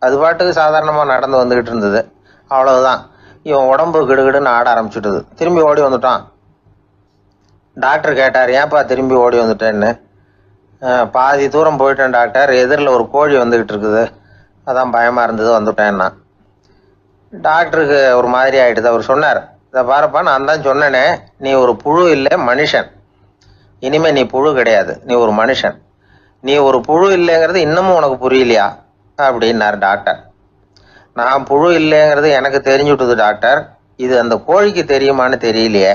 அது பாட்டுக்கு சாதாரணமா நடந்து வந்துகிட்டு இருந்தது. அவ்வளவுதான், இவன் உடம்பு கிடுகிடுன்னு ஆட ஆரம்பிச்சுட்டுது. திரும்பி ஓடி வந்துட்டான். டாக்டர் கேட்டார், ஏன்பா திரும்பி ஓடி வந்துட்டேன்னு. பாதி தூரம் போயிட்டேன் டாக்டர், எதிரில் ஒரு கோழி வந்துகிட்டு இருக்குது, அதான் பயமா இருந்தது வந்துட்டேன்னா. டாக்டருக்கு ஒரு மாதிரி ஆயிடுது. அவர் சொன்னார், இதை பாருப்பா, நான் தான் சொன்னேனே, நீ ஒரு புழு இல்லை, மனுஷன். இனிமே நீ புழு கிடையாது, நீ ஒரு மனுஷன். நீ ஒரு புழு இல்லைங்கிறது இன்னமும் உனக்கு புரியலையா அப்படின்னாரு டாக்டர். நான் புழு இல்லைங்கிறது எனக்கு தெரிஞ்சுட்டுது டாக்டர், இது அந்த கோழிக்கு தெரியுமான்னு தெரியலையே